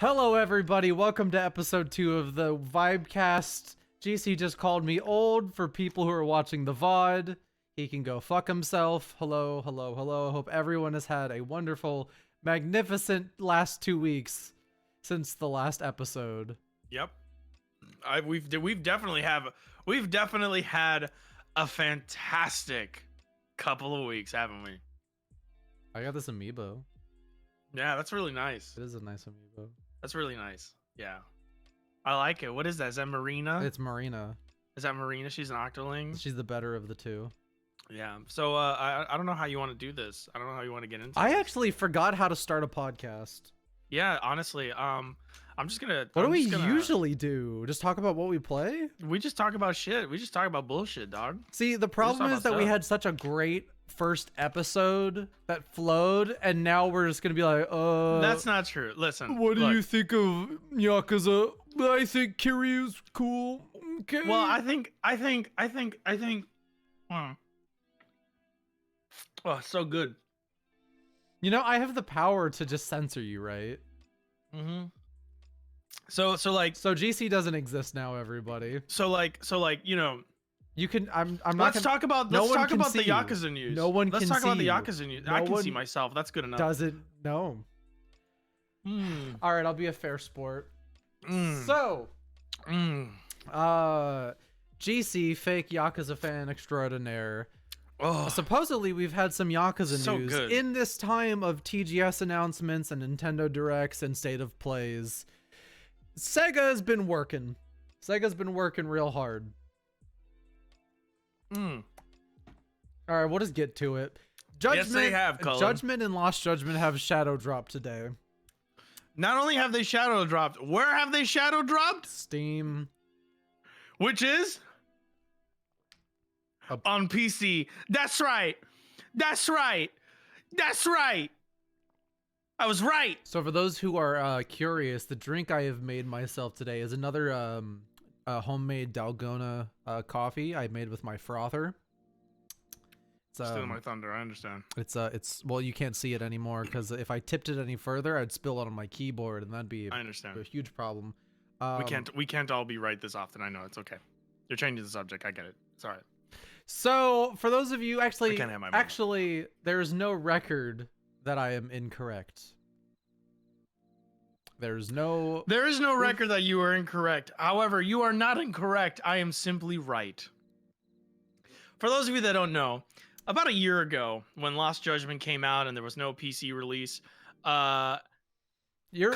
Hello, everybody. Welcome to episode 2 of the VIBECAST. GC just called me old for people who are watching the VOD. He can go fuck himself. Hello, hello, hello. I hope everyone has had a wonderful, magnificent last 2 weeks since the last episode. Yep. We've definitely had a fantastic couple of weeks, haven't we? I got this amiibo. Yeah, that's really nice. It is a nice amiibo. That's really nice. Yeah. I like it. What is that? Is that Marina? It's Marina. Is that Marina? She's an Octoling? She's the better of the two. Yeah. So I don't know how you want to do this. I don't know how you want to get into I this. actually forgot how to start a podcast. Yeah, honestly, I'm just gonna. What do we usually do? Just talk about what we play? We just talk about shit. We just talk about bullshit, dog. See, the problem is that we had such a great first episode that flowed, and now we're just gonna be like, That's not true. Listen. What do you think of Yakuza? I think Kiryu's cool. Okay. Well, I think. Oh, so good. You know, I have the power to just censor you, right? Mm-hmm. So GC doesn't exist now, everybody. So you know, you can. I'm not. Let's talk about the Yakuza news. No one Let's can talk about see the you. Yakuza news. No I can one see myself. That's good enough. Doesn't no. All right, I'll be a fair sport. So, GC, fake Yakuza fan extraordinaire. Oh, Supposedly, we've had some Yakuza so news good. in this time of TGS announcements and Nintendo Directs and State of Plays. Sega has been working. Sega's been working real hard. All right, we'll just get to it. Yes, they have, Cullen. Judgment and Lost Judgment have shadow dropped today. Not only have they shadow dropped, where have they shadow dropped? Steam. Which is on PC. That's right. That's right. That's right. I was right. So for those who are curious, the drink I have made myself today is another homemade Dalgona coffee I made with my frother. It's, Stealing my thunder, I understand. It's well, you can't see it anymore because if I tipped it any further, I'd spill it on my keyboard, and that'd be I understand. a huge problem. We can't all be right this often. I know, it's okay. You're changing the subject. I get it. It's all right. So for those of you I can't have my moment. there is no record that I am incorrect. There is no record that you are incorrect. However, you are not incorrect. I am simply right. For those of you that don't know, about a year ago, when Lost Judgment came out and there was no PC release, you're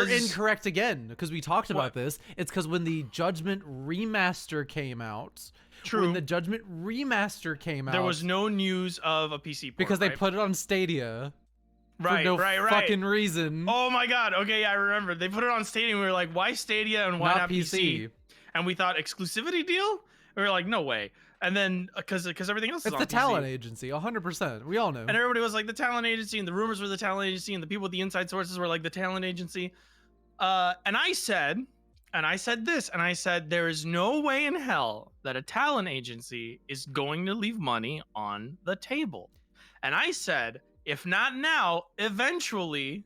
incorrect again because we talked about this. It's because when the Judgment remaster came out, when the Judgment remaster came out, there was no news of a PC port, because they put it on Stadia. Right, for no right. fucking reason. Oh my god. Okay, yeah, I remember. They put it on Stadia and we were like, why Stadia and why not PC? And we thought exclusivity deal? We were like, no way. And then because everything else is on the PC. talent agency, 100%. We all know. And everybody was like the talent agency, and the rumors were the talent agency, and the people with the inside sources were like the talent agency. And I said there is no way in hell that a talent agency is going to leave money on the table. And I said, if not now, eventually,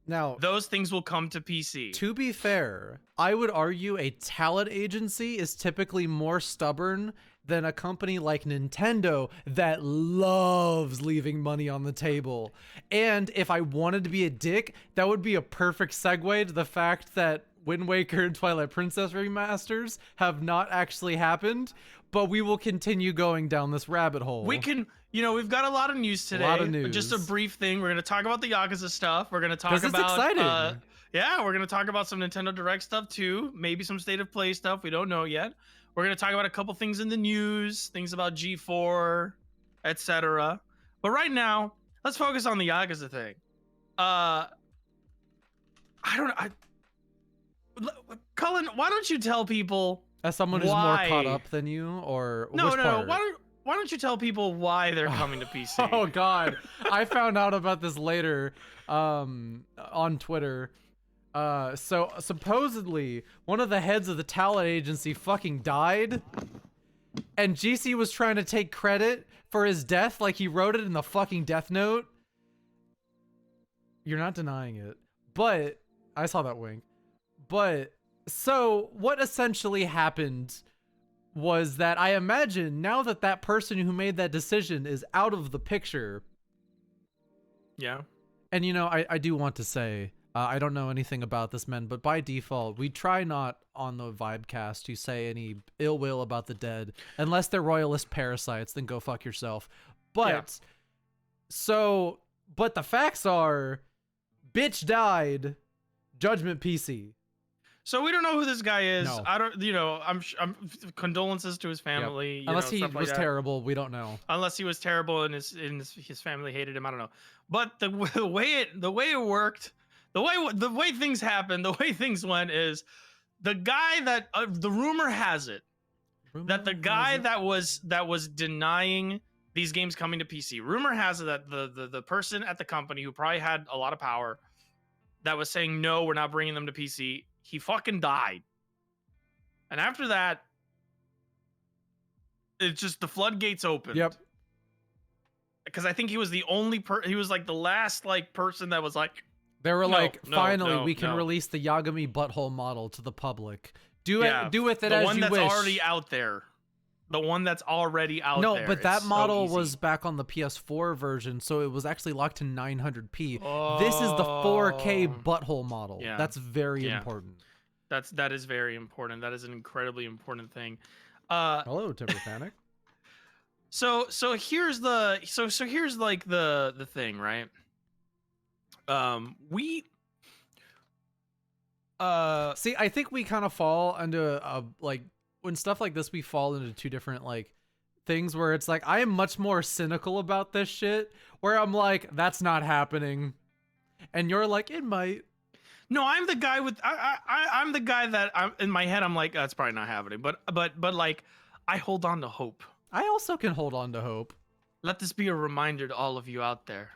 now those things will come to PC. To be fair, I would argue a talent agency is typically more stubborn than a company like Nintendo that loves leaving money on the table. And if I wanted to be a dick, that would be a perfect segue to the fact that Wind Waker and Twilight Princess remasters have not actually happened, but we will continue going down this rabbit hole. We can, we've got a lot of news today. A lot of news. Just a brief thing. We're going to talk about the Yakuza stuff. We're going to talk about... It's exciting. Yeah, we're going to talk about some Nintendo Direct stuff too. Maybe some State of Play stuff. We don't know yet. We're going to talk about a couple things in the news, things about G4, etc. But right now, let's focus on the Yakuza thing. Cullen, why don't you tell people... As someone who's more caught up than you, or no. Why don't you tell people why they're coming to PC? Oh God, I found out about this later on Twitter. So supposedly one of the heads of the talent agency fucking died, and GC was trying to take credit for his death, like he wrote it in the fucking death note. You're not denying it, but I saw that wink. But so what essentially happened was that I imagine now that that person who made that decision is out of the picture. Yeah. And you know, I do want to say, I don't know anything about this, men, but by default, we try not on the Vibecast to say any ill will about the dead, unless they're royalist parasites, then go fuck yourself. But, but the facts are, bitch died, Judgment PC. So we don't know who this guy is. No. I don't, I'm condolences to his family. Yep. You Unless know, he stuff was like that. terrible, we don't know. Unless he was terrible and his family hated him. I don't know. But the way it worked, the way things happened, the way things went is the guy that the rumor has it that the guy that was denying these games coming to PC. Rumor has it that the person at the company who probably had a lot of power that was saying no, we're not bringing them to PC. He fucking died. And after that, it's just the floodgates opened. Yep. Because I think he was the only he was like the last like person that was like, they were finally we can no. release the Yagami butthole model to the public. Do with it as you wish. The one that's already out there. The one that's already out there. No, but that model was back on the PS4 version, so it was actually locked to 900p. Oh. This is the 4K butthole model. Yeah. That's very important. That is very important. That is an incredibly important thing. Hello, Timber Panic. So here's here's like the thing, right? See, I think we kind of fall into like when stuff like this, we fall into two different like things where it's like I am much more cynical about this shit, where I'm like, that's not happening, and you're like, it might. No, I'm the guy with I'm the guy that I'm in my head. I'm like, that's probably not happening, but like I hold on to hope. I also can hold on to hope. Let this be a reminder to all of you out there.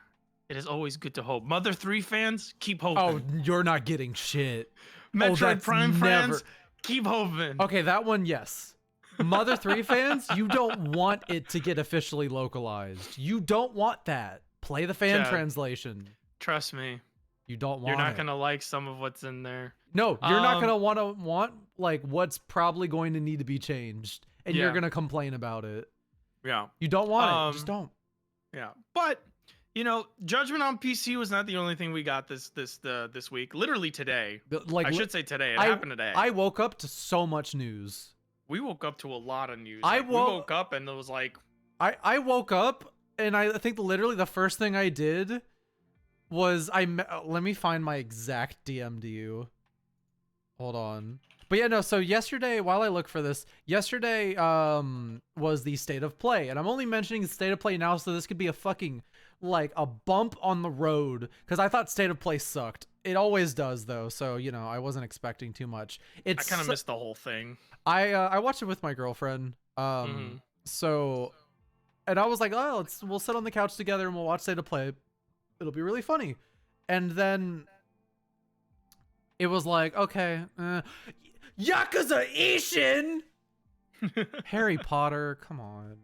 It is always good to hope. Mother 3 fans, keep hoping. Oh, you're not getting shit. Metroid Prime fans, keep hoping. Okay, that one, yes. Mother 3 fans, you don't want it to get officially localized. You don't want that. Play the fan translation. Trust me. You don't want You're not going to like some of what's in there. No, you're not going to want like what's probably going to need to be changed. And you're going to complain about it. Yeah. You don't want it. Just don't. Yeah. But, Judgment on PC was not the only thing we got this week. Literally today. Like I should say today. It happened today. I woke up to so much news. We woke up to a lot of news. We woke up and it was like... I woke up and I think literally the first thing I did was let me find my exact DM to you. Hold on. But yeah, no, so yesterday, while I look for this, yesterday was the state of play. And I'm only mentioning the state of play now so this could be a fucking, like, a bump on the road. Because I thought state of play sucked. It always does, though. So, I wasn't expecting too much. I kind of missed the whole thing. I watched it with my girlfriend. So, and I was like, oh, we'll sit on the couch together and we'll watch state of play. It'll be really funny. And then it was like, okay, Yakuza Ishin! Harry Potter, come on.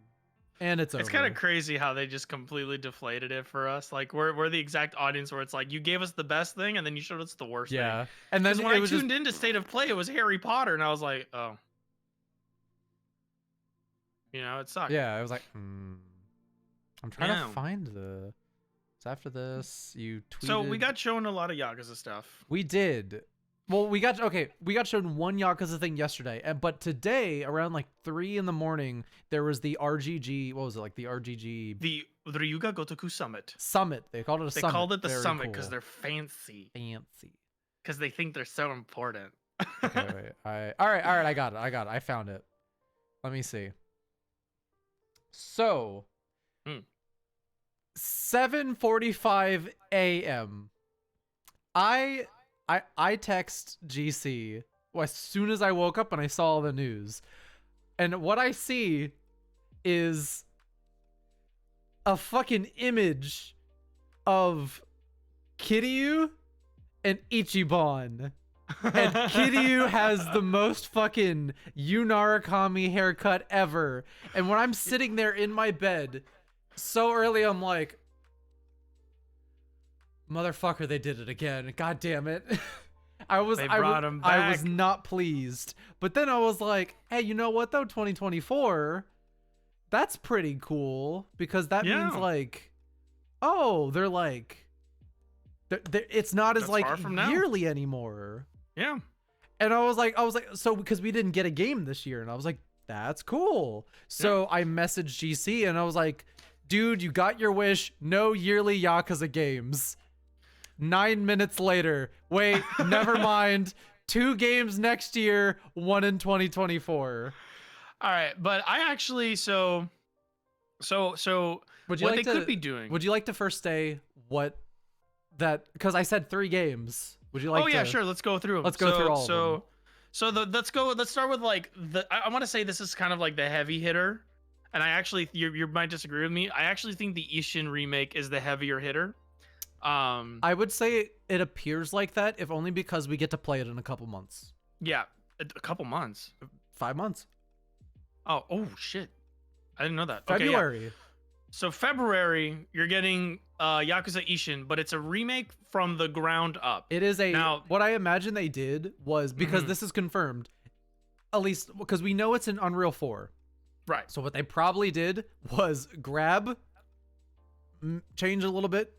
And it's over. It's kind of crazy how they just completely deflated it for us. Like, we're the exact audience where it's like, you gave us the best thing, and then you showed us the worst thing. And then when I tuned into State of Play, it was Harry Potter, and I was like, oh. It sucked. Yeah, I was like, I'm trying to find the... So after this, you tweeted... So we got shown a lot of Yakuza stuff. We did. Well, we got shown one Yakuza thing yesterday, but today around like 3 a.m, there was the RGG. What was it, like the RGG? The Ryuga Gotoku Summit. Summit. They called it a summit. They called it the Very summit cool. because they're fancy. Fancy. Because they think they're so important. Okay, wait. All right. I got it. I found it. Let me see. So, 7:45 a.m. I text GC as soon as I woke up and I saw the news. And what I see is a fucking image of Kiryu and Ichiban. And Kiryu has the most fucking Yunarakami haircut ever. And when I'm sitting there in my bed so early, I'm like, motherfucker, they did it again. God damn it. They brought him I was back. not pleased. But then I was like, hey, you know what though? 2024, that's pretty cool because that means Yeah. like, oh, they're like, it's not as That's like far from now. yearly anymore. Yeah. And I was like, so because we didn't get a game this year, and I was like, that's cool. So I messaged GC and I was like, dude, you got your wish. No yearly Yakuza games. 9 minutes later, wait, never mind. 2 games next year, 1 in 2024. All right, but I actually so Would you what like they to, could be doing. Would you like to first say what that, because I said 3 games. Would you like Oh yeah, to, sure. Let's go through them. Let's go through all of them. Let's start with like I want to say this is kind of like the heavy hitter, and I actually you might disagree with me. I actually think the Ishin remake is the heavier hitter. I would say it appears like that, if only because we get to play it in a couple months. Yeah, a couple months. 5 months. Oh shit, I didn't know that. February. Okay, yeah. So February, you're getting Yakuza Ishin, but it's a remake from the ground up. It is a, now, what I imagine they did was, because this is confirmed, at least because we know it's in Unreal 4. Right. So what they probably did was grab, change a little bit,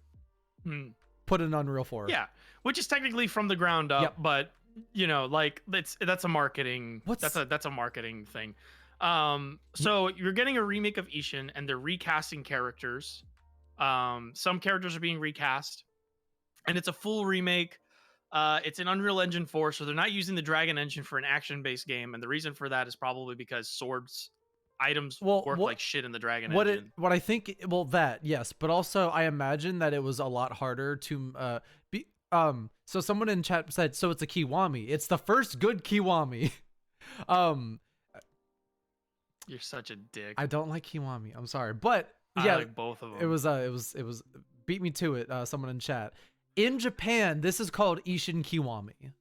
put in Unreal 4. Yeah, which is technically from the ground up, Yep. but you know, like that's a marketing. That's a marketing thing. So you're getting a remake of Ishin, and they're recasting characters. Some characters are being recast, and it's a full remake. It's an Unreal Engine 4, so they're not using the Dragon engine for an action-based game, and the reason for that is probably because swords items work like shit in the Dragon engine. What I think, well, that yes, but also I imagine that it was a lot harder to be. So someone in chat said, so it's a Kiwami. It's the first good Kiwami. You're such a dick. I don't like Kiwami. I'm sorry, but I like both of them. It was beat me to it. Someone in chat. In Japan, this is called Ishin Kiwami.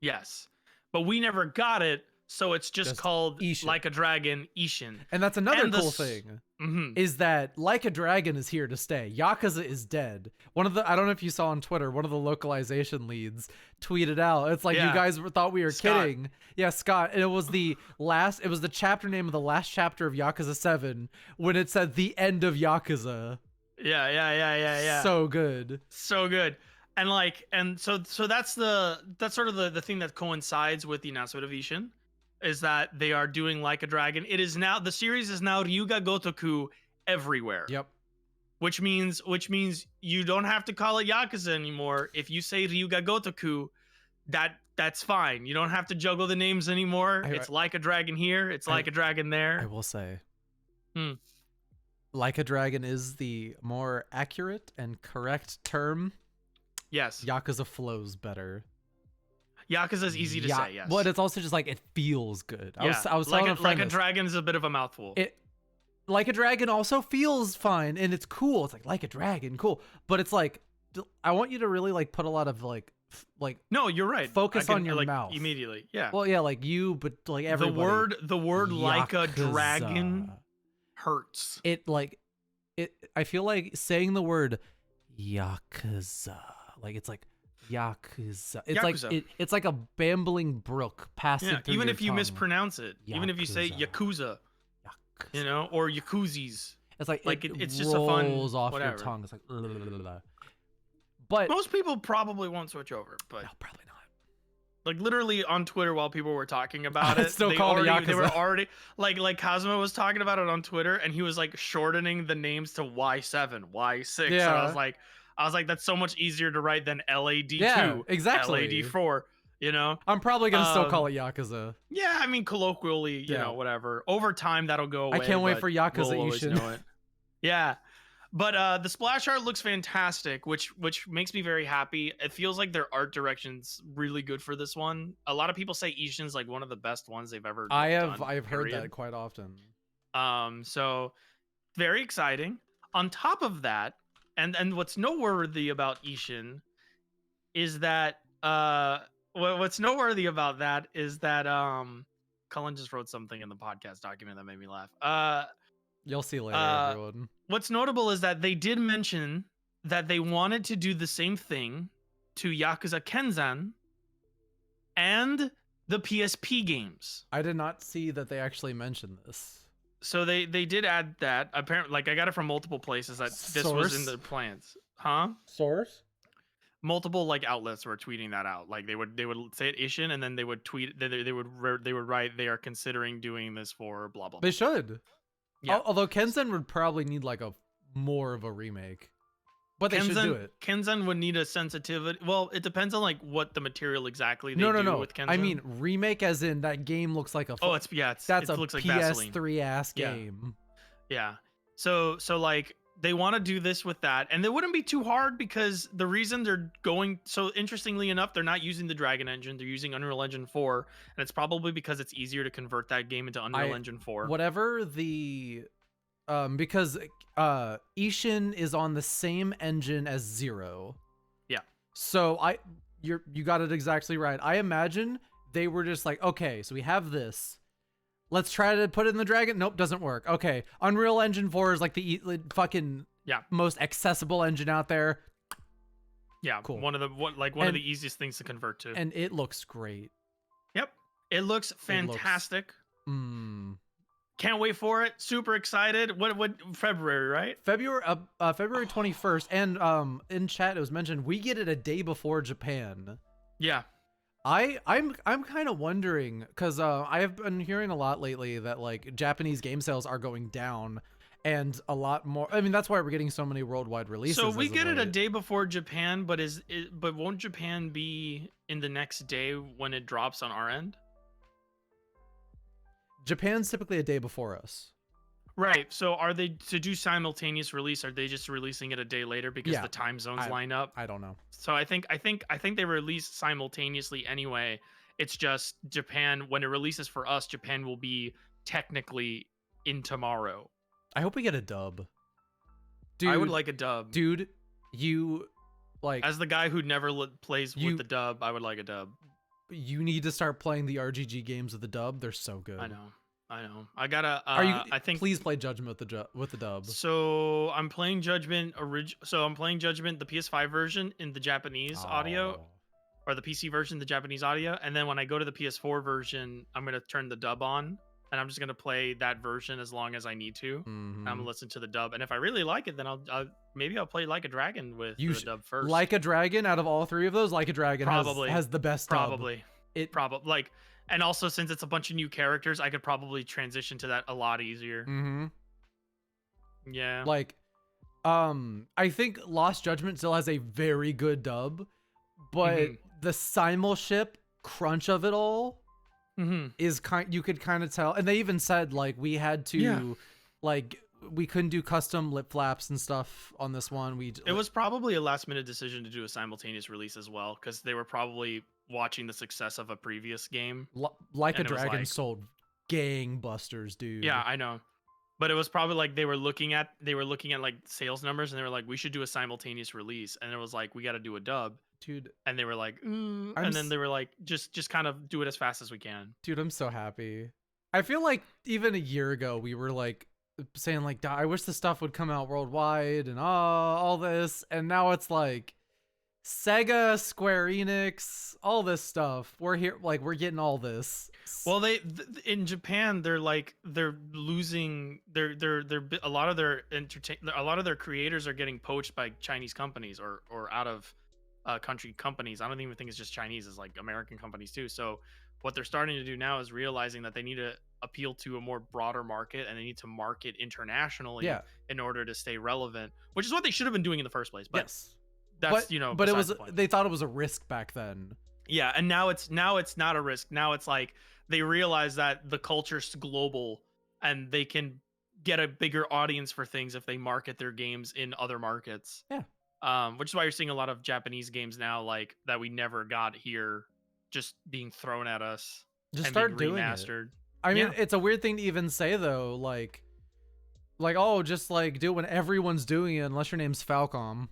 Yes, but we never got it, so it's just called Ishin. Like a Dragon Ishin. And that's another cool thing, is that Like a Dragon is here to stay. Yakuza is dead. One of the, I don't know if you saw on Twitter, one of the localization leads tweeted out, it's like, you guys thought we were kidding. Yeah, Scott. And it was the chapter name of the last chapter of Yakuza 7 when it said the end of Yakuza. Yeah. So good. So good. And like, and so that's sort of the thing that coincides with the announcement of Ishin, is that they are doing Like a Dragon. It is now, the series is now Ryuga Gotoku everywhere. Yep. Which means you don't have to call it Yakuza anymore. If you say Ryuga Gotoku, that's fine. You don't have to juggle the names anymore. It's Like a Dragon here. It's Like a Dragon there. I will say, Like a Dragon is the more accurate and correct term. Yes. Yakuza flows better. Yakuza is easy to say, yes. But it's also just like, it feels good. I was like telling a friend Like a Dragon is a bit of a mouthful. Like a Dragon also feels fine, and it's cool. It's like a Dragon, cool. But it's like, I want you to really like put a lot of like no, you're right. Focus on your mouth immediately. Yeah. Well, yeah, like you, but like everybody. The word Yakuza. Like a Dragon hurts. I feel like saying the word Yakuza, like it's like Yakuza. It's Yakuza. like it's like a bambling brook passing through even your if you tongue. mispronounce it, even if you say Yakuza, you know, or Yakuzis. It's like it's just a fun rolls off whatever. your tongue. It's like blah, blah, blah, blah. But most people probably won't switch over, but no, probably not. Like literally on Twitter while people were talking about it, still calling it Yakuza. They were already like Cosmo was talking about it on Twitter, and he was like shortening the names to Y7, Y6. Yeah. And I was like, that's so much easier to write than LAD2, yeah, exactly. LAD4. You know, I'm probably gonna still call it Yakuza. Yeah, I mean colloquially, you know, whatever. Over time, that'll go away. I can't wait for Yakuza Ishin. Know it. Yeah, but the splash art looks fantastic, which makes me very happy. It feels like their art direction's really good for this one. A lot of people say Ishin's like one of the best ones they've ever done. I've heard that quite often. So very exciting. On top of that, and what's noteworthy about Ishin is that what's noteworthy about that is that Cullen just wrote something in the podcast document that made me laugh. You'll see later, everyone. What's notable is that they did mention that they wanted to do the same thing to Yakuza Kenzan and the PSP games. I did not see that they actually mentioned this. So they did add that. Apparently, like I got it from multiple places that this was in the plans. Huh? Source? Multiple like outlets were tweeting that out. Like they would say it Ishin, and then they would tweet. They would write they are considering doing this for blah blah. They should. Yeah. Although Kenzen would probably need like a more of a remake. But they should do it. Kenzen would need a sensitivity. Well, it depends on like what the material exactly they no. do with Kenzen. I mean remake as in that game looks like a that's it a looks like Vaseline. PS3 ass game. Yeah. So like they want to do this with that, and it wouldn't be too hard because the reason they're going so interestingly enough, they're not using the Dragon engine, they're using Unreal Engine 4, and it's probably because it's easier to convert that game into Unreal Engine 4. Whatever the because Ishin is on the same engine as Zero. Yeah. So you got it exactly right. I imagine they were just like, okay, so we have this. Let's try to put it in the Dragon. Nope, doesn't work. Okay, Unreal Engine 4 is like the fucking most accessible engine out there. Yeah, cool. One of the easiest things to convert to. And it looks great. Yep, it looks fantastic. Can't wait for it. Super excited. What February, right? February 21st. And in chat it was mentioned we get it a day before Japan. Yeah. I'm kind of wondering because I have been hearing a lot lately that like Japanese game sales are going down, and a lot more. I mean, that's why we're getting so many worldwide releases. So we get it a day before Japan, but won't Japan be in the next day when it drops on our end? Japan's typically a day before us. Right. So are they to do simultaneous release? Are they just releasing it a day later because the time zones line up? I don't know. So I think they release simultaneously anyway. It's just Japan, when it releases for us, Japan will be technically in tomorrow. I hope we get a dub. Dude, I would like a dub. Dude, you like as the guy who never plays with the dub, I would like a dub. You need to start playing the RGG games with the dub. They're so good. I know. I gotta. I think. Please play Judgment with the dub. So I'm playing Judgment So I'm playing Judgment the PS5 version in the Japanese audio, or the PC version the Japanese audio, and then when I go to the PS4 version, I'm gonna turn the dub on, and I'm just gonna play that version as long as I need to. I'm gonna listen to the dub, and if I really like it, then maybe I'll play Like a Dragon with the dub first. Like a Dragon, out of all three of those, Like a Dragon has the best dub. Probably. And also, since it's a bunch of new characters, I could probably transition to that a lot easier. Yeah. Like, I think Lost Judgment still has a very good dub, but the simul-ship crunch of it all is you could kind of tell. And they even said like we had to like we couldn't do custom lip flaps and stuff on this one. It was probably a last minute decision to do a simultaneous release as well, because they were probably watching the success of a previous game. Like a Dragon sold gangbusters, dude. Yeah, I know. But it was probably like they were looking at like sales numbers, and they were like, we should do a simultaneous release, and it was like, we got to do a dub, dude. And they were like, and then they were like, just kind of do it as fast as we can. Dude, I'm so happy. I feel like even a year ago we were like saying like, I wish the stuff would come out worldwide and all this, and now it's like Sega, Square Enix, all this stuff. We're here, like we're getting all this. Well, in Japan, they're losing a lot of their creators are getting poached by Chinese companies or out of country companies. I don't even think it's just Chinese; it's like American companies too. So what they're starting to do now is realizing that they need to appeal to a more broader market, and they need to market internationally in order to stay relevant, which is what they should have been doing in the first place. But yes. That's but it was they thought it was a risk back then. Yeah, and now it's not a risk. Now it's like they realize that the culture's global, and they can get a bigger audience for things if they market their games in other markets. Yeah. Which is why you're seeing a lot of Japanese games now, like that we never got here, just being thrown at us. Just start doing remastered. I mean, it's a weird thing to even say though, like oh, just like do it when everyone's doing it, unless your name's Falcom.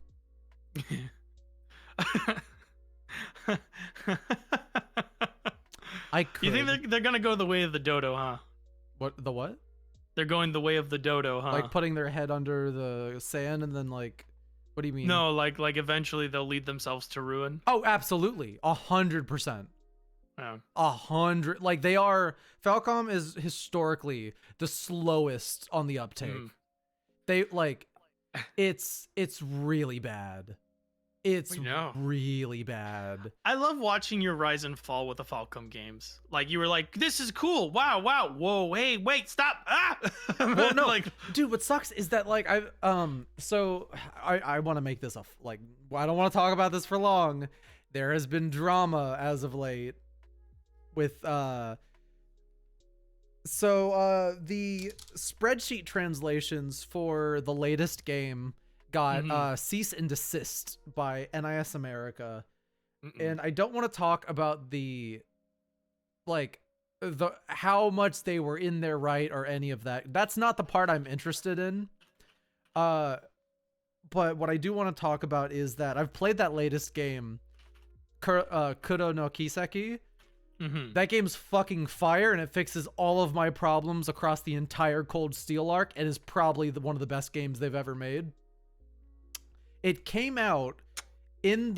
I could. You think they're gonna go the way of the dodo, huh? What? They're going the way of the dodo, huh? Like putting their head under the sand and then like, what do you mean? No, like eventually they'll lead themselves to ruin. Oh, absolutely, 100%. Yeah. 100. Like they are. Falcom is historically the slowest on the uptake. They like, it's really bad. It's We know. really bad. I love watching your rise and fall with the Falcom games. Like you were like, "This is cool. Wow, wow. Whoa, hey, wait, stop." Ah. Well, no, like, dude. What sucks is that like So I want to make this like. I don't want to talk about this for long. There has been drama as of late with the spreadsheet translations for the latest game got cease and desist by NIS America. And I don't want to talk about the how much they were in their right or any of that. That's not the part I'm interested in. But what I do want to talk about is that I've played that latest game, Kuro no Kiseki. That game's fucking fire, and it fixes all of my problems across the entire Cold Steel arc, and is probably one of the best games they've ever made. It came out in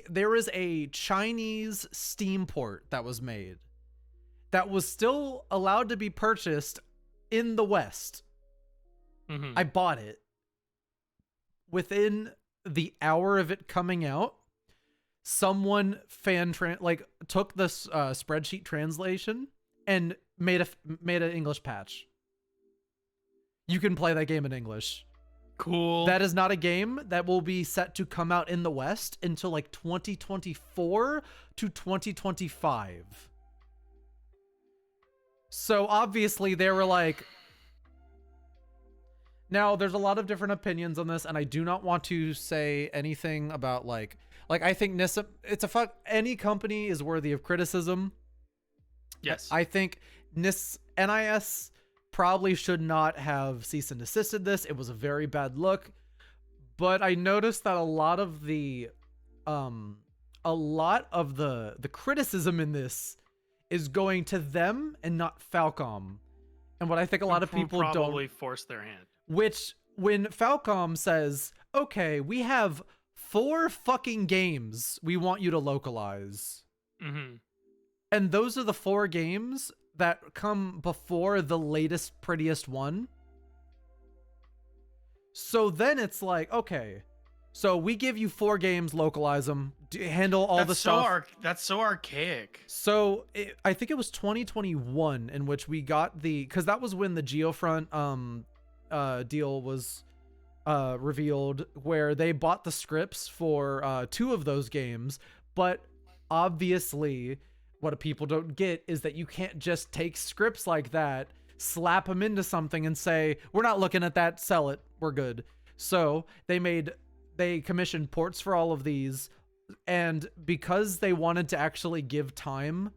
there is a Chinese Steam port that was made that was still allowed to be purchased in the West. I bought it. Within the hour of it coming out, someone took this spreadsheet translation and made an English patch. You can play that game in English. Cool. That is not a game that will be set to come out in the West until like 2024 to 2025. So obviously they were like, now there's a lot of different opinions on this, and I do not want to say anything about like I think any company is worthy of criticism. Yes. I think NIS probably should not have cease and desisted this. It was a very bad look. But I noticed that a lot of the criticism in this is going to them and not Falcom. And what I think a lot of people probably force their hand. Which, when Falcom says, okay, we have 4 fucking games we want you to localize. And those are the 4 games that come before the latest, prettiest one. So then it's like, okay, so we give you 4 games, localize them, handle all the stuff. That's so archaic. So I think it was 2021 in which we got because that was when the Geofront deal was revealed, where they bought the scripts for 2 of those games. But obviously what people don't get is that you can't just take scripts like that, slap them into something and say, we're not looking at that, sell it, we're good. So they commissioned ports for all of these, and because they wanted to actually give time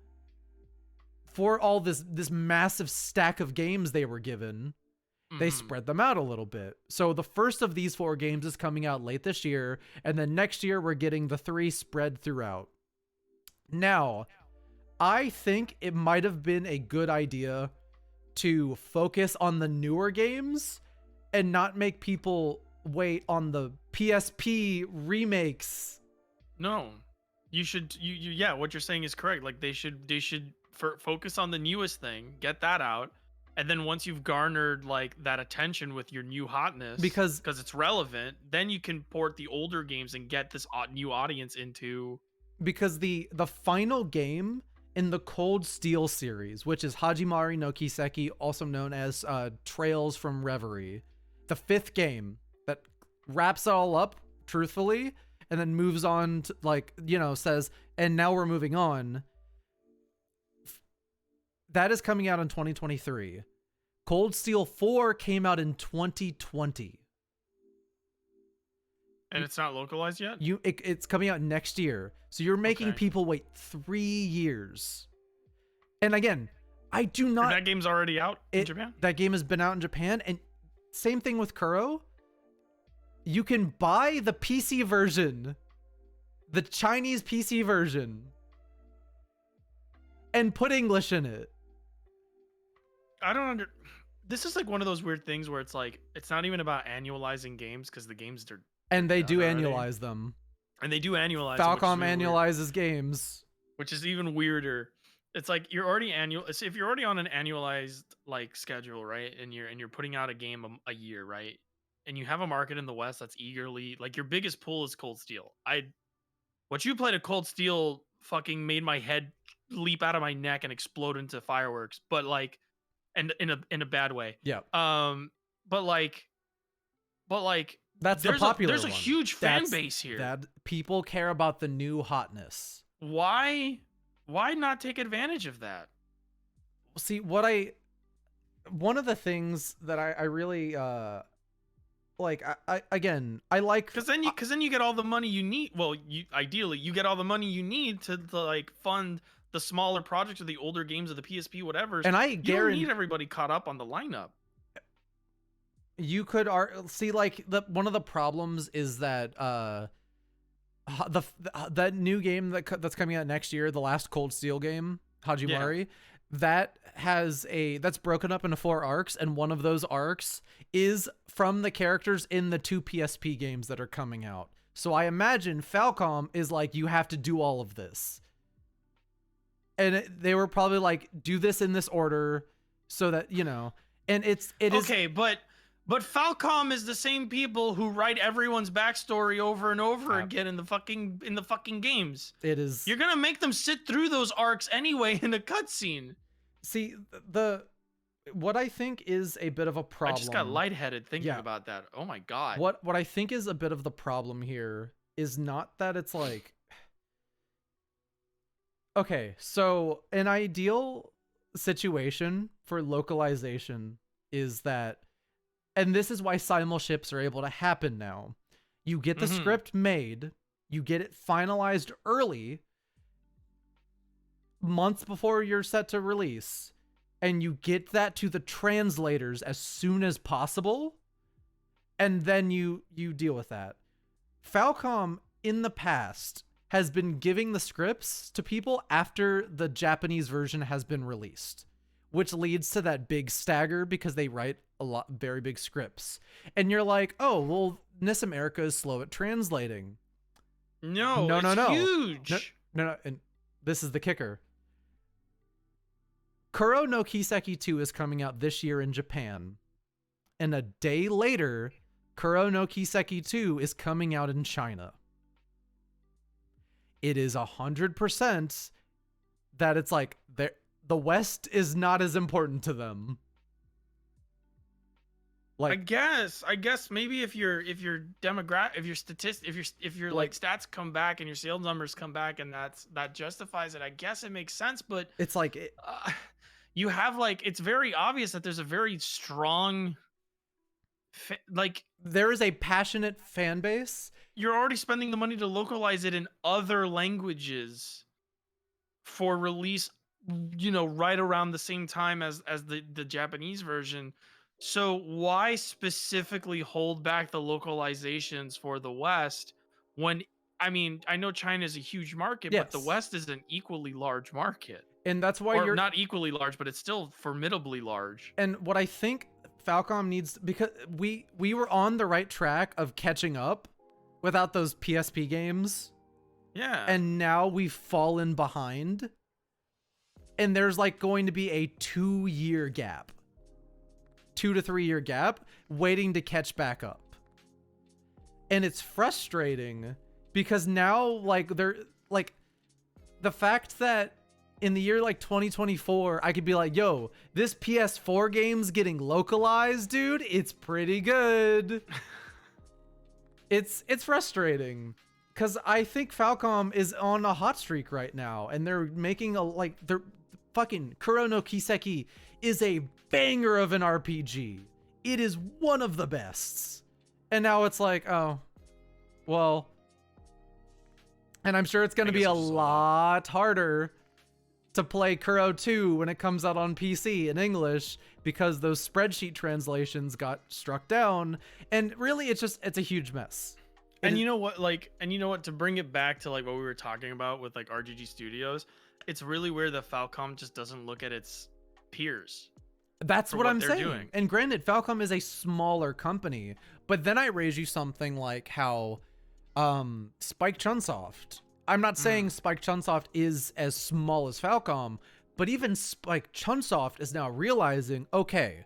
for all this massive stack of games they were given, they spread them out a little bit. So the first of these 4 games is coming out late this year, and then next year we're getting the 3 spread throughout. Now, I think it might have been a good idea to focus on the newer games and not make people wait on the PSP remakes. No, you should. Yeah, what you're saying is correct. Like they should focus on the newest thing, get that out, and then once you've garnered like that attention with your new hotness, because it's relevant, then you can port the older games and get this new audience into. Because the final game in the Cold Steel series, which is Hajimari no Kiseki, also known as Trails from Reverie, the 5th game that wraps it all up truthfully and then moves on to says, and now we're moving on. That is coming out in 2023. Cold Steel 4 came out in 2020. And it's not localized yet? It's coming out next year. So you're making people wait 3 years. And again, I do not... And that game's already out in Japan? That game has been out in Japan. And same thing with Kuro. You can buy the PC version, the Chinese PC version, and put English in it. This is like one of those weird things where it's like, it's not even about annualizing games, because the games are... And they do annualize them. And they do annualize Falcom annualizes games. which is even weirder. It's like you're already if you're already on an annualized like schedule, right? And you're putting out a game a year, right? And you have a market in the West that's eagerly like your biggest pull is Cold Steel. What you played at Cold Steel fucking made my head leap out of my neck and explode into fireworks, but like, and in a bad way. Yeah. Um, but like, but like, That's the popular there's a one. huge fan base here. That people care about the new hotness. Why not take advantage of that? See, one of the things that I really like, I like, because then you get all the money you need. Well, ideally you get all the money you need to like fund the smaller projects or the older games of the PSP, whatever. and I you don't guarantee need everybody caught up on the lineup. You could see, like, one of the problems is that that new game that's coming out next year, the last Cold Steel game, Hajimari, that's broken up into 4 arcs, and one of those arcs is from the characters in the 2 PSP games that are coming out. So I imagine Falcom is like, you have to do all of this. And they were probably like, do this in this order so that, you know, and it is okay, but Falcom is the same people who write everyone's backstory over and over again in the fucking games. It is. You're gonna make them sit through those arcs anyway in a cutscene. See, what I think is a bit of a problem. I just got lightheaded thinking about that. Oh my god. What I think is a bit of the problem here is not that it's like, okay, so an ideal situation for localization is that, and this is why simul ships are able to happen now. You get the script made, you get it finalized early, months before you're set to release, and you get that to the translators as soon as possible, and then you deal with that. Falcom in the past has been giving the scripts to people after the Japanese version has been released, which leads to that big stagger because they write very big scripts. And you're like, oh, well, NIS America is slow at translating. No. Huge. No. And this is the kicker. Kuro no Kiseki 2 is coming out this year in Japan. And a day later, Kuro no Kiseki 2 is coming out in China. It is 100% that it's like the West is not as important to them. Like, I guess maybe if your demographic, if your like stats come back and your sales numbers come back and that justifies it, I guess it makes sense. But it's like you have like, it's very obvious that there's a very strong like there is a passionate fan base. You're already spending the money to localize it in other languages for release, you know, right around the same time as the Japanese version. So why specifically hold back the localizations for the West when, I mean, I know China is a huge market, but the West is an equally large market. And that's why you're not equally large, but it's still formidably large. And what I think Falcom needs, because we were on the right track of catching up without those PSP games. Yeah. And now we've fallen behind. And there's like going to be a 2-year gap. 2 to 3 year gap waiting to catch back up. And it's frustrating because now like they're like the fact that in the year like 2024 I could be like, yo, this PS4 game's getting localized, dude, it's pretty good. It's frustrating because I think Falcom is on a hot streak right now and they're making they're fucking Kuro no Kiseki is a banger of an RPG. It is one of the bests. And now it's like, oh, well, and I'm sure it's going to be a lot harder to play Kuro 2 when it comes out on PC in English because those spreadsheet translations got struck down. And really, it's a huge mess. And you know what, to bring it back to like what we were talking about with like RGG Studios, it's really weird that Falcom just doesn't look at its peers. That's what I'm saying. Doing. And granted, Falcom is a smaller company, but then I raise you something like how Spike Chunsoft I'm not saying Spike Chunsoft is as small as Falcom, but even Spike Chunsoft is now realizing, okay,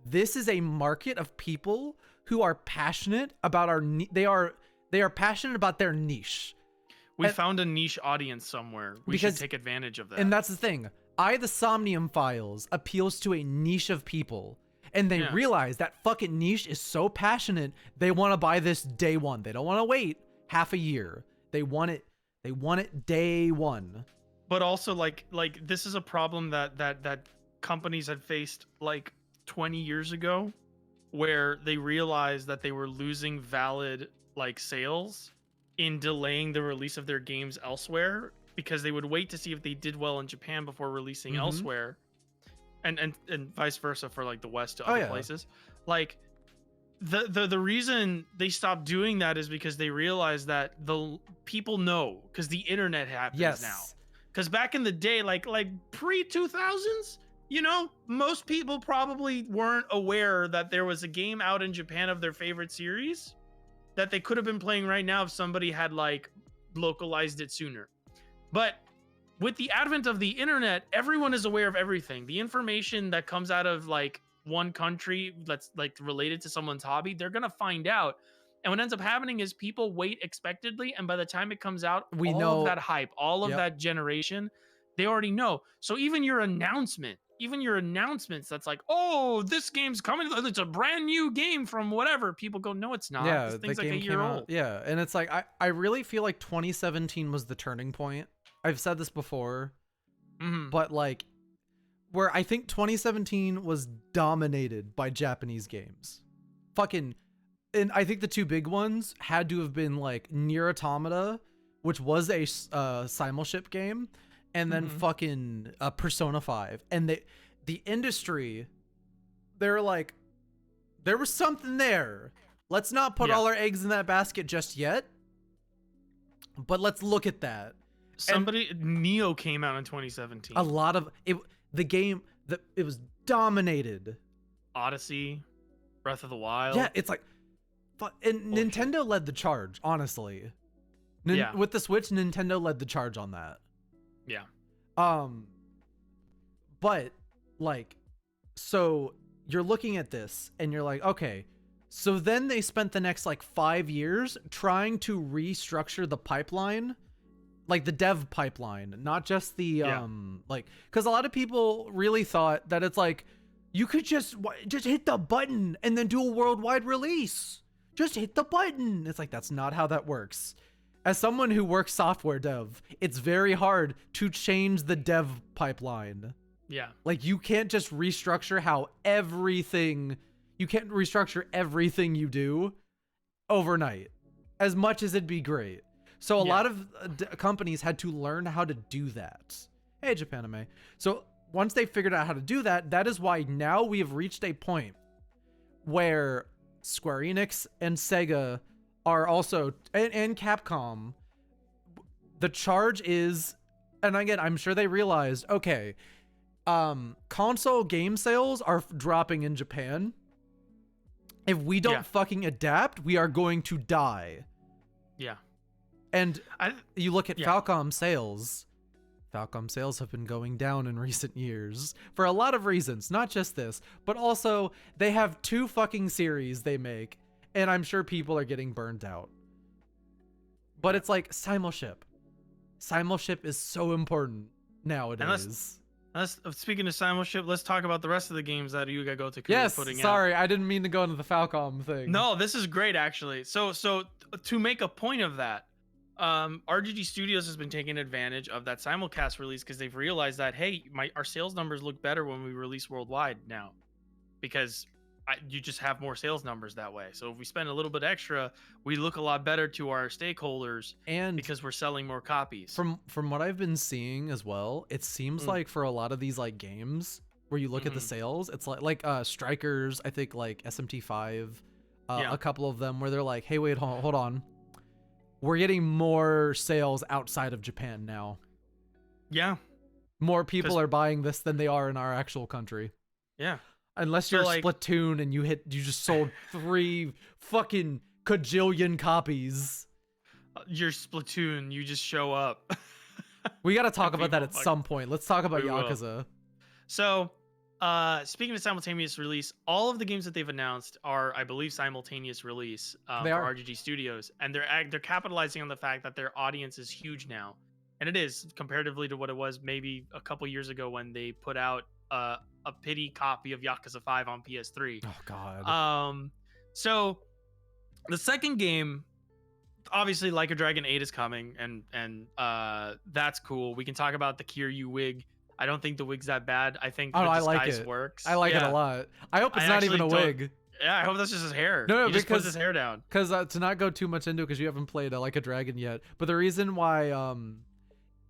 this is a market of people who are passionate about they are passionate about their niche. We found a niche audience somewhere. We should take advantage of that. And that's the thing. The Somnium Files appeals to a niche of people. And they realize that fucking niche is so passionate, they want to buy this day one. They don't want to wait half a year. They want it day one. But also like this is a problem that companies had faced like 20 years ago, where they realized that they were losing valid like sales in delaying the release of their games elsewhere, because they would wait to see if they did well in Japan before releasing elsewhere, and vice versa for like the West to other places. Like the reason they stopped doing that is because they realized that the people know, because the internet happens now. Because back in the day, like pre 2000s, you know, most people probably weren't aware that there was a game out in Japan of their favorite series that they could have been playing right now if somebody had like localized it sooner. But with the advent of the internet, everyone is aware of everything. The information that comes out of like one country that's like related to someone's hobby, they're gonna find out. And what ends up happening is people wait expectedly, and by the time it comes out, all of that hype, all of that generation, they already know. So even your announcements that's like, oh, this game's coming, it's a brand new game from whatever, people go, no, it's not. Yeah, this thing's the like game a year came out. old. Yeah, and it's like I really feel like 2017 was the turning point. I've said this before, but like, where I think 2017 was dominated by Japanese games. And I think the two big ones had to have been like Nier Automata, which was a simulship game, and then fucking Persona 5. And the industry, they're like, there was something there. Let's not put all our eggs in that basket just yet, but let's look at that. Neo came out in 2017. A lot of it. The game that it was dominated. Odyssey, Breath of the Wild. Yeah, it's like, and Nintendo led the charge, honestly. With the Switch, Nintendo led the charge on that. Yeah. But like, so you're looking at this and you're like, okay, so then they spent the next like 5 years trying to restructure the pipeline, like the dev pipeline, not just the like, because a lot of people really thought that it's like you could just hit the button and then do a worldwide release. Just hit the button. It's like, that's not how that works. As someone who works software dev, it's very hard to change the dev pipeline. Yeah. Like, you can't just restructure you can't restructure everything you do overnight, as much as it'd be great. So a lot of companies had to learn how to do that. Hey, Japanime. So once they figured out how to do that, that is why now we have reached a point where Square Enix and Sega are also, and Capcom, the charge is, and again, I'm sure they realized, okay, console game sales are dropping in Japan. If we don't fucking adapt, we are going to die. Yeah. And you look at Falcom sales. Falcom sales have been going down in recent years for a lot of reasons, not just this, but also they have 2 fucking series they make, and I'm sure people are getting burned out. But it's like simulship. Simulship is so important nowadays. Speaking of simulship, let's talk about the rest of the games that Yuga Gotoku is putting out. Yes, sorry, I didn't mean to go into the Falcom thing. No, this is great actually. So to make a point of that, RGG Studios has been taking advantage of that simulcast release because they've realized that, hey, our sales numbers look better when we release worldwide now, because you just have more sales numbers that way. So if we spend a little bit extra, we look a lot better to our stakeholders, and because we're selling more copies. From what I've been seeing as well, it seems like for a lot of these like games where you look at the sales, it's like Strikers, I think like SMT5, a couple of them where they're like, hey, wait, hold on. We're getting more sales outside of Japan now. Yeah. More people are buying this than they are in our actual country. Yeah. Unless you're Splatoon and you just sold 3 fucking kajillion copies. your Splatoon, you just show up. We got to talk And about that people at some point. Let's talk about We will. Yakuza. So, speaking of simultaneous release, all of the games that they've announced are, I believe, simultaneous release They for are. RGG Studios, and they're capitalizing on the fact that their audience is huge now, and it is comparatively to what it was maybe a couple years ago when they put out a pity copy of Yakuza 5 on PS3. Oh God. So the second game, obviously, Like a Dragon 8 is coming, and that's cool. We can talk about the Kiryu wig. I don't think the wig's that bad. I think the I disguise like it. works. I like it a Yeah. lot. I hope it's I not even a actually don't- wig. Yeah, I hope that's just his hair. No, he just puts because- his hair down. Because to not go too much into it, because you haven't played Like a Dragon yet, but the reason why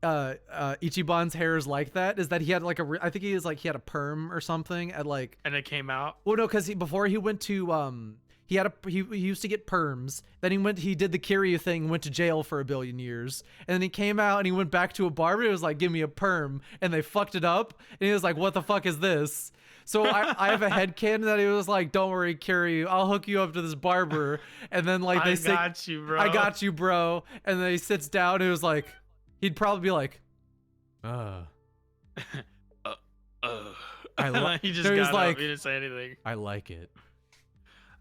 Ichiban's hair is like that is that he had like I think he had a perm or something at like. And it came out. Well, no, because before he went to he used to get perms. Then he did the Kiryu thing, went to jail for 1 billion years, and then he came out and he went back to a barber. He was like, "Give me a perm," and they fucked it up. And he was like, "What the fuck is this?" So I have a headcanon that he was like, "Don't worry, Kiryu, I'll hook you up to this barber." And then like they say, got you, bro. "I got you, bro." And then he sits down and it was like, he'd probably be like, I he just there was got like- up. He didn't say anything. I like it.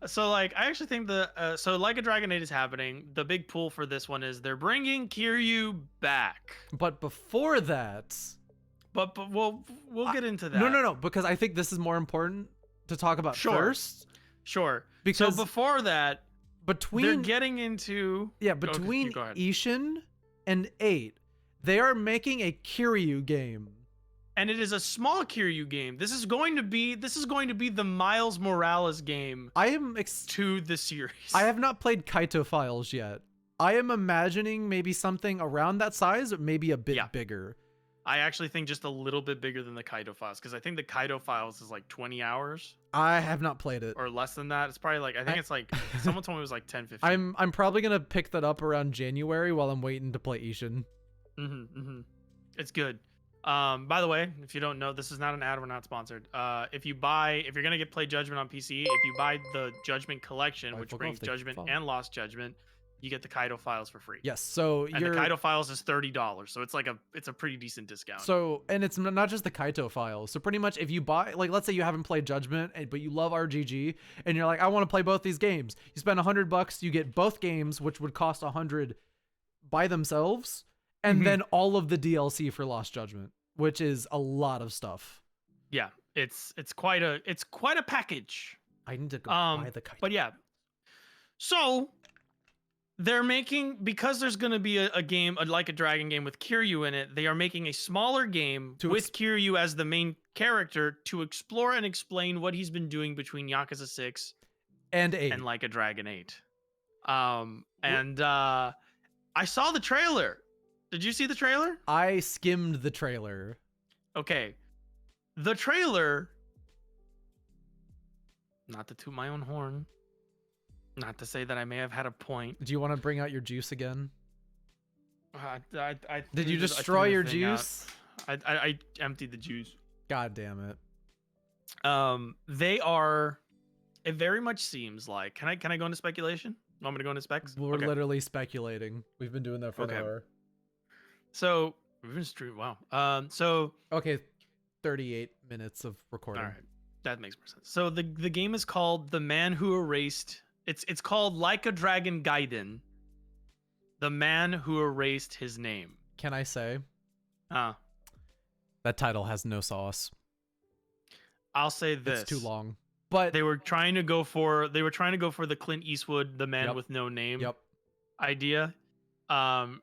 So like, I actually think so Like a Dragon 8 is happening. The big pull for this one is they're bringing Kiryu back. But before that, But we'll get into that. no, because I think this is more important to talk about Sure. first. Sure. Because so before that, they're between getting into between you go ahead. Ishin and 8, they are making a Kiryu game. And it is a small Kiryu game. This is going to be the Miles Morales game I am to the series. I have not played Kaito Files yet. I am imagining maybe something around that size, but maybe a bit bigger. I actually think just a little bit bigger than the Kaito Files, because I think the Kaito Files is like 20 hours I have not played it. or less than that. It's probably like, I think it's like, someone told me it was like 10, 15. I'm probably gonna pick that up around January while I'm waiting to play Ishin. It's good. By the way, if you don't know, this is not an ad. We're not sponsored. If you're gonna play Judgment on PC, if you buy the Judgment Collection, which brings Judgment and Lost Judgment, you get the Kaito Files for free. Yes, so And the Kaito Files is $30, so it's a pretty decent discount. So, and it's not just the Kaito Files. So pretty much if you buy, like, let's say you haven't played Judgment, but you love RGG, and you're like, I want to play both these games. You spend $100, you get both games, which would cost $100 by themselves, and then all of the DLC for Lost Judgment, which is a lot of stuff. Yeah, it's quite a package. I need to go buy the Kaito. But yeah, so they're making, because there's going to be a game, Like a Dragon game with Kiryu in it, they are making a smaller game with Kiryu as the main character to explore and explain what he's been doing between Yakuza 6 and 8 and Like a Dragon 8. I saw the trailer. Did you see the trailer? I skimmed the trailer. Okay. The trailer, not to toot my own horn, not to say that I may have had a point. Do you want to bring out your juice again? I Did you threw destroy the your thing out. juice? I emptied the juice. God damn it. They are, it very much seems like, can I go into speculation? Want me to go into specs? We're Okay. literally speculating. We've been doing that for an hour. So we've been streaming. Wow. So okay, 38 minutes of recording. all right, that makes more sense. So the game is called The Man Who Erased. It's called Like a Dragon Gaiden. The Man Who Erased His Name. Can I say That title has no sauce? I'll say this. It's too long. But They were trying to go for the Clint Eastwood, The Man Yep. with No Name yep, idea.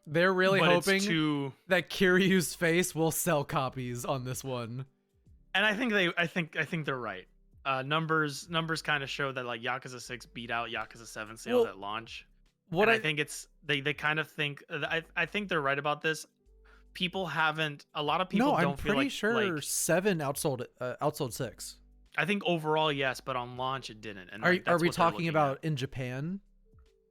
they're really but hoping it's too, that Kiryu's face will sell copies on this one. and I think they're right. Numbers kind of show that like Yakuza 6 beat out Yakuza 7 sales Well, at launch. What And I think it's they kind of think I think they're right about this. People haven't, a lot of people no, don't I'm feel pretty like, sure like, 7 outsold 6. I think overall yes, but on launch it didn't. And Are like, are that's we what they're talking looking about at. in Japan?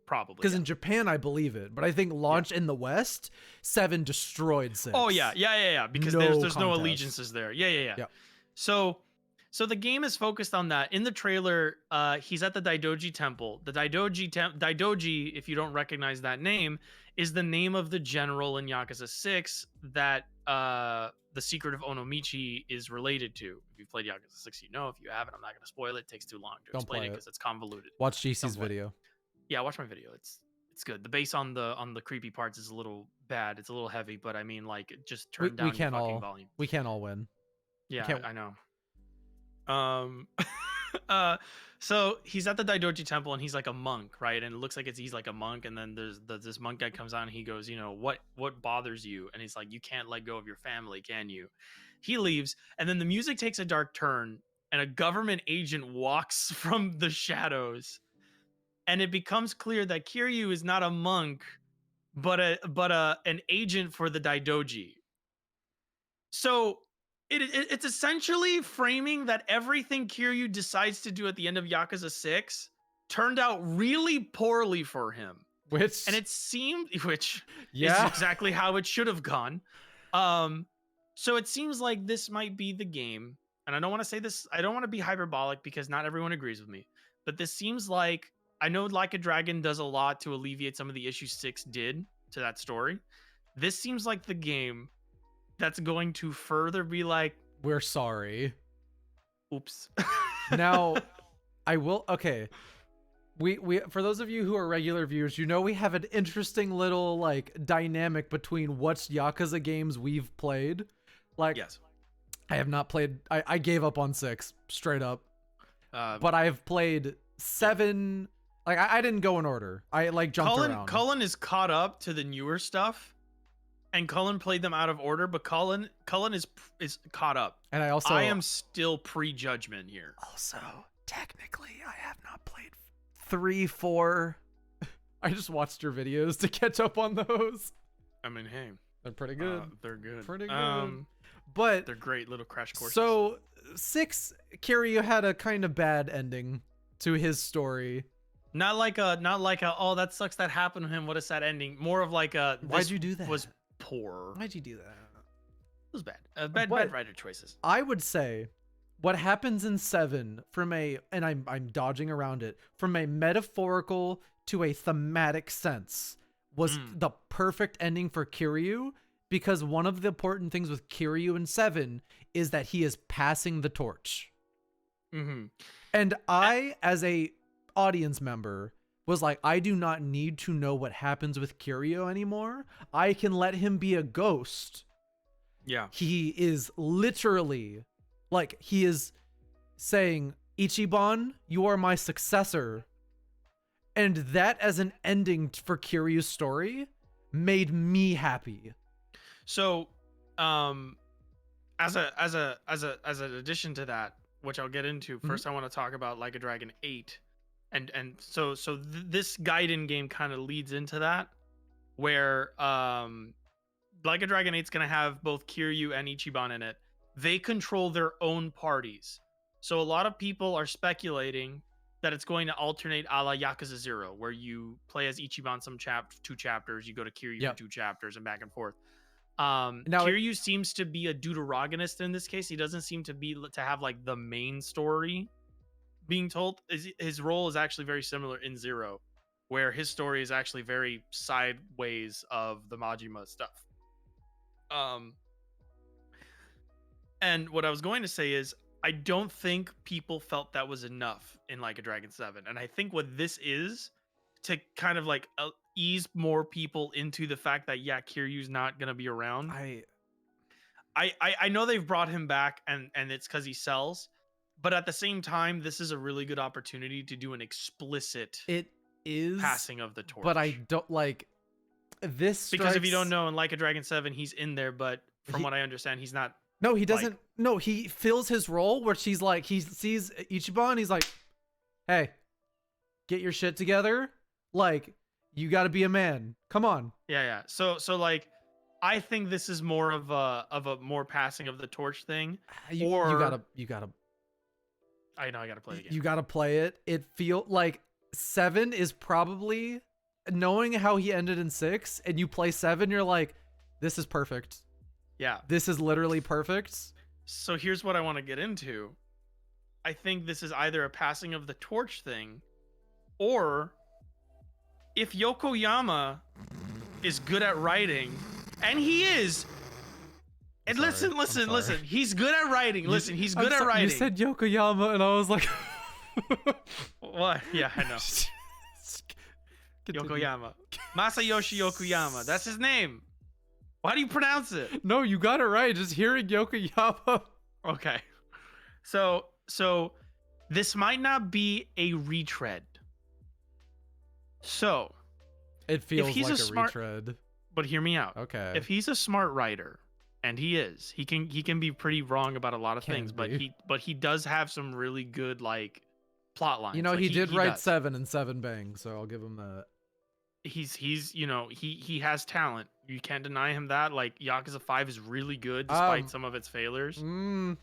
Probably? Because Yeah. in Japan, I believe it, but I think launch in the West, 7 destroyed 6. Oh yeah. Because No there's no contest. allegiances there. Yeah. Yeah. So So the game is focused on that. In the trailer, he's at the Daidoji Temple. The Daidoji, if you don't recognize that name, is the name of the general in Yakuza 6 that the Secret of Onomichi is related to. If you've played Yakuza 6, you know. If you haven't, I'm not going to spoil it. It takes too long to Don't explain play it it. because it's convoluted. Watch GC's Don't play it. video. Yeah, watch my video. It's good. The bass on the creepy parts is a little bad. It's a little heavy, but I mean, like, just turn down your fucking volume. We can't all win. Yeah, I know. So he's at the Daidoji Temple and he's like a monk, right? And it looks like he's like a monk. And then there's this monk guy comes on and he goes, what bothers you? And he's like, you can't let go of your family, can you? He leaves, and then the music takes a dark turn, and a government agent walks from the shadows, and it becomes clear that Kiryu is not a monk, but an agent for the Daidoji. So it's essentially framing that everything Kiryu decides to do at the end of Yakuza 6 turned out really poorly for him. Which is exactly how it should have gone. So it seems like this might be the game. And I don't want to say this, I don't want to be hyperbolic because not everyone agrees with me. But this seems like, I know Like a Dragon does a lot to alleviate some of the issues 6 did to that story. This seems like the game that's going to further be like, we're sorry. Oops. Now, okay. We for those of you who are regular viewers, we have an interesting little like dynamic between what's Yakuza games we've played. Like, yes. I have not played, I gave up on 6 straight up. But I've played 7. Like I didn't go in order. I like jumped around. Cullen is caught up to the newer stuff. And Cullen played them out of order, but Cullen is caught up. And I am still pre-judgment here. Also, technically, I have not played 3, 4. I just watched your videos to catch up on those. I mean, hey, they're pretty good. They're good. Pretty good. But they're great little crash courses. So 6, Kiryu had a kind of bad ending to his story. Not like a oh, that sucks that happened to him. What a sad ending. More of like a why'd you do that? Was poor. Why'd you do that? It was bad. Bad writer choices. I would say what happens in 7 and I'm dodging around it, from a metaphorical to a thematic sense was the perfect ending for Kiryu, because one of the important things with Kiryu in 7 is that he is passing the torch. And I, as a audience member, was like, I do not need to know what happens with Kiryu anymore. I can let him be a ghost. Yeah. He is literally, like, he is saying, Ichiban, you are my successor. And that as an ending for Kiryu's story made me happy. So, as an addition to that, which I'll get into, first I want to talk about Like a Dragon 8. And so this Gaiden game kind of leads into that, where Like a Dragon 8 is going to have both Kiryu and Ichiban in it. They control their own parties. So a lot of people are speculating that it's going to alternate a la Yakuza 0, where you play as Ichiban some 2 chapters, you go to Kiryu for 2 chapters, and back and forth. Now Kiryu seems to be a deuteragonist in this case. He doesn't seem to have like the main story being told. His role is actually very similar in 0, where his story is actually very sideways of the Majima stuff. And what I was going to say is, I don't think people felt that was enough in Like a Dragon 7. And I think what this is to kind of like ease more people into the fact that, yeah, Kiryu's not going to be around. I know they've brought him back and it's because he sells. But at the same time, this is a really good opportunity to do an explicit passing of the torch. But I don't like this. Because if you don't know, in Like a Dragon 7, he's in there. But from what I understand, he's not. No, he doesn't. Like, no, he fills his role where she's like, he sees Ichiban. He's like, hey, get your shit together. Like, you got to be a man. Come on. Yeah. So like, I think this is more of a more passing of the torch thing. You gotta. I know I gotta play it again. You gotta play it. It feel like 7 is probably, knowing how he ended in 6, and you play 7, you're like, this is perfect. Yeah. This is literally perfect. So here's what I want to get into. this is either a passing of the torch thing, or if Yokoyama is good at writing, and he is. And listen. He's good at writing. He's good at writing. You said Yokoyama, and I was like, what? Yeah, I know. Yokoyama. Masayoshi Yokoyama. That's his name. Why do you pronounce it? No, you got it right. Just hearing Yokoyama. Okay. So this might not be a retread. So it feels he's like a smart retread. But hear me out. Okay. If he's a smart writer, and he can be pretty wrong about a lot of things, but he does have some really good like plot lines. You know, like, he did write does. 7 and 7 Bangs, so I'll give him that. He's you know, he has talent. You can't deny him that. Like Yakuza 5 is really good despite some of its failures. I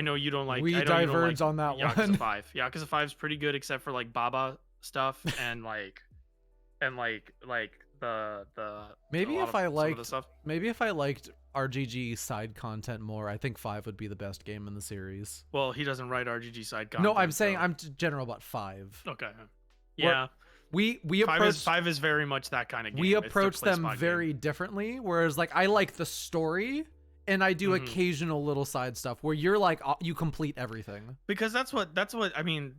know you don't like. We diverge on that Yakuza one. 5. Yakuza 5 is pretty good except for like Baba stuff and like the maybe if I liked RGG side content more, I think 5 would be the best game in the series. Well, he doesn't write RGG side content. No, I'm saying I'm general about 5. Okay. Yeah. We approach 5 is very much that kind of game. We approach them very differently. Whereas like I like the story, and I do occasional little side stuff where you're like you complete everything. Because that's what I mean.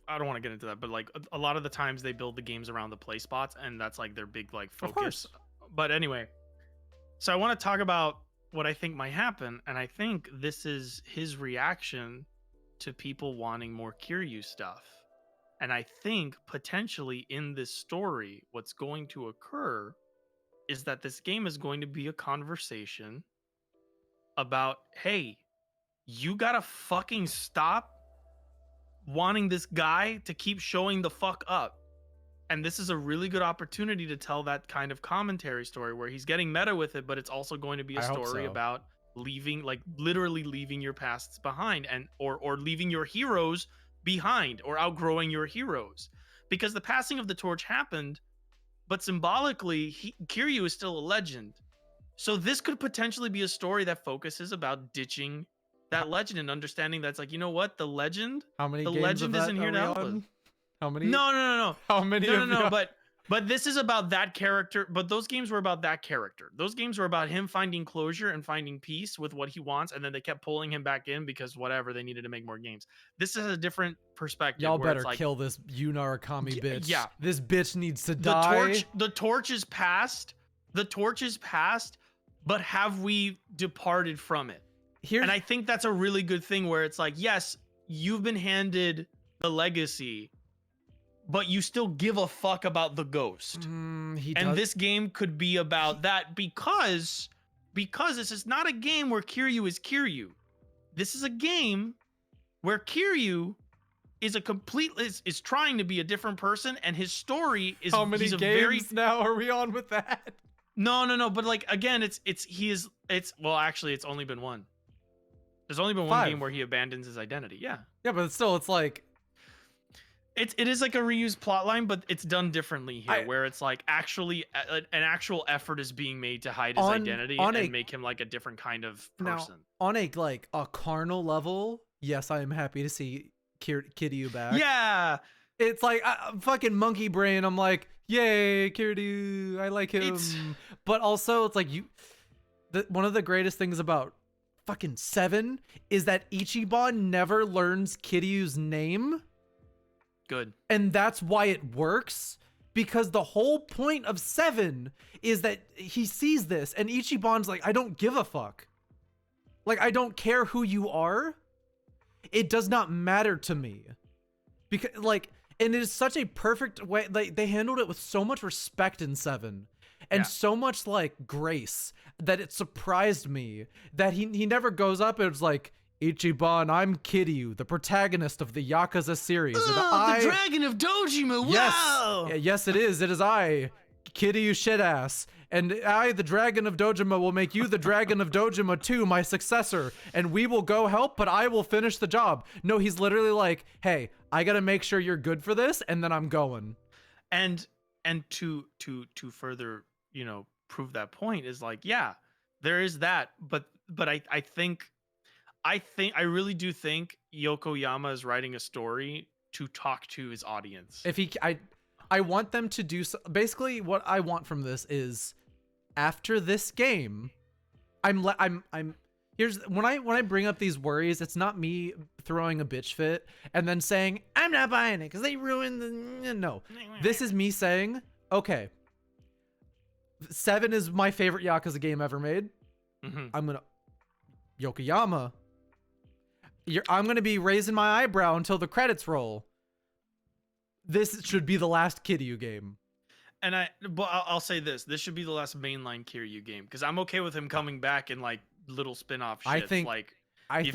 I don't want to get into that, but like a lot of the times they build the games around the play spots, and that's like their big like focus. Of course. But anyway, so I want to talk about what I think might happen, and I think this is his reaction to people wanting more Kiryu stuff. And I think potentially in this story, what's going to occur is that this game is going to be a conversation about, hey, you gotta fucking stop wanting this guy to keep showing the fuck up. And this is a really good opportunity to tell that kind of commentary story where he's getting meta with it, but it's also going to be a story about leaving, like literally leaving your pasts behind, and or leaving your heroes behind, or outgrowing your heroes, because the passing of the torch happened, but symbolically Kiryu is still a legend. So this could potentially be a story that focuses about ditching that legend and understanding that's like, you know what, the legend isn't here to help us. How many? No. How many? No. But this is about that character. But those games were about that character. Those games were about him finding closure and finding peace with what he wants, and then they kept pulling him back in because whatever, they needed to make more games. This is a different perspective. Y'all better kill this Yunarakami bitch. Yeah, this bitch needs to die. The torch is passed. The torch is passed. But have we departed from it? And I think that's a really good thing where it's like, yes, you've been handed the legacy, but you still give a fuck about the ghost. This game could be about that because this is not a game where Kiryu is Kiryu. This is a game where Kiryu is is trying to be a different person, and his story is. How many games now are we on with that? No. But like again, it's actually it's only been one. There's only been one game where he abandons his identity. Yeah. Yeah, but still, it's like. It is like a reused plot line, but it's done differently here, where it's like actually an actual effort is being made to hide his identity and make him like a different kind of person. Now, on a carnal level, yes, I am happy to see Kiryu back. Yeah, it's like fucking monkey brain. I'm like, yay, Kiryu, I like him. But also, it's like one of the greatest things about fucking 7 is that Ichiban never learns Kiryu's name. Good. And that's why it works, because the whole point of 7 is that he sees this and Ichiban's like, I don't give a fuck. Like, I don't care who you are. It does not matter to me. Because like, and it is such a perfect way. Like, they handled it with so much respect in 7 and so much like grace that it surprised me that he never goes up and it's like, Ichiban, I'm Kiryu, the protagonist of the Yakuza series. The Dragon of Dojima, wow! Yes, it is. It is I, Kiryu Shitass. And I, the Dragon of Dojima, will make you the Dragon of Dojima too, my successor. And we will go help, but I will finish the job. No, he's literally like, hey, I gotta make sure you're good for this, and then I'm going. And to further, prove that point is like, yeah, there is that. But I think I really do think Yokoyama is writing a story to talk to his audience. If he, I want them to do so. Basically, what I want from this is, after this game, I'm. Here's when I bring up these worries, it's not me throwing a bitch fit and then saying I'm not buying it because they ruined the. No, this is me saying, okay, 7 is my favorite Yakuza game ever made. I'm gonna Yokoyama. I'm gonna be raising my eyebrow until the credits roll. This should be the last Kiryu game. And I'll say this: this should be the last mainline Kiryu game, because I'm okay with him coming back in like little spin-off shit. I think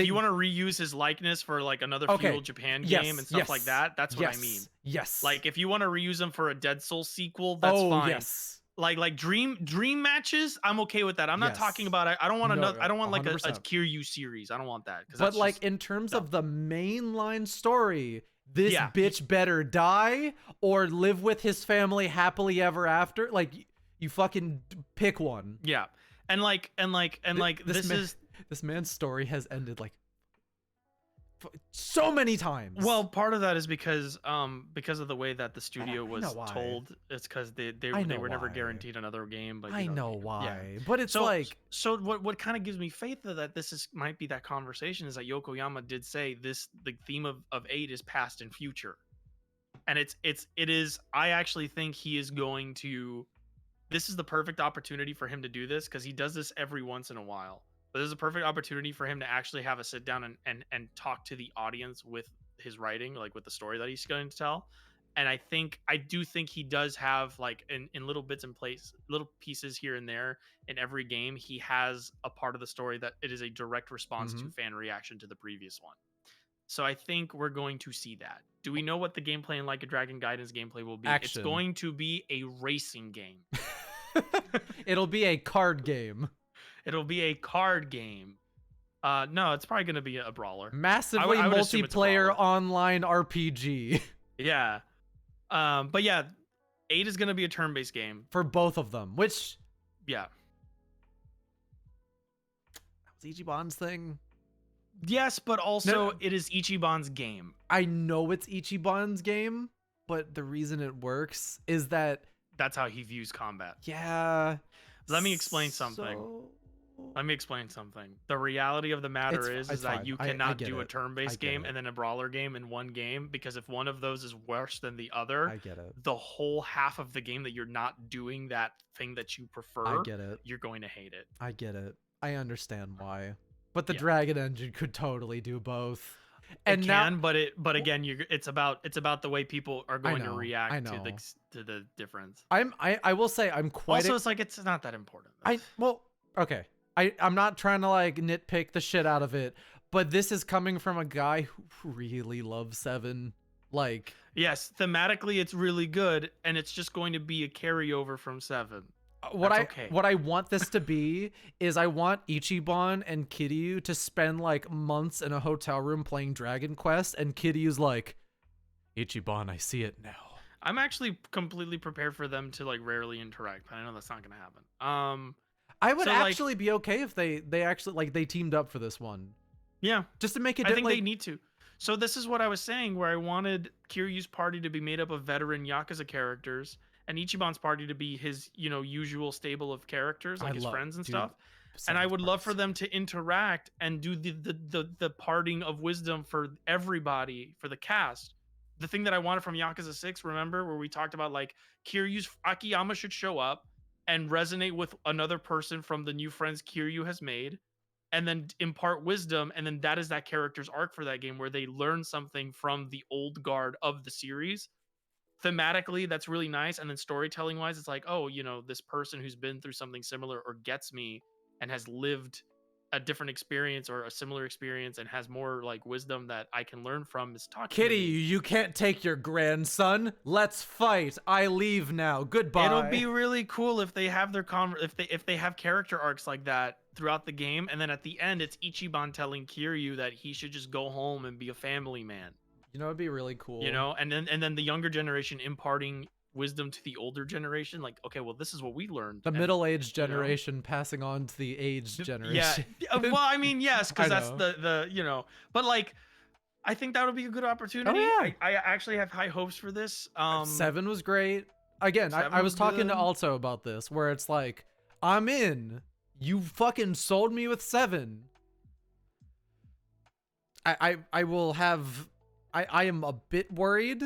you want to reuse his likeness for like another Feudal Japan game and stuff like that, that's what I mean. Yes. Like if you want to reuse him for a Dead Souls sequel, that's fine. Yes. Like dream matches, I'm okay with that. I'm not talking about. I don't want another. I don't want like a Kiryu series. I don't want that. But like in terms of the mainline story, this bitch better die or live with his family happily ever after. Like you fucking pick one. Yeah, and this man's story has ended like so many times. Well, part of that is because of the way that the studio was told. It's because they were never guaranteed another game. But I know why. Yeah. But it's so what kind of gives me faith that this might be that conversation is that Yokoyama did say the theme of 8 is past and future, and it is. I actually think he is going to. This is the perfect opportunity for him to do this, because he does this every once in a while. But this is a perfect opportunity for him to actually have a sit down and talk to the audience with his writing, like with the story that he's going to tell. And I do think he does have like in little bits and little pieces here and there in every game, he has a part of the story that it is a direct response to fan reaction to the previous one. So I think we're going to see that. Do we know what the gameplay in Like a Dragon Gaiden gameplay will be? Action. It's going to be a racing game. It'll be a card game. It'll be a card game. No, it's probably going to be a brawler. Massively I would multiplayer online RPG. Yeah. But yeah, 8 is going to be a turn-based game. For both of them, which... Yeah. That was Ichiban's thing. Yes, but also it is Ichiban's game. I know it's Ichiban's game, but the reason it works is that... That's how he views combat. Yeah. Let me explain something. The reality of the matter is that you cannot do a turn-based game and then a brawler game in one game, because if one of those is worse than the other, I get it. The whole half of the game that you're not doing that thing that you prefer, I get it. You're going to hate it. I get it. I understand why. But the Dragon Engine could totally do both. And but again, it's about the way people are going to react to the difference. I will say I'm quite also it's like it's not that important. Okay. I'm not trying to like nitpick the shit out of it, but this is coming from a guy who really loves 7. Like, yes, thematically it's really good, and it's just going to be a carryover from 7. What I want this to be is I want Ichiban and Kiryu to spend like months in a hotel room playing Dragon Quest, and Kiryu's like, Ichiban, I see it now. I'm actually completely prepared for them to like rarely interact, but I know that's not gonna happen. I would actually be okay if they actually like they teamed up for this one. Yeah, just to make it. I think they need to. So this is what I was saying, where I wanted Kiryu's party to be made up of veteran Yakuza characters, and Ichiban's party to be his, usual stable of characters, like his friends and stuff. And I would love for them to interact and do the parting of wisdom for everybody, for the cast. The thing that I wanted from Yakuza 6, remember, where we talked about like Kiryu's Akiyama should show up and resonate with another person from the new friends Kiryu has made, and then impart wisdom, and then that is that character's arc for that game, where they learn something from the old guard of the series. Thematically, that's really nice, and then storytelling wise, it's like, oh, this person who's been through something similar or gets me and has lived a different experience or a similar experience and has more like wisdom that I can learn from is talking. Kitty, you can't take your grandson. Let's fight. I leave now. Goodbye. It'll be really cool if they have their if they have character arcs like that throughout the game, and then at the end it's Ichiban telling Kiryu that he should just go home and be a family man. It'd be really cool. And then the younger generation imparting wisdom to the older generation. Like, okay, well, this is what we learned. The and, middle-aged you know, generation passing on to the aged yeah. generation. Well, I mean, yes, I because that's know. the you know, but like, I think that would be a good opportunity. Oh, yeah. I actually have high hopes for this. 7 was great. Again, 7 I was was talking to good. Alto about this, where it's like, I'm in. You fucking sold me with 7. I will have. I am a bit worried,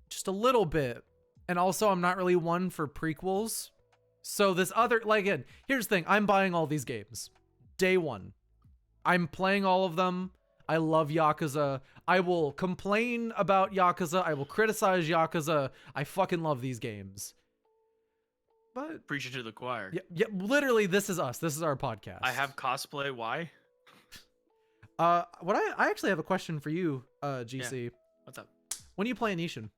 just a little bit, and also I'm not really one for prequels. So this other, like, again, here's the thing: I'm buying all these games, day one. I'm playing all of them. I love Yakuza. I will complain about Yakuza. I will criticize Yakuza. I fucking love these games. But Preach it to the choir. yeah, literally, this is us. This is our podcast. I have cosplay. Why? What I actually have a question for you, GC. Yeah. What's up? When are you playing Ishin?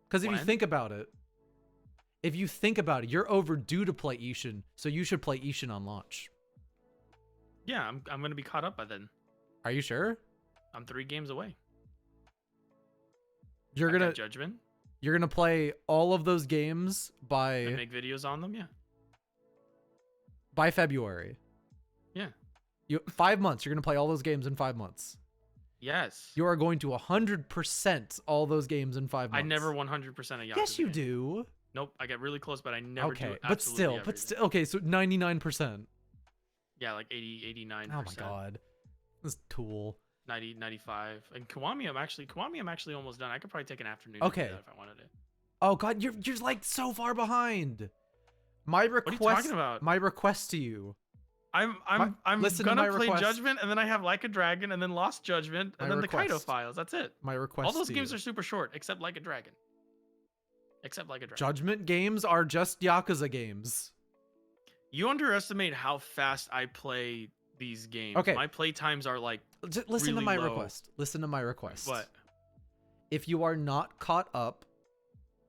Because if you When? think about it, you're overdue to play Ishin, so you should play Ishin on launch. Yeah, I'm gonna be caught up by then. Are you sure? I'm 3 games away. You're I gonna got Judgment. You're gonna play all of those games I by make videos on them. Yeah. February. Yeah. 5 months. You're gonna play all those games in 5 months. Yes. You are going to 100% all those games in 5 months. I never 100% a Yakuza. Yes, you game. do. Nope. I get really close, but I never do. Okay, Absolutely but still. Okay, so 99%. Yeah, like 80, 89%. Oh my god, this tool. 90, 95. And Kiwami, I'm actually almost done. I could probably take an afternoon. Okay. To do that if I wanted it. Oh god, you're like so far behind. My request. What are you talking about? My request to you. I'm listen to gonna my play request. Judgment, and then I have Like a Dragon, and then Lost Judgment, and My then the Kaido request. Files. That's it. My request. All those to games you. are super short, except Like a Dragon. Except Like a Dragon. Judgment games are just Yakuza games. You underestimate how fast I play these games. Okay. My play times are like Listen to really my low. request. Listen to my request. What? If you are not caught up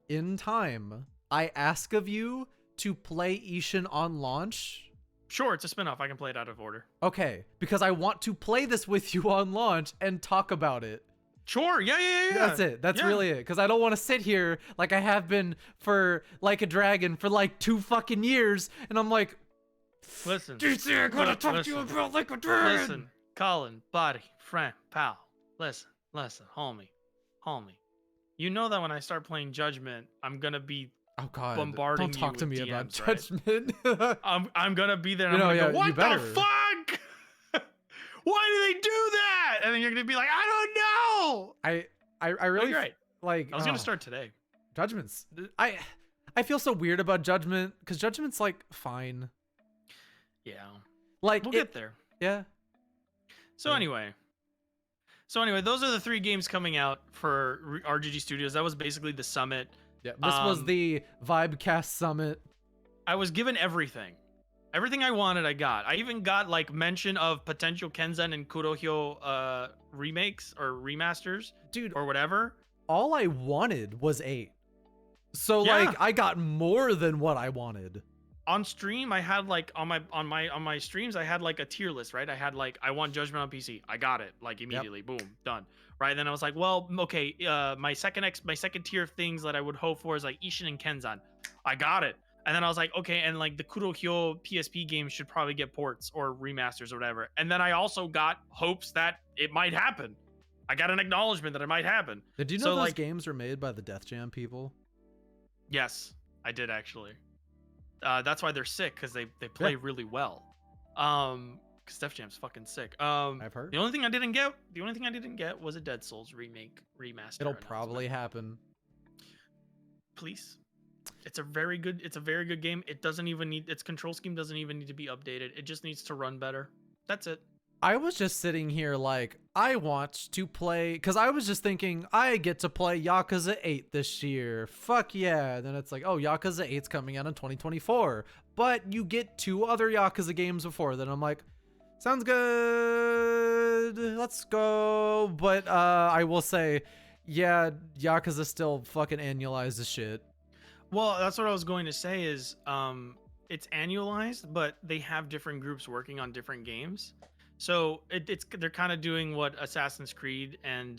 in time, I ask of you to play Ishin on launch. Sure, it's a spinoff. I can play it out of order. Okay, because I want to play this with you on launch and talk about it. Sure. Yeah. That's it. That's Yeah. really it. Because I don't want to sit here like I have been for Like a Dragon for like 2 fucking years, and I'm like, Listen. GC, I gotta talk to you about Like a Dragon. Listen, Colin, buddy, friend, pal. Listen, homie. You know that when I start playing Judgment, I'm gonna be Oh god, bombarding don't talk you to with me about DMs, right? Judgment. I'm gonna be there. And You know, I'm gonna yeah, go, what you better. the fuck? Why do they do that? And then you're gonna be like, I don't know. I really Great. like. I was gonna start today. Judgments. I feel so weird about Judgment because Judgment's like fine. Yeah, Like we'll it- get there. Yeah. So Yeah. anyway, those are the 3 games coming out for RGG Studios. That was basically the summit. Yeah. This was Um, the VIBECAST summit. I was given everything. Everything I wanted, I got. I even got like mention of potential Kenzen and Kurohyo remakes or remasters, Dude, or whatever. all I wanted was 8. So Yeah. like I got more than what I wanted. On stream, I had like on my streams, I had like a tier list, right? I had like I want Judgment on PC. I got it like immediately. Boom, done. Right? Then I was like, well, okay, my second tier of things that I would hope for is like Ishin and Kenzan. I got it. And then I was like, okay, and like the Kurohyo PSP games should probably get ports or remasters or whatever. And then I also got hopes that it might happen. I got an acknowledgement that it might happen. Did you know So, those like- games were made by the Death Jam people? Yes, I did actually. That's why they're sick, because they play Yeah. really well. Because Def Jam's fucking sick. I've heard. The only thing I didn't get was a Dead Souls remaster. It'll announcement. probably happen. Please. It's a very good game. It doesn't even need its control scheme doesn't even need to be updated. It just needs to run better. That's it. I was just sitting here like, I want to play, because I was just thinking, I get to play Yakuza 8 this year. Fuck yeah. Then it's like, oh, Yakuza 8's coming out in 2024. But you get 2 other Yakuza games before. Then I'm like, sounds good. Let's go. But I will say, yeah, Yakuza still fucking annualized as shit. Well, that's what I was going to say is it's annualized, but they have different groups working on different games. So they're kind of doing what Assassin's Creed and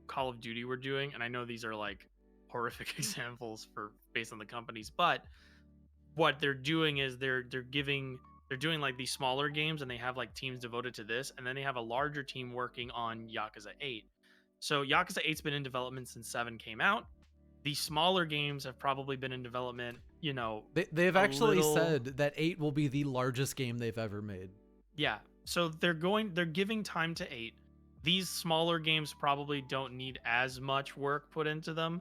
Call of Duty were doing, and I know these are like horrific examples for based on the companies, but what they're doing is they're doing like these smaller games, and they have like teams devoted to this, and then they have a larger team working on Yakuza 8. So Yakuza 8's been in development since 7 came out. These smaller games have probably been in development, They've actually said that 8 will be the largest game they've ever made. Yeah. So they're giving time to 8. These smaller games probably don't need as much work put into them,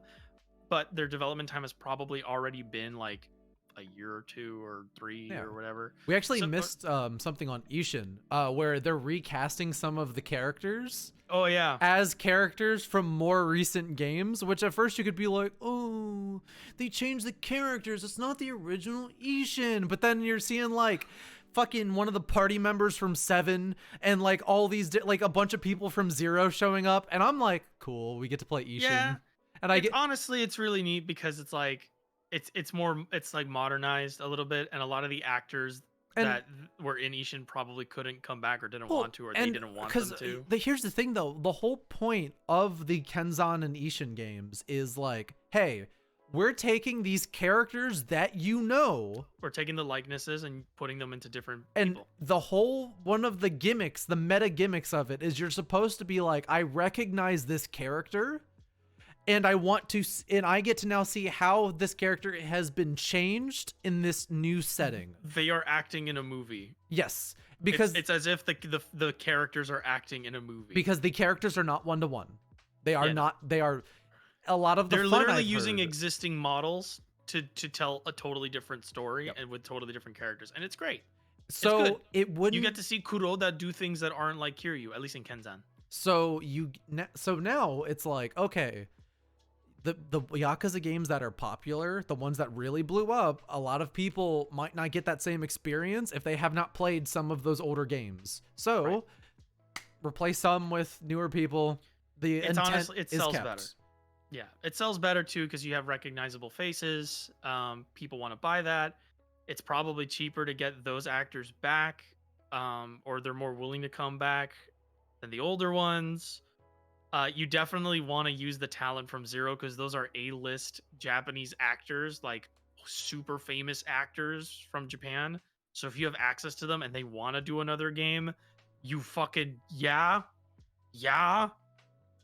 but their development time has probably already been like a year or 2 or 3 or whatever. We actually missed something on Ishin, where they're recasting some of the characters. Oh yeah, as characters from more recent games, which at first you could be like, oh, they changed the characters, it's not the original Ishin. But then you're seeing like fucking one of the party members from 7 and like all these like a bunch of people from 0 showing up, and I'm like, cool, we get to play Ishin. Yeah. And honestly, it's really neat because it's like it's like modernized a little bit, and a lot of the actors that were in Ishin probably couldn't come back or didn't want to, or they didn't want them to. Here's the thing though, the whole point of the Kenzan and Ishin games is like, hey, we're taking these characters that we're taking the likenesses and putting them into different and people. The whole one of the gimmicks, the meta gimmicks of it is you're supposed to be like, I recognize this character, and I get to now see how this character has been changed in this new setting. They are acting in a movie. Yes, because it's as if the characters are acting in a movie. Because the characters are not one-to-one. They are not. They are a lot of the. They're literally using existing models to tell a totally different story and with totally different characters, and it's great. So it's good. You get to see Kuroda do things that aren't like Kiryu, at least in Kenzan. So now it's like, okay. The Yakuza games that are popular, the ones that really blew up, a lot of people might not get that same experience if they have not played some of those older games. So replace some with newer people. It sells better. Yeah, it sells better too because you have recognizable faces. People want to buy that. It's probably cheaper to get those actors back, or they're more willing to come back than the older ones. You definitely want to use the talent from 0 because those are A-list Japanese actors, like super famous actors from Japan. So if you have access to them and they want to do another game, you fucking yeah.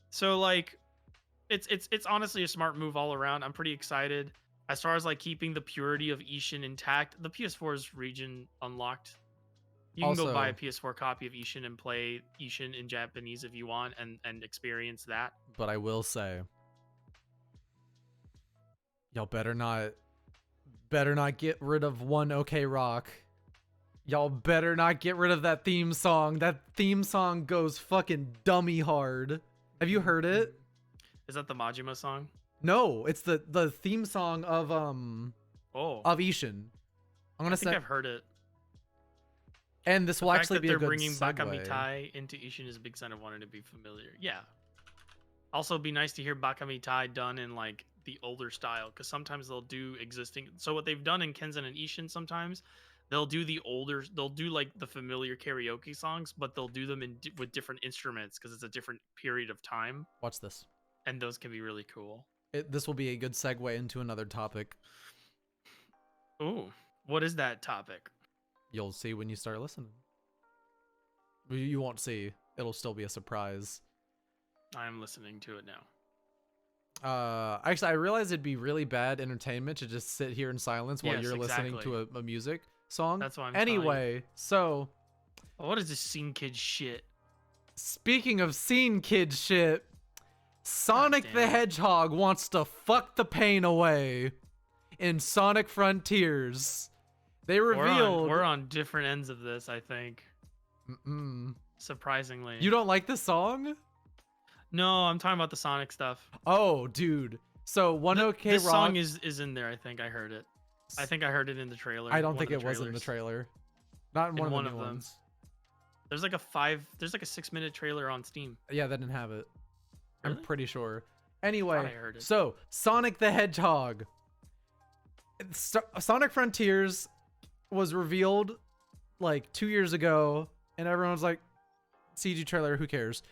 So like, it's honestly a smart move all around. I'm pretty excited. As far as like keeping the purity of Ishin intact, the PS4's region unlocked. You can go buy a PS4 copy of Ishin and play Ishin in Japanese if you want and experience that. But I will say, y'all better not get rid of One OK Rock. Y'all better not get rid of that theme song. That theme song goes fucking dummy hard. Have you heard it? Is that the Majima song? No, it's the theme song of Ishin. I think I've heard it. And this will actually be a good segue. The fact that they're bringing segue. Bakamitai into Ishin is a big sign of wanting to be familiar. Yeah. Also, be nice to hear Bakamitai done in like the older style, because sometimes they'll do existing. So what they've done in Kenzan and Ishin, sometimes they'll do like the familiar karaoke songs, but they'll do them with different instruments because it's a different period of time. Watch this. And those can be really cool. This will be a good segue into another topic. Ooh, what is that topic? You'll see when you start listening. You won't see. It'll still be a surprise. I am listening to it now. Actually, I realized it'd be really bad entertainment to just sit here in silence while you're listening to a music song. That's why I'm anyway, so what is this scene kid shit? Speaking of scene kid shit, Sonic the Hedgehog wants to fuck the pain away in Sonic Frontiers. They revealed we're on different ends of this, I think. Surprisingly. You don't like the song? No, I'm talking about the Sonic stuff. Oh, dude. So this song is in there, I think. I heard it. I think I heard it in the trailer. I don't think it was in the trailer. Not in one of the new ones. There's like a 6-minute trailer on Steam. Yeah, that didn't have it. Really? I'm pretty sure. Anyway, I heard it. So Sonic the Hedgehog. Sonic Frontiers was revealed like 2 years ago, and everyone was like, CG trailer, who cares?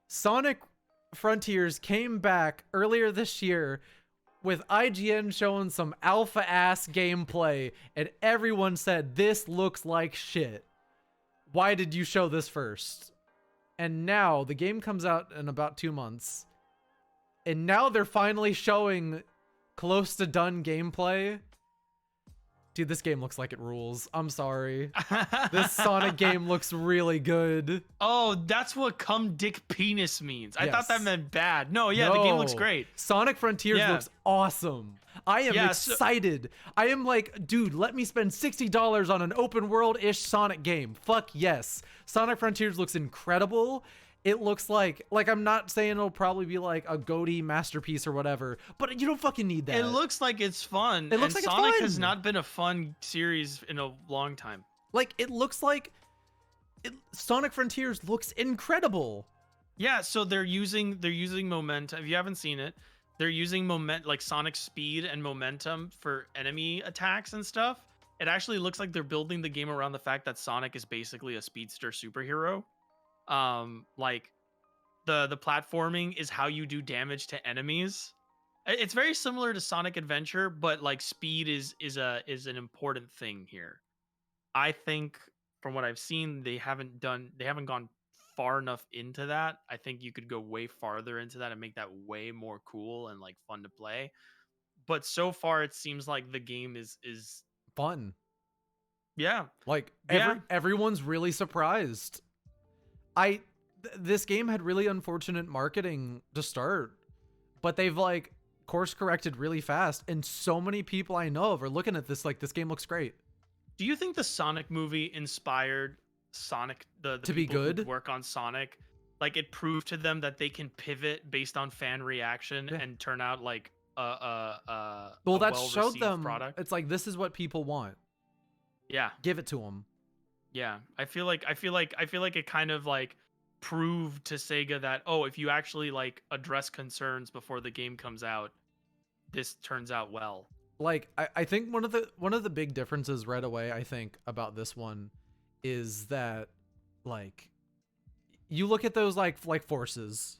Sonic Frontiers came back earlier this year with IGN showing some alpha ass gameplay, and everyone said this looks like shit. Why did you show this first? And now the game comes out in about 2 months, and now they're finally showing close to done gameplay. Dude, this game looks like it rules. I'm sorry. This Sonic game looks really good. Oh, that's what cum dick penis means. I thought that Yes. meant bad. No, yeah, the game looks great. Sonic Frontiers looks awesome. I am excited. I am like, dude, let me spend $60 on an open world-ish Sonic game. Fuck yes. Sonic Frontiers looks incredible. It looks like I'm not saying it'll probably be like a GOTY masterpiece or whatever, but you don't fucking need that. It looks like it's fun. It looks like Sonic it's fun. has not been a fun series in a long time. Like, it looks like Sonic Frontiers looks incredible. Yeah, so they're using momentum. If you haven't seen it, they're using like Sonic speed and momentum for enemy attacks and stuff. It actually looks like they're building the game around the fact that Sonic is basically a speedster superhero. Like the platforming is how you do damage to enemies. It's very similar to Sonic Adventure, but like speed is an important thing here. I think from what I've seen, they haven't gone far enough into that. I think you could go way farther into that and make that way more cool and like fun to play. But so far it seems like the game is Fun. yeah. Like Yeah. everyone's really surprised. This game had really unfortunate marketing to start, but they've like course corrected really fast, and so many people I know of are looking at this like this game looks great. Do you think the Sonic movie inspired Sonic the To be people who good? work on Sonic? Like it proved to them that they can pivot based on fan reaction and turn out like Well, a that showed well-received them product. it's like this is what people want. Yeah. Give it to them. Yeah, I feel like it kind of like proved to Sega that, oh, if you actually like address concerns before the game comes out, this turns out well. Like I think one of the big differences right away I think about this one is that like you look at those like forces,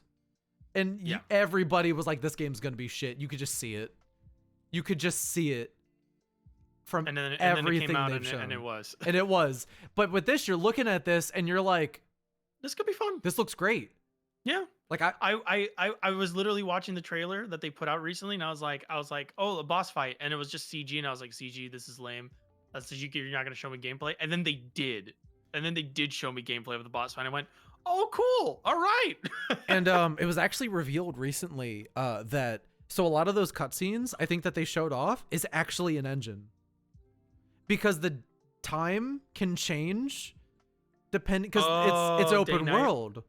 and everybody was like, this game's gonna be shit. You could just see it. You could just see it from everything then it came out they've shown. and it was. And it was. But with this, you're looking at this and you're like, This could be fun. this looks great. Yeah. Like I was literally watching the trailer that they put out recently, and I was like, oh, a boss fight, and it was just CG, and I was like, CG, this is lame. That's you're not gonna show me gameplay, and then they did, show me gameplay of the boss fight. And I went, oh, cool, all right. and it was actually revealed recently that so a lot of those cutscenes I think that they showed off is actually an engine, because the time can change depending, because it's open world.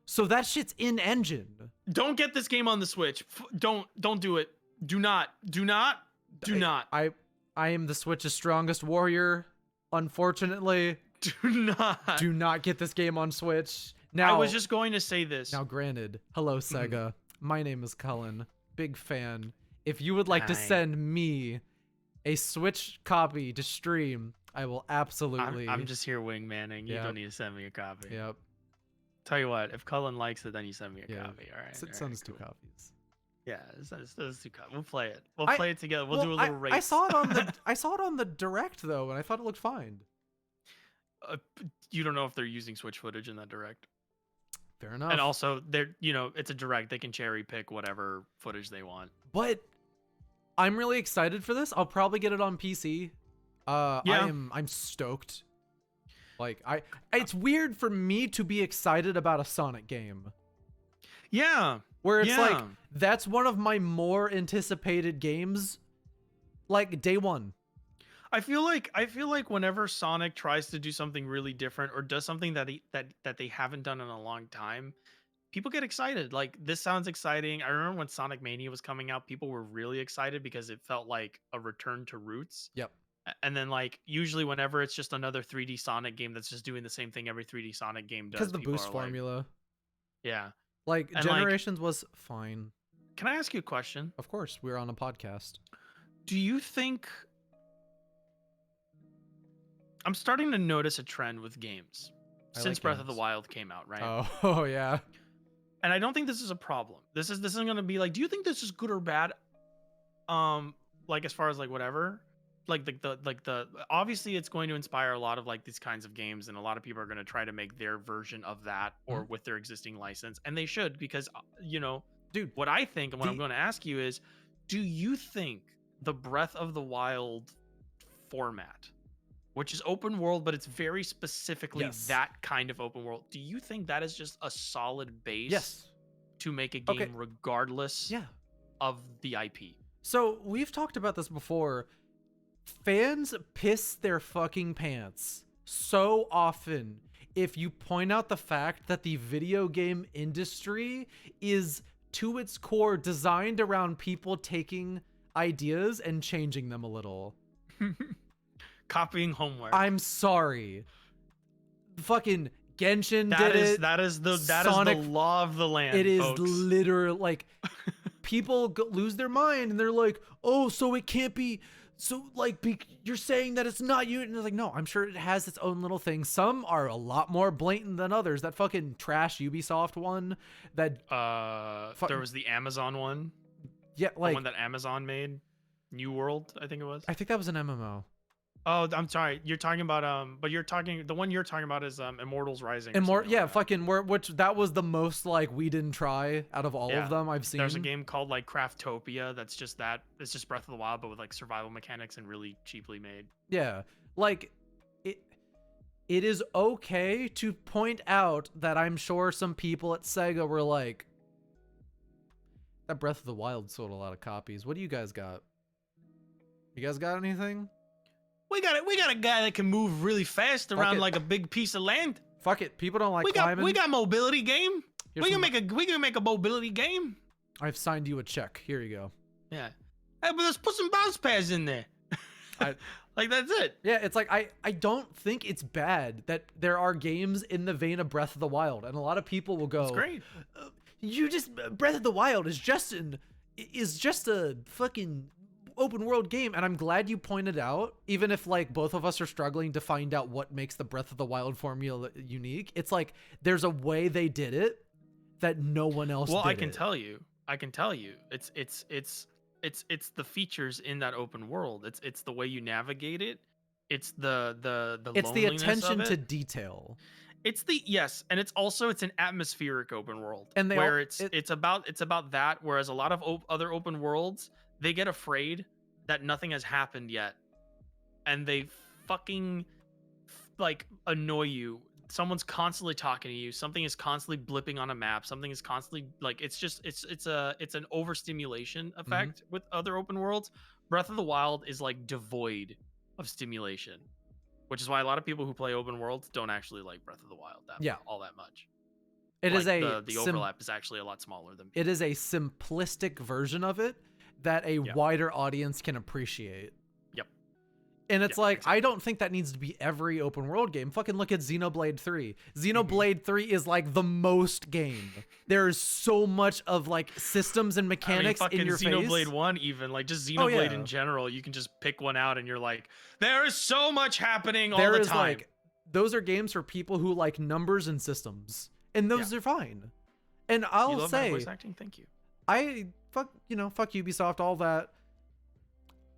So that shit's in engine. Don't get this game on the Switch. Don't do it. Do not. I am the Switch's strongest warrior. Unfortunately, do not get this game on Switch. Now, I was just going to say this. Now, granted, hello Sega. My name is Cullen. Big fan. If you would like to send me a Switch copy to stream, I will absolutely. I'm just here wingmanning. You don't need to send me a copy. Yep. Tell you what, if Cullen likes it, then you send me a copy. All right. Send us 2 copies. Yeah, send us 2 copies. We'll play it. We'll play it together. We'll do a little race. I saw it on the Direct though, and I thought it looked fine. You don't know if they're using Switch footage in that Direct. Fair enough. And also, it's a Direct. They can cherry pick whatever footage they want. But I'm really excited for this. I'll probably get it on PC. I'm stoked. Like it's weird for me to be excited about a Sonic game. Yeah. Where it's like that's one of my more anticipated games, like day one. I feel like whenever Sonic tries to do something really different or does something that they haven't done in a long time, people get excited. Like, this sounds exciting. I remember when Sonic Mania was coming out, people were really excited because it felt like a return to roots. Yep. And then, like, usually whenever it's just another 3D Sonic game that's just doing the same thing every 3D Sonic game does. Because the boost formula. Like, yeah. Like, and Generations was fine. Can I ask you a question? Of course. We're on a podcast. Do you think... I'm starting to notice a trend with games since Breath of the Wild came out, right? Oh, yeah. And I don't think this is a problem. This isn't going to be like, do you think this is good or bad? like as far as like whatever, like the obviously it's going to inspire a lot of like these kinds of games, and a lot of people are going to try to make their version of that or with their existing license, and they should, because you know, Dude, what I think and what I'm going to ask you is, do you think the Breath of the Wild format, which is open world, but it's very specifically that kind of open world, do you think that is just a solid base to make a game regardless of the IP? So we've talked about this before. Fans piss their fucking pants so often if you point out the fact that the video game industry is to its core designed around people taking ideas and changing them a little. Copying homework. I'm sorry. Fucking Genshin did it. That is the law of the land. It is folks. literally like people lose their mind and they're like, oh, so it can't be. So like you're saying that it's not you, and it's like, no, I'm sure it has its own little thing. Some are a lot more blatant than others. That fucking trash Ubisoft one, that there was the Amazon one. Yeah, like the one that Amazon made, New World, I think it was. I think that was an MMO. Oh, I'm sorry. You're talking about the one you're talking about is Immortals Rising. Yeah, fucking which that was the most like we didn't try out of all of them I've seen. There's a game called like Craftopia that's just that. It's just Breath of the Wild, but with like survival mechanics and really cheaply made. Yeah, like it is okay to point out that I'm sure some people at Sega were like, that Breath of the Wild sold a lot of copies. What do you guys got? You guys got anything? We got a guy that can move really fast around like a big piece of land. Fuck it. People don't like climbing. We got mobility game. We can make a mobility game. I've signed you a check. Here you go. Yeah. Hey, but let's put some bounce pads in there. Like that's it. Yeah, it's like I don't think it's bad that there are games in the vein of Breath of the Wild, and a lot of people will go, "It's great. Breath of the Wild is just a fucking open world game." And I'm glad you pointed out, even if like both of us are struggling to find out what makes the Breath of the Wild formula unique, it's like there's a way they did it that no one else did. I can tell you it's the features in that open world. It's the way you navigate it. It's the it's the attention of it. To detail. It's an atmospheric open world, and it's about that. Whereas a lot of other open worlds, they get afraid that nothing has happened yet, and they fucking like annoy you. Someone's constantly talking to you. Something is constantly blipping on a map. Something is constantly like it's an overstimulation effect with other open worlds. Breath of the Wild is like devoid of stimulation, which is why a lot of people who play open worlds don't actually like Breath of the Wild all that much. It like is the overlap is actually a lot smaller than people. It is a simplistic version of it that a wider audience can appreciate. Yep. And it's exactly. I don't think that needs to be every open world game. Fucking look at Xenoblade 3. Xenoblade 3 is like the most game. There is so much of like systems and mechanics in your Xenoblade face. 1 even, like just Xenoblade in general, you can just pick one out and you're like, there is so much happening all the time. Like, those are games for people who like numbers and systems. And those are fine. And I'll say, voice acting? Thank you. Fuck Ubisoft, all that.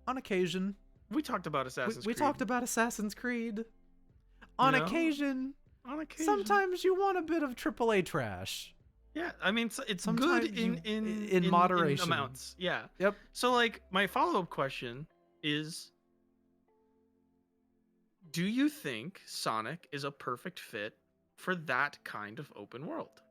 On occasion. We talked about Assassin's Creed. We talked about Assassin's Creed. On occasion. Sometimes you want a bit of AAA trash. Yeah, I mean, it's good in moderation. In amounts. Yeah. Yep. So, like, my follow-up question is, do you think Sonic is a perfect fit for that kind of open world?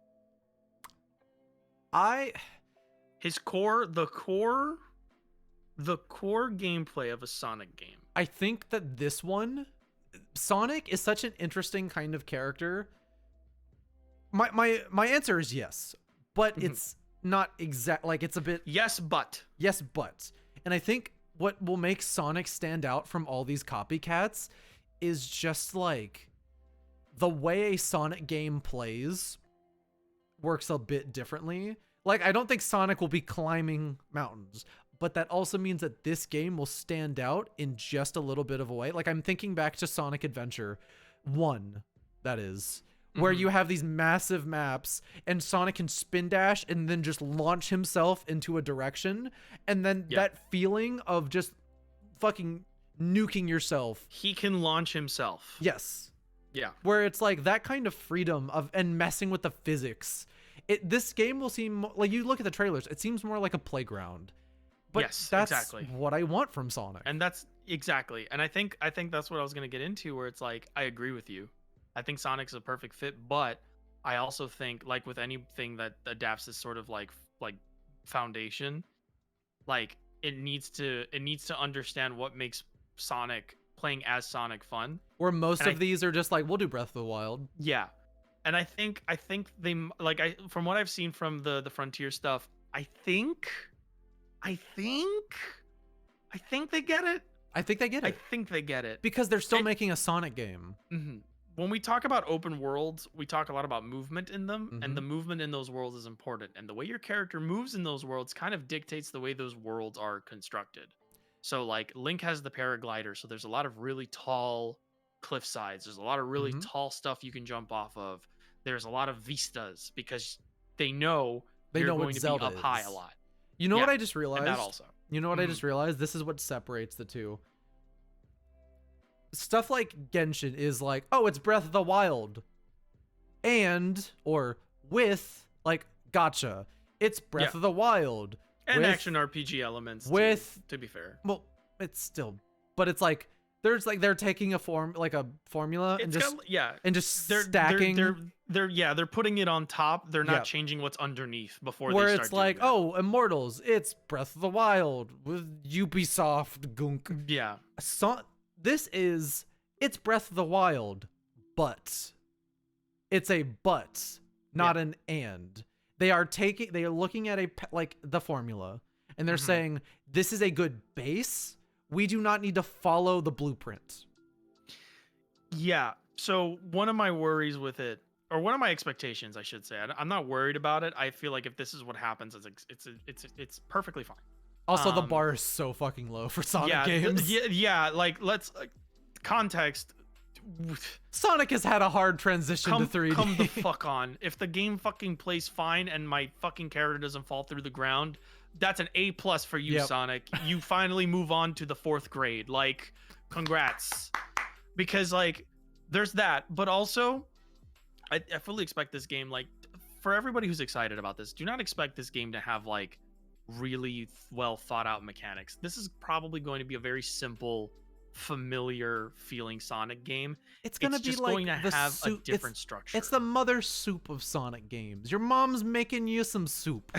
The core gameplay of a Sonic game. I think that this one, Sonic is such an interesting kind of character. My answer is yes, but it's not exact. Like it's a bit yes, but. And I think what will make Sonic stand out from all these copycats is just like the way a Sonic game plays works a bit differently. Like I don't think Sonic will be climbing mountains, but that also means that this game will stand out in just a little bit of a way. Like I'm thinking back to Sonic Adventure 1, that is, where Mhm. you have these massive maps and Sonic can spin dash and then just launch himself into a direction. And then Yeah. that feeling of just fucking nuking yourself. He can launch himself. Yes. Yeah. Where it's like that kind of freedom of and messing with the physics. This game will seem like, you look at the trailers, it seems more like a playground. But Yes, that's exactly. what I want from Sonic. And that's exactly. And I think that's what I was going to get into, where it's like, I agree with you. I think Sonic's a perfect fit, but I also think, like with anything that adapts this sort of like foundation, like it needs to understand what makes Sonic, playing as Sonic, fun. Where most And of these are just like, we'll do Breath of the Wild. Yeah. And I think they, like, from what I've seen from the Frontier stuff, I think they get it. I think they get I it. think they get it. Because they're still And- making a Sonic game. Mhm. When we talk about open worlds, we talk a lot about movement in them, and the movement in those worlds is important. And the way your character moves in those worlds kind of dictates the way those worlds are constructed. So, like, Link has the paraglider, so there's a lot of really tall cliff sides. There's a lot of really tall stuff you can jump off of. There's a lot of vistas because they know you're know what going to Zelda be up high is. a lot. You know Yeah, what I just realized? And that also. You know what I just realized? This is what separates the two. Stuff like Genshin is like, oh, it's Breath of the Wild. And, or with, like, gotcha. It's Breath of the Wild. And with, action RPG elements, to be fair. Well, it's still, but it's like, they're taking a formula and just, and just stacking. They're putting it on top. They're not changing what's underneath before where they start it's like, doing that. oh, Immortals, it's Breath of the Wild with Ubisoft gunk. Yeah. It's Breath of the Wild, but it's a but, not an and. They are looking at the formula, and they're saying, this is a good base. We do not need to follow the blueprint. Yeah. So one of my worries with it, or one of my expectations, I should say, I'm not worried about it. I feel like if this is what happens, it's perfectly fine. Also, the bar is so fucking low for Sonic games. Like, let's context. Sonic has had a hard transition to 3D. Come the fuck on. If the game fucking plays fine and my fucking character doesn't fall through the ground, that's an A+ for you, Sonic. You finally move on to the 4th grade. Like, congrats. Because, like, there's that. But also, I fully expect this game, like, for everybody who's excited about this, do not expect this game to have, like, really well thought out mechanics. This is probably going to be a very simple, familiar feeling Sonic game. It's gonna be just like going to have a different structure. It's the mother soup of Sonic games. Your mom's making you some soup.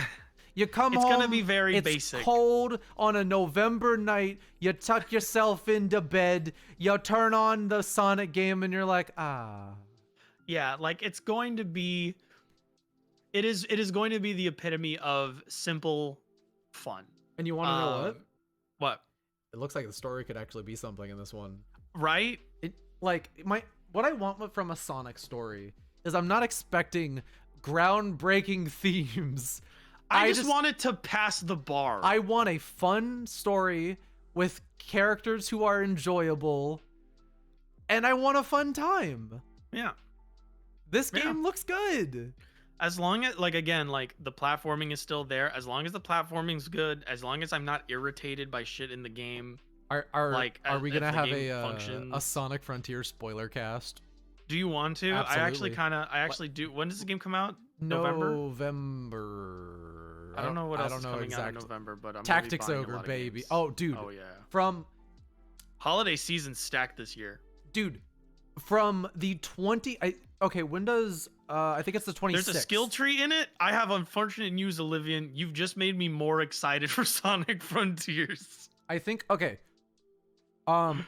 You come home. It's gonna be very it's basic. Cold on a November night. You tuck yourself into bed. You turn on the Sonic game, and you're like, ah. Yeah, like it's going to be. It is going to be the epitome of simple fun. And you want to know what? What? It looks like the story could actually be something in this one. Right? What I want from a Sonic story is I'm not expecting groundbreaking themes. I just want it to pass the bar. I want a fun story with characters who are enjoyable, and I want a fun time. Yeah. This game looks good. As long as, like, again, like, the platforming is still there, as long as the platforming's good, as long as I'm not irritated by shit in the game. Are we gonna have a Sonic Frontier spoiler cast? Do you want to? Absolutely. I actually do. When does the game come out? November. I don't know what else is coming out in November, but I'm Tactics Ogre, baby. Games. Oh, dude. Oh, yeah. From holiday season stacked this year. Dude, from the when does I think it's the 26th. There's a skill tree in it. I have unfortunate news, Olivian. You've just made me more excited for Sonic Frontiers. I think I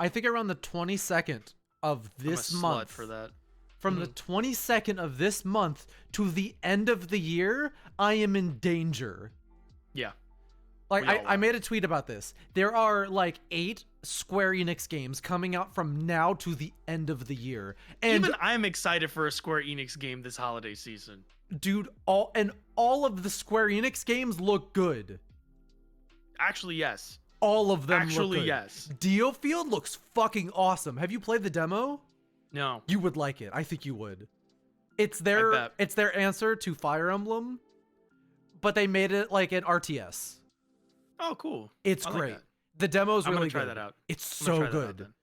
think around the 22nd of this month. For that. From the 22nd of this month to the end of the year, I am in danger. Yeah. Like, I made a tweet about this. There are like 8 Square Enix games coming out from now to the end of the year. And even I'm excited for a Square Enix game this holiday season. Dude, all of the Square Enix games look good. Actually, yes. All of them Actually, look good. yes. Diofield looks fucking awesome. Have you played the demo? No. You would like it. I think you would. It's bet. their answer to Fire Emblem, but they made it like an RTS. Oh, cool. It's I great. Like The demo's I'm really gonna try good. that out. It's I'm gonna so try that out good. then.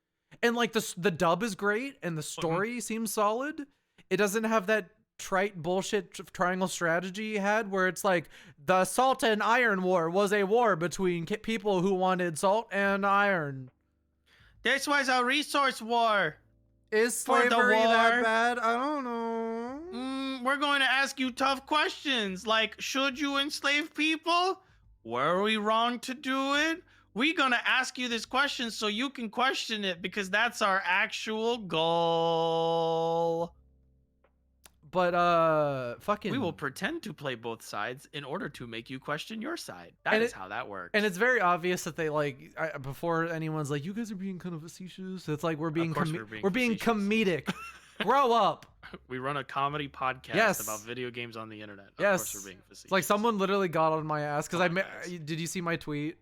And like the dub is great and the story seems solid. It doesn't have that trite bullshit triangle strategy you had where it's like the Salt and Iron War was a war between people who wanted salt and iron. This was a resource war. Is For the slavery that war. bad? I don't know. We're going to ask you tough questions like, should you enslave people? Were we wrong to do it? We're going to ask you this question so you can question it because that's our actual goal. But fucking We will pretend to play both sides in order to make you question your side. That is how that works. And it's very obvious that they like before anyone's like, you guys are being kind of facetious. It's like we're being comedic. Grow up. We run a comedy podcast about video games on the internet. Of course we're being facetious. It's like someone literally got on my ass because did you see my tweet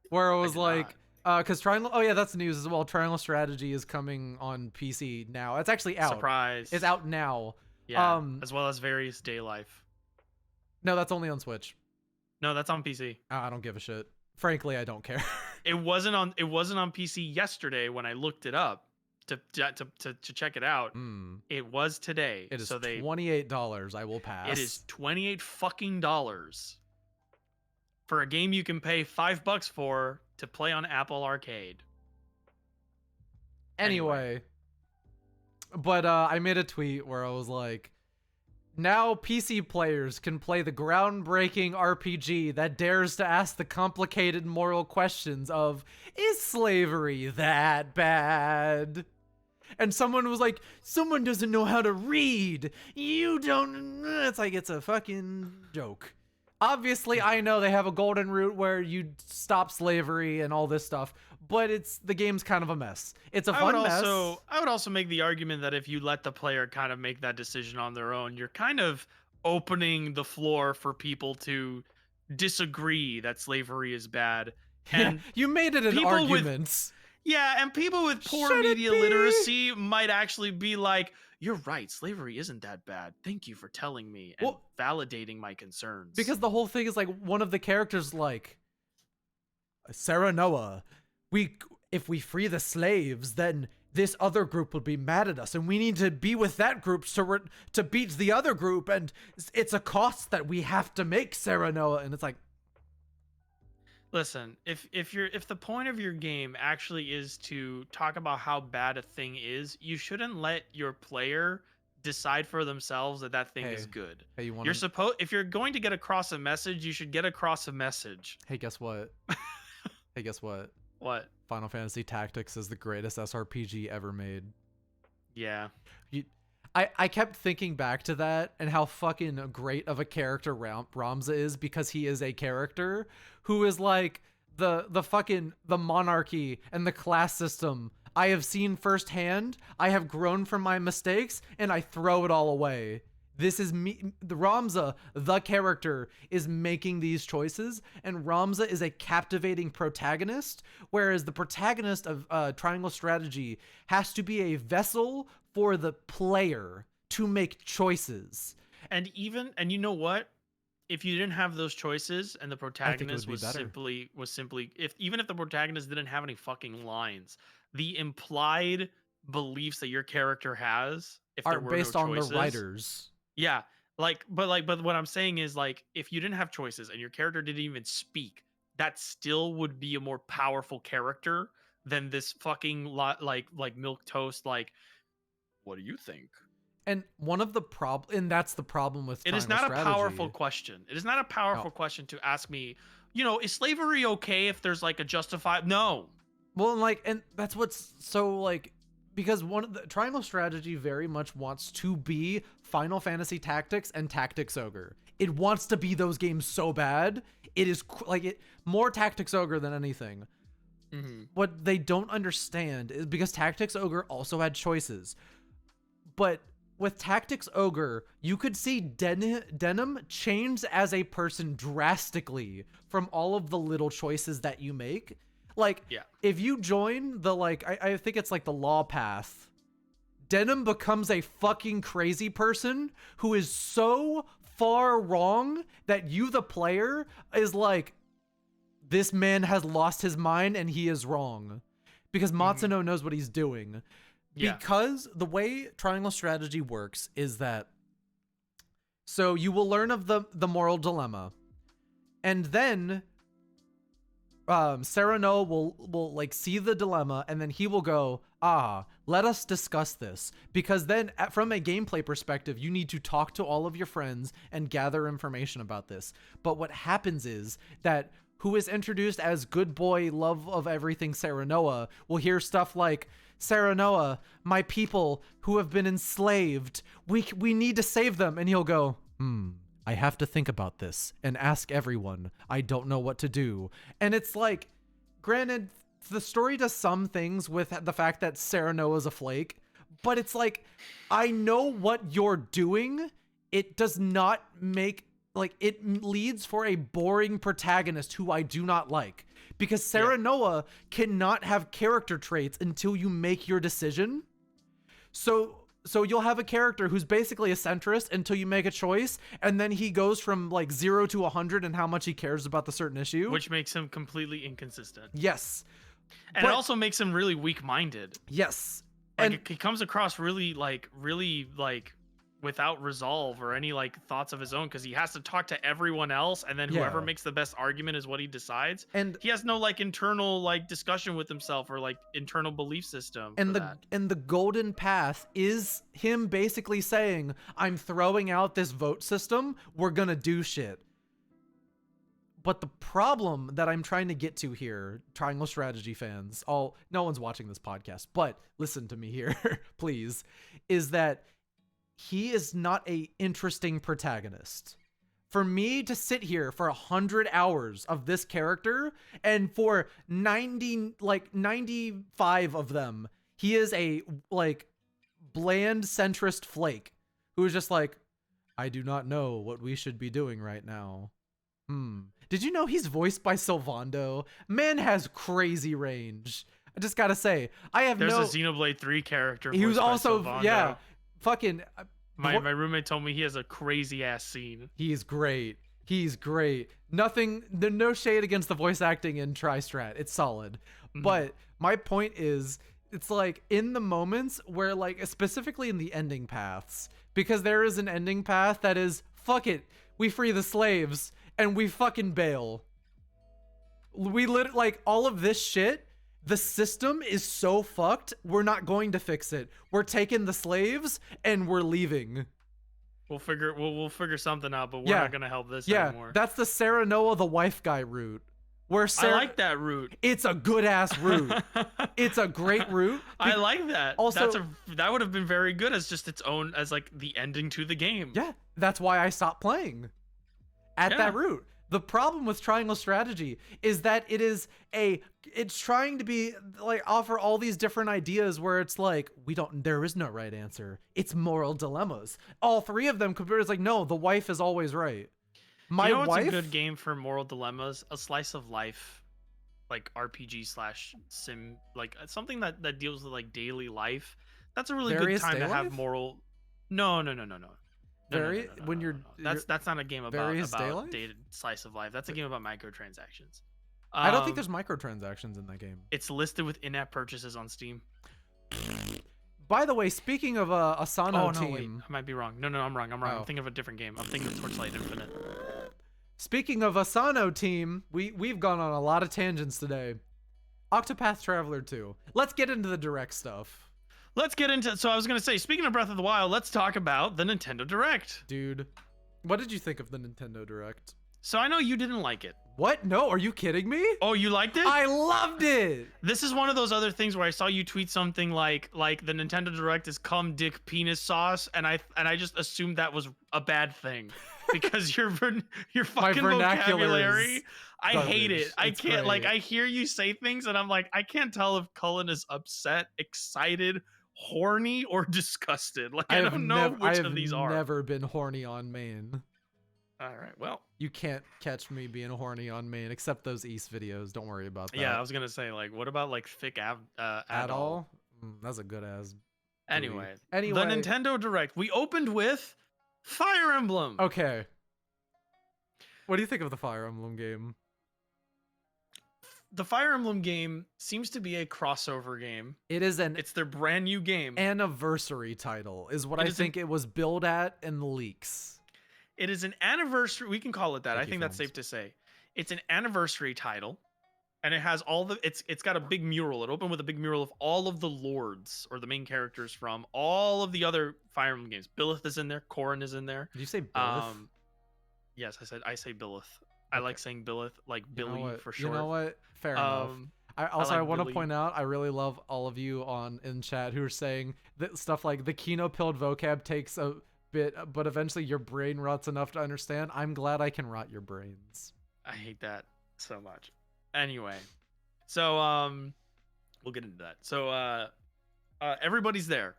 where it was like because Triangle, oh yeah, that's news as well. Triangle Strategy is coming on PC now. It's actually out. Surprise. It's out now. Yeah, as well as Various Day Life. No, that's only on Switch. No, that's on PC. I don't give a shit. Frankly, I don't care. It wasn't on PC yesterday when I looked it up to check it out. It was today. It is $28. I will pass. It is $28 fucking dollars for a game you can pay $5 for to play on Apple Arcade. Anyway. But I made a tweet where I was like, now PC players can play the groundbreaking RPG that dares to ask the complicated moral questions of, is slavery that bad? And someone was like, someone doesn't know how to read. You don't. It's like, it's a fucking joke. Obviously, I know they have a golden route where you stop slavery and all this stuff, but the game's kind of a mess. It's a fun mess. I would also make the argument that if you let the player kind of make that decision on their own, you're kind of opening the floor for people to disagree that slavery is bad. And yeah, you made it an argument. And people with poor media literacy might actually be like, you're right, slavery isn't that bad. Thank you for telling me and validating my concerns. Because the whole thing is like one of the characters like, Sarah Noah, if we free the slaves, then this other group will be mad at us and we need to be with that group to beat the other group, and it's a cost that we have to make, Sarah Noah. And it's like, listen, if the point of your game actually is to talk about how bad a thing is, you shouldn't let your player decide for themselves that thing is good. Hey, if you're going to get across a message, you should get across a message. Hey, guess what? Hey, guess what? What? Final Fantasy Tactics is the greatest SRPG ever made. Yeah. I kept thinking back to that and how fucking great of a character Ramza is, because he is a character who is like the monarchy and the class system I have seen firsthand. I have grown from my mistakes and I throw it all away. This is me. The Ramza, the character, is making these choices, and Ramza is a captivating protagonist, whereas the protagonist of Triangle Strategy has to be a vessel for the player to make choices. And you know what? If you didn't have those choices and the protagonist was simply even if the protagonist didn't have any fucking lines, the implied beliefs that your character has, if are there were based no on choices, the writers. Yeah, but what I'm saying is, like, if you didn't have choices and your character didn't even speak, that still would be a more powerful character than this fucking like milk toast. Like, what do you think? And one of the and that's the problem with it is not a powerful question. It is not a powerful question to ask me. Is slavery okay if there's like a justified? No. Well, and that's what's so like. Because one of the Triangle Strategy very much wants to be Final Fantasy Tactics and Tactics Ogre. It wants to be those games so bad. It is more Tactics Ogre than anything. Mm-hmm. What they don't understand is because Tactics Ogre also had choices. But with Tactics Ogre, you could see Denim change as a person drastically from all of the little choices that you make. Like, if you join the, I think it's like the Law Path, Denim becomes a fucking crazy person who is so far wrong that you, the player, is like, this man has lost his mind and he is wrong. Because Matsuno knows what he's doing. Yeah. Because the way Triangle Strategy works is that, so you will learn of the moral dilemma, and then Sereno will like see the dilemma, and then he will go, let us discuss this. Because then from a gameplay perspective, you need to talk to all of your friends and gather information about this. But what happens is that who is introduced as good boy, love of everything Serenoa will hear stuff like, Serenoa, my people who have been enslaved, we need to save them. And he'll go, I have to think about this and ask everyone. I don't know what to do. And it's like, granted, the story does some things with the fact that Serenoa is a flake, but it's like, I know what you're doing. It does not make, like, it leads for a boring protagonist who I do not like. Because Serenoa cannot have character traits until you make your decision. So you'll have a character who's basically a centrist until you make a choice, and then he goes from like 0 to 100 in how much he cares about the certain issue. Which makes him completely inconsistent. Yes. And it also makes him really weak-minded. Yes. Like, And he comes across really without resolve or any like thoughts of his own, because he has to talk to everyone else, and then whoever makes the best argument is what he decides. And he has no like internal like discussion with himself or like internal belief system. And the golden path is him basically saying, I'm throwing out this vote system, we're gonna do shit. But the problem that I'm trying to get to here, Triangle Strategy fans, no one's watching this podcast, but listen to me here, please, is that he is not a interesting protagonist. For me to sit here for 100 hours of this character, and for 95 of them, he is a like bland centrist flake who is just like, I do not know what we should be doing right now. Did you know he's voiced by Sylvando? Man has crazy range. I just gotta say, there's a Xenoblade 3 character. He was also fucking. My roommate told me he has a crazy ass scene. He's great. No shade against the voice acting in Tri-Strat. It's solid. But my point is, it's like in the moments where, like, specifically in the ending paths, because there is an ending path that is, fuck it, we free the slaves and we fucking bail. We like all of this shit. The system is so fucked, we're not going to fix it. We're taking the slaves and we're leaving. We'll figure something out, but we're not gonna help this anymore. That's the Serenoa the wife guy route. I like that route. It's a good ass route. It's a great route. I like that. Also, that would have been very good as just its own, as like the ending to the game. Yeah, that's why I stopped playing at that route. The problem with Triangle Strategy is that it's trying to be like offer all these different ideas where it's like, there is no right answer. It's moral dilemmas. All three of them compared, it's like, no, the wife is always right. What's a good game for moral dilemmas? A slice of life, like RPG / sim, like something that deals with like daily life. That's a really good time to have moral. No. That's not a game about dated slice of life. That's a game about microtransactions. I don't think there's microtransactions in that game. It's listed with in-app purchases on Steam. By the way, speaking of Asano team, wait, I might be wrong. No, I'm wrong. I'm thinking of a different game. I'm thinking of Torchlight Infinite. Speaking of Asano team, we've gone on a lot of tangents today. Octopath Traveler 2. Let's get into the direct stuff. So I was gonna say, speaking of Breath of the Wild, let's talk about the Nintendo Direct. Dude, what did you think of the Nintendo Direct? So I know you didn't like it. What? No, are you kidding me? Oh, you liked it? I loved it. This is one of those other things where I saw you tweet something like the Nintendo Direct is cum dick penis sauce, and I just assumed that was a bad thing because your fucking vocabulary. I hate it. I can't, like, I hear you say things and I'm like, I can't tell if Cullen is upset, excited, horny, or disgusted. Like, I don't know which of these are. I've never been horny on main. All right, well, you can't catch me being horny on main except those East videos. Don't worry about that. Yeah, I was gonna say, like, what about like thick Adol? That's a good ass. Anyway, the Anyway. Nintendo Direct. We opened with Fire Emblem. Okay. What do you think of the Fire Emblem game? The Fire Emblem game seems to be a crossover game. It's their brand new game. Anniversary title is what I think it was billed at in the leaks. It is an anniversary. We can call it that. I think that's Films. safe to say. It's an anniversary title, and it has all the. It's got a big mural. It opened with a big mural of all of the lords or the main characters from all of the other Fire Emblem games. Billith is in there. Corrin is in there. Did you say Billith? Yes, I say Billith. I like saying Billith, like Billy for short. You know what? Fair enough. I want to point out, I really love all of you in chat who are saying that stuff like the Kino pilled vocab takes a bit, but eventually your brain rots enough to understand. I'm glad I can rot your brains. I hate that so much. Anyway, so we'll get into that. So everybody's there.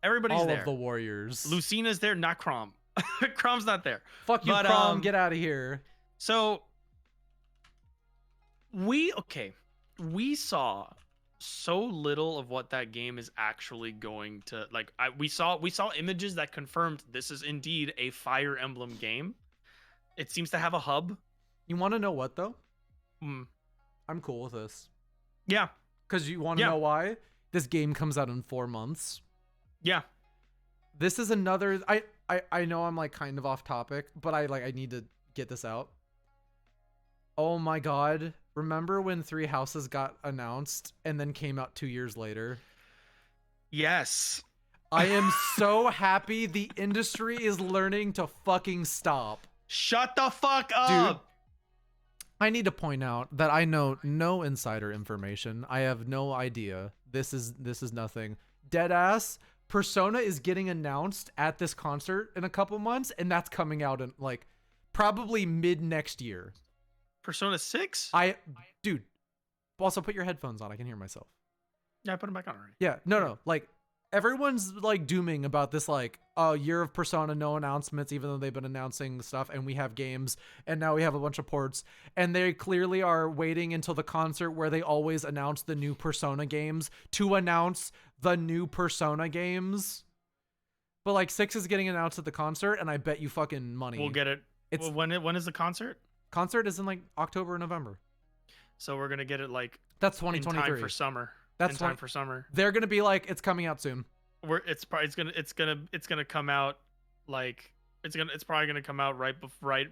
Everybody's there. All of the warriors. Lucina's there, not Crom. Crom's not there. Fuck you, Crom. Get out of here. So we saw so little of what that game is actually going to like. We saw images that confirmed this is indeed a Fire Emblem game. It seems to have a hub. You want to know what though? I'm cool with this. Yeah, because you want to know why? This game comes out in 4 months. Yeah, this is another. I know I'm like kind of off topic, but I need to get this out. Oh my god. Remember when Three Houses got announced and then came out 2 years later? Yes. I am so happy the industry is learning to fucking stop. Shut the fuck up. Dude, I need to point out that I know no insider information. I have no idea. This is nothing. Deadass. Persona is getting announced at this concert in a couple months, and that's coming out in like probably mid next year. Persona 6? Dude, also put your headphones on. I can hear myself. Yeah, I put them back on already. Yeah, no. Like, everyone's like dooming about this, like, year of Persona, no announcements, even though they've been announcing stuff, and we have games, and now we have a bunch of ports, and they clearly are waiting until the concert where they always announce the new Persona games to announce the new Persona games. But like 6 is getting announced at the concert, and I bet you fucking money we'll get it. When is the concert? Concert is in like October or November. So we're gonna get it like that's 2023 in time for summer. That's time for summer. They're gonna be like, it's coming out soon. It's gonna come out like it's probably gonna come out right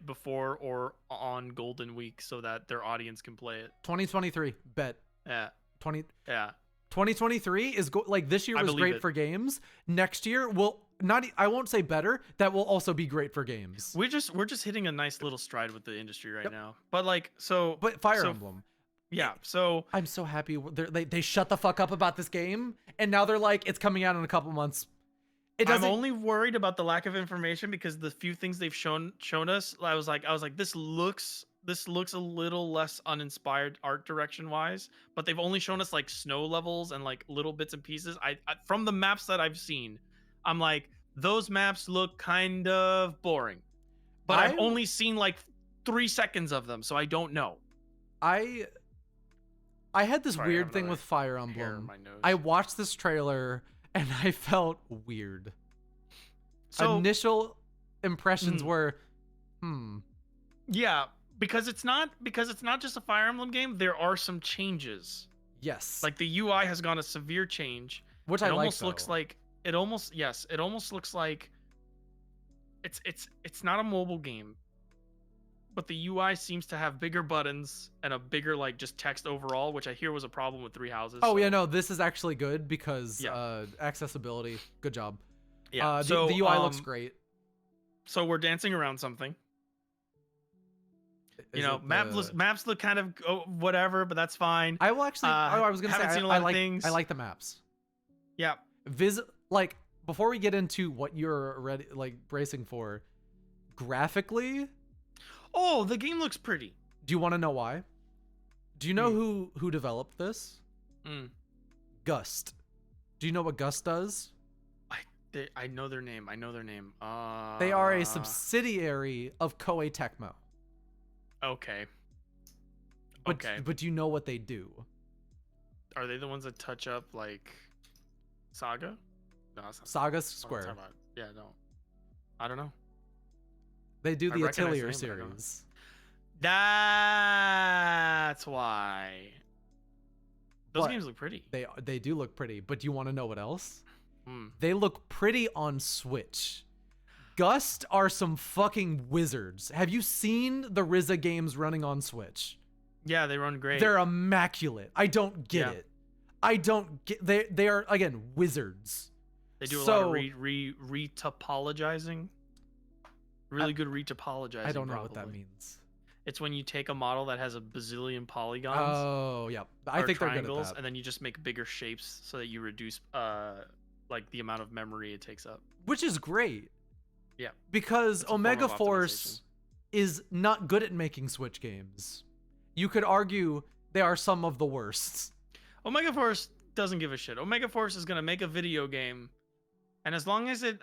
before or on Golden Week so that their audience can play it. 2023, bet. Yeah. 2023 is like this year was great for games. Next year will not. I won't say better. That will also be great for games. We're just hitting a nice little stride with the industry right now. But like so. But Fire Emblem. Yeah. So I'm so happy they shut the fuck up about this game, and now they're like, it's coming out in a couple months. I'm only worried about the lack of information because the few things they've shown us, I was like, this looks a little less uninspired art direction wise, but they've only shown us like snow levels and like little bits and pieces. I from the maps that I've seen, I'm like, those maps look kind of boring, but I've only seen like 3 seconds of them, so I don't know. I had this weird thing with Fire Emblem. I watched this trailer and I felt weird. So, initial impressions were, yeah, because it's not just a Fire Emblem game. There are some changes. Yes, like the UI has gone a severe change, which it almost looks like it almost looks like it's not a mobile game, but the UI seems to have bigger buttons and a bigger like just text overall, which I hear was a problem with Three Houses. Oh yeah, no, this is actually good because accessibility. Good job. Yeah, so the UI looks great. So we're dancing around something. Maps look kind of whatever, but that's fine. I will actually. I was gonna say I like the maps. Yeah. Like before we get into what you're ready bracing for, graphically. Oh, the game looks pretty. Do you want to know why? Do you know who developed this? Gust. Do you know what Gust does? I know their name. They are a subsidiary of Koei Tecmo. Okay. But do you know what they do? Are they the ones that touch up like Saga? No, that's not Saga what I'm Square. talking about. Yeah, no. I don't know. They do I the recognize the Atelier name, but I don't know. series. That's why. Those But games look pretty. they do look pretty, but do you want to know what else? Hmm. They look pretty on Switch. Gust are some fucking wizards. Have you seen the RZA games running on Switch? Yeah, they run great. They're immaculate. I don't get Yeah. it. I don't get. They are, again, wizards. They do a lot So- of retopologizing. Really good retopologizing. I don't know what that probably. means. It's when you take a model that has a bazillion polygons. Oh, yeah. I or think they're good triangles, at that. and then you just make bigger shapes so that you reduce like the amount of memory it takes up. Which is great. Yeah. Because It's a form Omega of Force is not good at making Switch games. You could argue they are some of the worst. Omega Force doesn't give a shit. Omega Force is gonna make a video game, and as long as it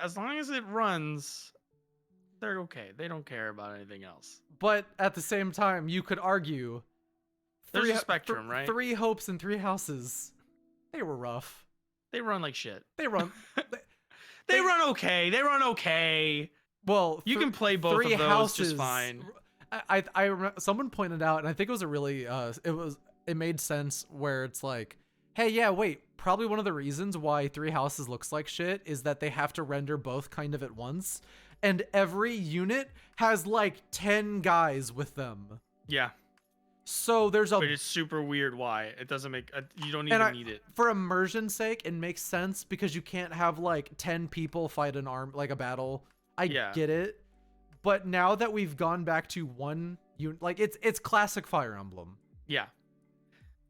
runs, they're okay. They don't care about anything else. But at the same time, you could argue There's a spectrum, right? 3 Hopes and 3 Houses. They were rough. They run like shit. They run. They run okay. They run okay. Well, You can play both 3 of those Houses, just fine. I remember someone pointed out, and I think it was a really it made sense, where it's like, hey, yeah, wait, probably one of the reasons why 3 Houses looks like shit is that they have to render both kind of at once, and every unit has like 10 guys with them. Yeah. So there's a But it's super weird why. It doesn't make... you don't and even need it. for immersion's sake, it makes sense because you can't have like 10 people fight an arm, like a battle. I get it. But now that we've gone back to one unit, like it's classic Fire Emblem. Yeah.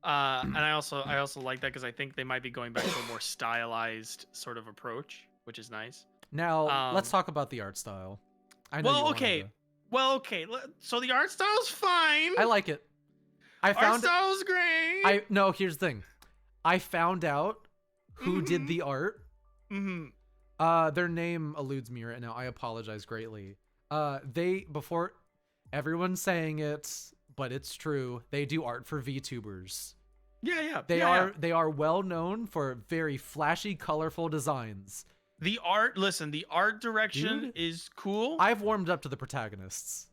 And I also like that because I think they might be going back to a more stylized sort of approach, which is nice. Now, let's talk about the art style. I know Well, you okay. wanted Well, okay. So the art style's fine. I like it. I Art found style's great. no, here's the thing. I found out who did the art. Mm-hmm. Their name eludes me right now. I apologize greatly. Before everyone's saying it, but it's true. They do art for VTubers. Yeah. They are well known for very flashy, colorful designs. The art, listen, the art direction Dude, is cool. I've warmed up to the protagonists.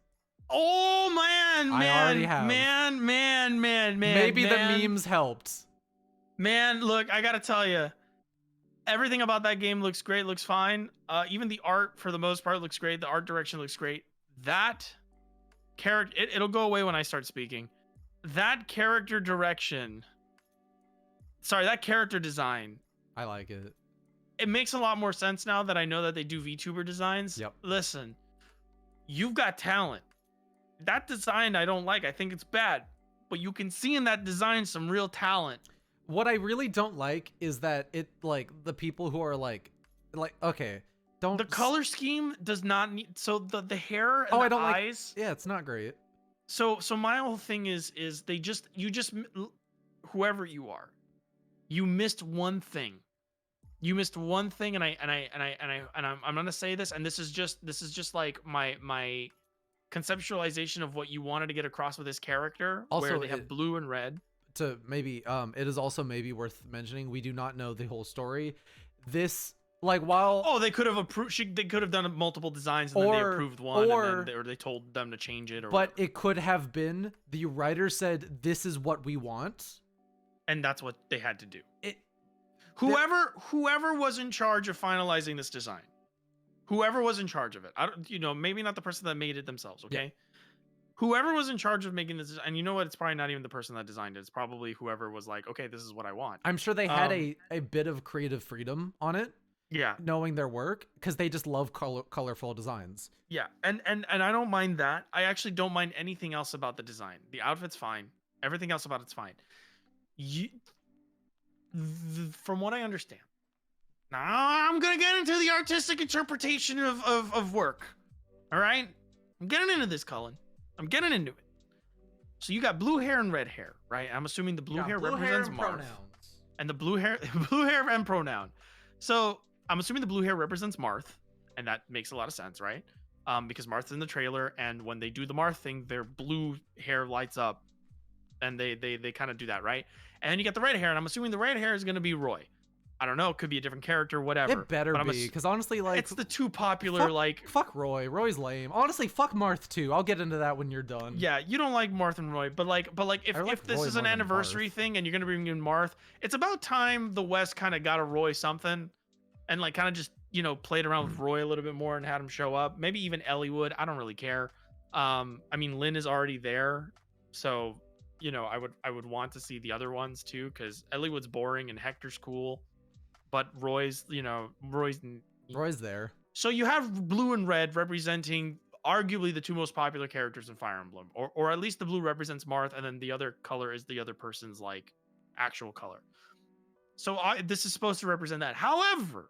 Oh man, I already have. Man. Maybe the memes helped. Man, look, I gotta tell you, everything about that game looks great, looks fine. Even the art, for the most part, looks great. The art direction looks great. That character, it'll go away when I start speaking. That character direction, that character design. I like it. It makes a lot more sense now that I know that they do VTuber designs. Yep. Listen, you've got talent. That design I don't like. I think it's bad. But you can see in that design some real talent. What I really don't like is that it, like, the people who are like okay, don't. The color scheme does not need, so the hair and I the don't eyes. Yeah, it's not great. So my whole thing is whoever you are, you missed one thing. You missed one thing, and I'm gonna say this, and this is just like my conceptualization of what you wanted to get across with this character, Also, where they have blue and red. To maybe it is also maybe worth mentioning, we do not know the whole story. This, like, while they could have approved, they could have done multiple designs and then they approved one, and then they told them to change it, or but whatever. it could have been the writer said this is what we want, and that's what they had to do. It Whoever was in charge of finalizing this design, whoever was in charge of it, I don't, maybe not the person that made it themselves, okay? Yeah. Whoever was in charge of making this, and you know what? It's probably not even the person that designed it. It's probably whoever was like, okay, this is what I want. I'm sure they had a bit of creative freedom on it. Yeah, knowing their work, because they just love colorful designs. Yeah, and I don't mind that. I actually don't mind anything else about the design. The outfit's fine. Everything else about it's fine. From what I understand, now I'm gonna get into the artistic interpretation of work. All right, I'm getting into this, Cullen. I'm getting into it. So you got blue hair and red hair, right? I'm assuming the blue hair represents Marth, and the blue hair and pronoun. So I'm assuming the blue hair represents Marth, and that makes a lot of sense, right? Because Marth's in the trailer, and when they do the Marth thing, their blue hair lights up, and they kind of do that, right? And then you got the red hair, and I'm assuming the red hair is going to be Roy. I don't know, it could be a different character, whatever. It better but be, because honestly, like, it's the too popular, fuck, like, fuck Roy. Roy's lame. Honestly, fuck Marth too. I'll get into that when you're done. yeah, you don't like Marth and Roy, but like I like if this Roy is an more than anniversary Marth. thing and you're gonna bring in Marth, it's about time the West kind of got a Roy something, and like kind of just played around with Roy a little bit more and had him show up. Maybe even Ellie would. I don't really care. I mean, Lynn is already there, so I would want to see the other ones too, because Elliewood's boring and Hector's cool, but Roy's Roy's there. So you have blue and red representing arguably the two most popular characters in Fire Emblem, or at least the blue represents Marth, and then the other color is the other person's like actual color. So this is supposed to represent that. However,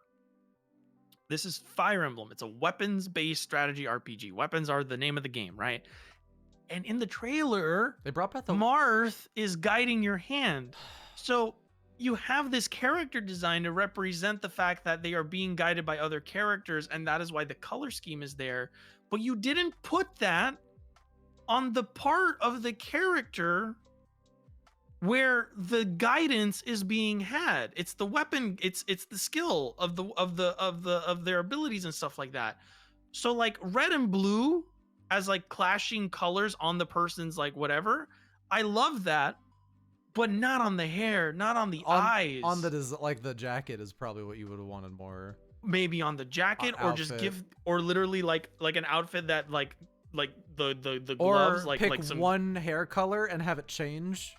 this is Fire Emblem. It's a weapons-based strategy RPG. Weapons are the name of the game, right? And in the trailer, They brought back the Marth is guiding your hand. So you have this character design to represent the fact that they are being guided by other characters, and that is why the color scheme is there. But you didn't put that on the part of the character where the guidance is being had. It's the weapon, it's the skill of their abilities and stuff like that. So like red and blue as like clashing colors on the person's like whatever. I love that, but not on the hair, not on the eyes. On the like the jacket is probably what you would have wanted more. Maybe on the jacket, or just give, or literally like an outfit that like the gloves, or like pick some one hair color and have it change.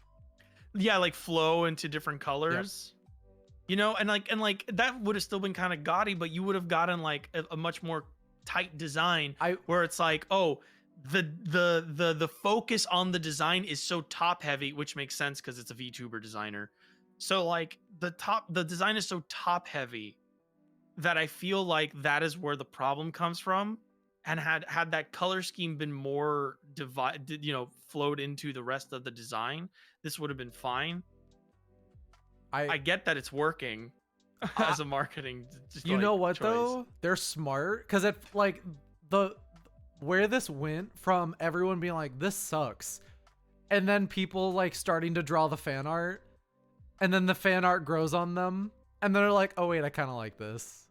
Yeah, like flow into different colors. Yep. And like that would have still been kind of gaudy, but you would have gotten like a much more tight design where it's like, oh, the focus on the design is so top heavy, which makes sense because it's a VTuber designer. So like the design is so top heavy that I feel like that is where the problem comes from. And had that color scheme been more flowed into the rest of the design, this would have been fine. I get that it's working as a marketing. You know what choice. though? They're smart, because it like where this went from everyone being like, this sucks, and then people like starting to draw the fan art, and then the fan art grows on them, and they're like, oh wait, I kind of like this.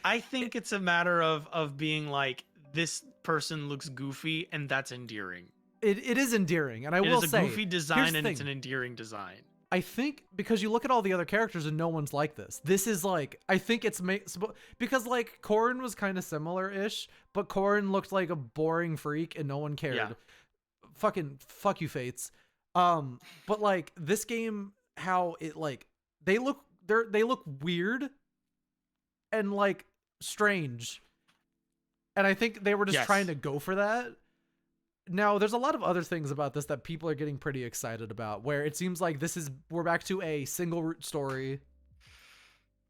I think it's a matter of being like, this person looks goofy, and that's endearing. It is endearing, and I will say, it's a goofy design, and it's an endearing design. I think because you look at all the other characters and no one's like this. This is like, I think it's because like Corrin was kind of similar-ish, but Corrin looked like a boring freak and no one cared. Yeah. Fucking fuck you, Fates. But like this game, how it like they look weird and like strange, and I think they were just trying to go for that. Now, there's a lot of other things about this that people are getting pretty excited about, where it seems like we're back to a single root story.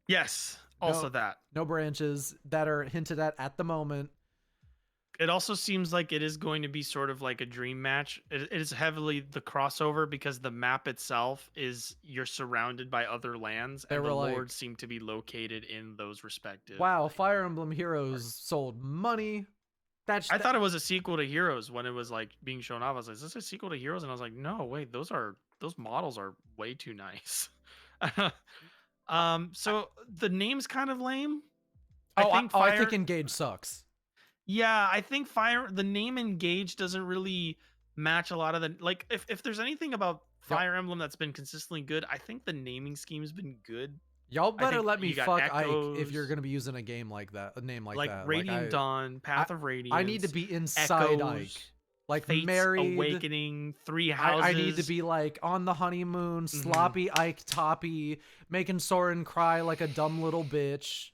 Yes, also that. No branches that are hinted at the moment. It also seems like it is going to be sort of like a dream match. It is heavily the crossover, because the map itself is, you're surrounded by other lands, and the lords seem to be located in those respective. Wow, Fire Emblem Heroes sold money. I thought it was a sequel to Heroes when it was like being shown off. I was like, is this a sequel to Heroes? And I was like, no, wait, those models are way too nice. So the name's kind of lame. I think Engage sucks. Yeah, I think the name Engage doesn't really match a lot of the, like, if there's anything about Fire Emblem that's been consistently good, I think the naming scheme's been good. Y'all better let me fuck Ike if you're gonna be using a name like that, a name like that. Like Radiant Dawn, Path of Radiance. I need to be inside Echoes, Ike, like Fates, married, Awakening, Three Houses. I need to be like on the honeymoon, sloppy Ike Toppy, making Soren cry like a dumb little bitch.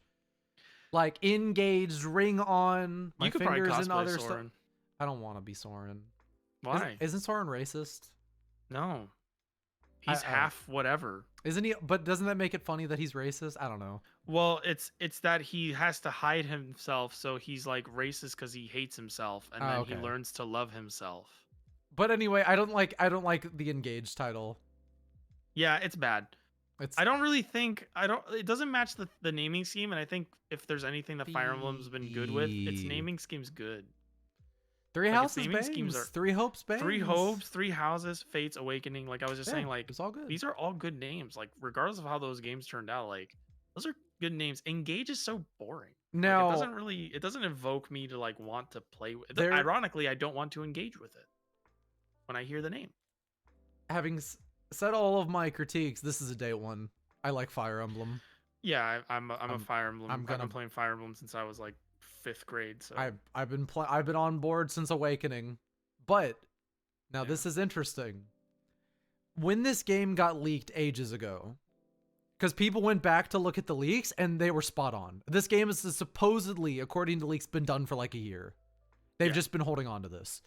Like engaged, ring on, my fingers and other stuff. I don't want to be Soren. Why? Isn't Soren racist? No. He's half whatever. Isn't he? But doesn't that make it funny that he's racist? I don't know. Well, it's that he has to hide himself, so he's like racist because he hates himself, and then he learns to love himself. But anyway, I don't like the Engaged title. Yeah, it's bad. I don't really think it doesn't match the naming scheme, and I think if there's anything that Fire Emblem's been good with, its naming scheme's good. Three houses, bangs. Three hopes, bangs. Three hopes, three houses, Fates, Awakening. Like I was just saying, like it's all good. These are all good names. Like regardless of how those games turned out, like Those are good names. Engage is so boring. Now, it doesn't evoke me to like want to play with. there, Ironically, I don't want to engage with it when I hear the name. having said all of my critiques, this is a day one. I like Fire Emblem. Yeah, I'm a Fire Emblem. I've been playing Fire Emblem since I was like 5th grade. So I've been on board since Awakening, but now this is interesting. When this game got leaked ages ago, because people went back to look at the leaks and they were spot on. This game is supposedly, according to leaks, been done for like a year. They've just been holding on to this.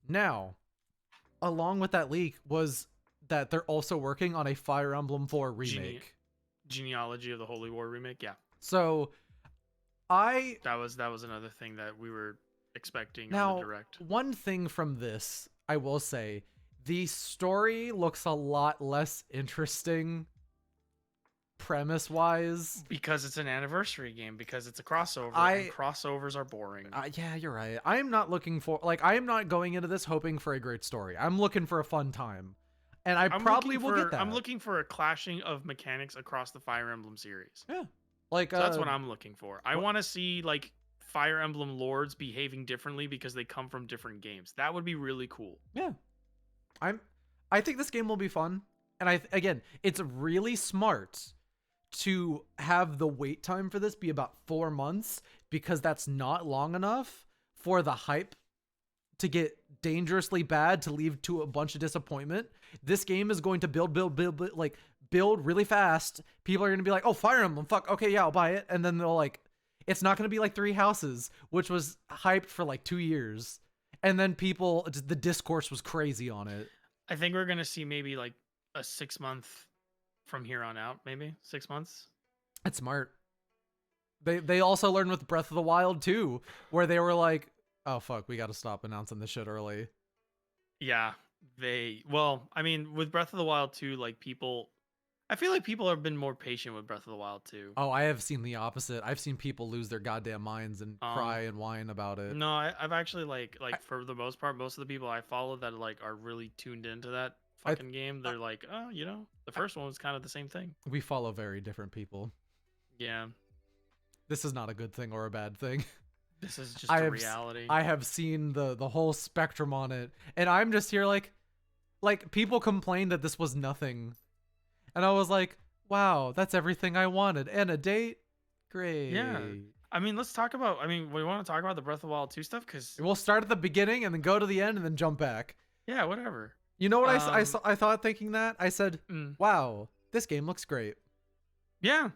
Now, along with that leak was that they're also working on a Fire Emblem 4 remake. Genealogy of the Holy War remake, yeah. So, that was another thing that we were expecting on the direct. One thing from this, I will say, the story looks a lot less interesting premise-wise. Because it's an anniversary game, because it's a crossover, and crossovers are boring. Yeah, you're right. I am not going into this hoping for a great story. I'm looking for a fun time. And I'm probably will get that. I'm looking for a clashing of mechanics across the Fire Emblem series. Yeah. So that's what I'm looking for. I want to see like Fire Emblem lords behaving differently because they come from different games. That would be really cool. Yeah. I think this game will be fun. And again, it's really smart to have the wait time for this be about 4 months, because that's not long enough for the hype to get dangerously bad to lead to a bunch of disappointment. This game is going to build really fast. People are going to be like, oh, Fire Emblem, fuck, okay, yeah, I'll buy it. And then they'll like, it's not going to be like Three Houses, which was hyped for like 2 years. And then the discourse was crazy on it. I think we're going to see maybe like a 6-month from here on out, maybe 6 months. That's smart. They also learned with Breath of the Wild too, where they were like, oh fuck, we got to stop announcing this shit early. Yeah, I mean, with Breath of the Wild 2, like I feel like people have been more patient with Breath of the Wild 2. Oh, I have seen the opposite. I've seen people lose their goddamn minds and cry and whine about it. No, I've actually for the most part, most of the people I follow that like are really tuned into that fucking game, they're like, oh, the first one was kind of the same thing. We follow very different people. Yeah. This is not a good thing or a bad thing. This is just a reality. I have seen the whole spectrum on it, and I'm just here like people complained that this was nothing, and I was like, wow, that's everything I wanted. And a date, great. Yeah. I mean, we want to talk about the Breath of the Wild 2 stuff, because we'll start at the beginning and then go to the end and then jump back. Yeah, whatever. You know what I thought thinking that? I said, wow, this game looks great. Yeah.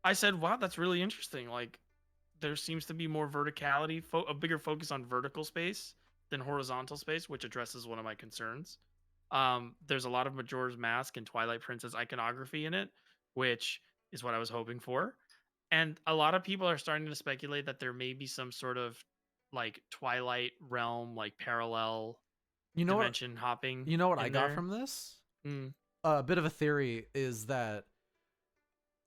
I said, wow, that's really interesting. Like, there seems to be more verticality, a bigger focus on vertical space than horizontal space, which addresses one of my concerns. There's a lot of Majora's Mask and Twilight Princess iconography in it, which is what I was hoping for. And a lot of people are starting to speculate that there may be some sort of like Twilight realm, like parallel dimension hopping. You know what I got from this? A bit of a theory is that,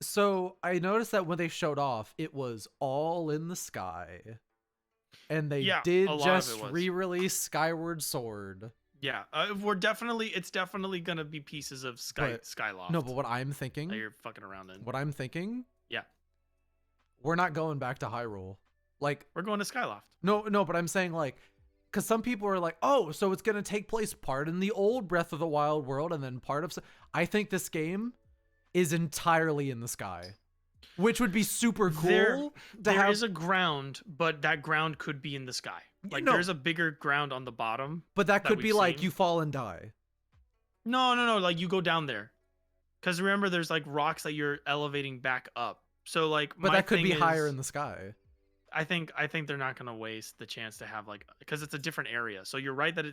so I noticed that when they showed off, it was all in the sky. And they did just re-release Skyward Sword. Yeah, it's definitely gonna be pieces of Skyloft. No, but what I'm thinking, that you're fucking around in. What I'm thinking, yeah, we're not going back to Hyrule. Like, we're going to Skyloft. No, but I'm saying like, because some people are like, oh, so it's gonna take place part in the old Breath of the Wild world and then part of. I think this game is entirely in the sky, which would be super cool. There is a ground, but that ground could be in the sky. Like, there's a bigger ground on the bottom. But that could be like you fall and die. No. Like, you go down there. Because remember, there's like rocks that you're elevating back up. So like, but that could be higher in the sky. I think they're not gonna waste the chance to have like, because it's a different area. So you're right that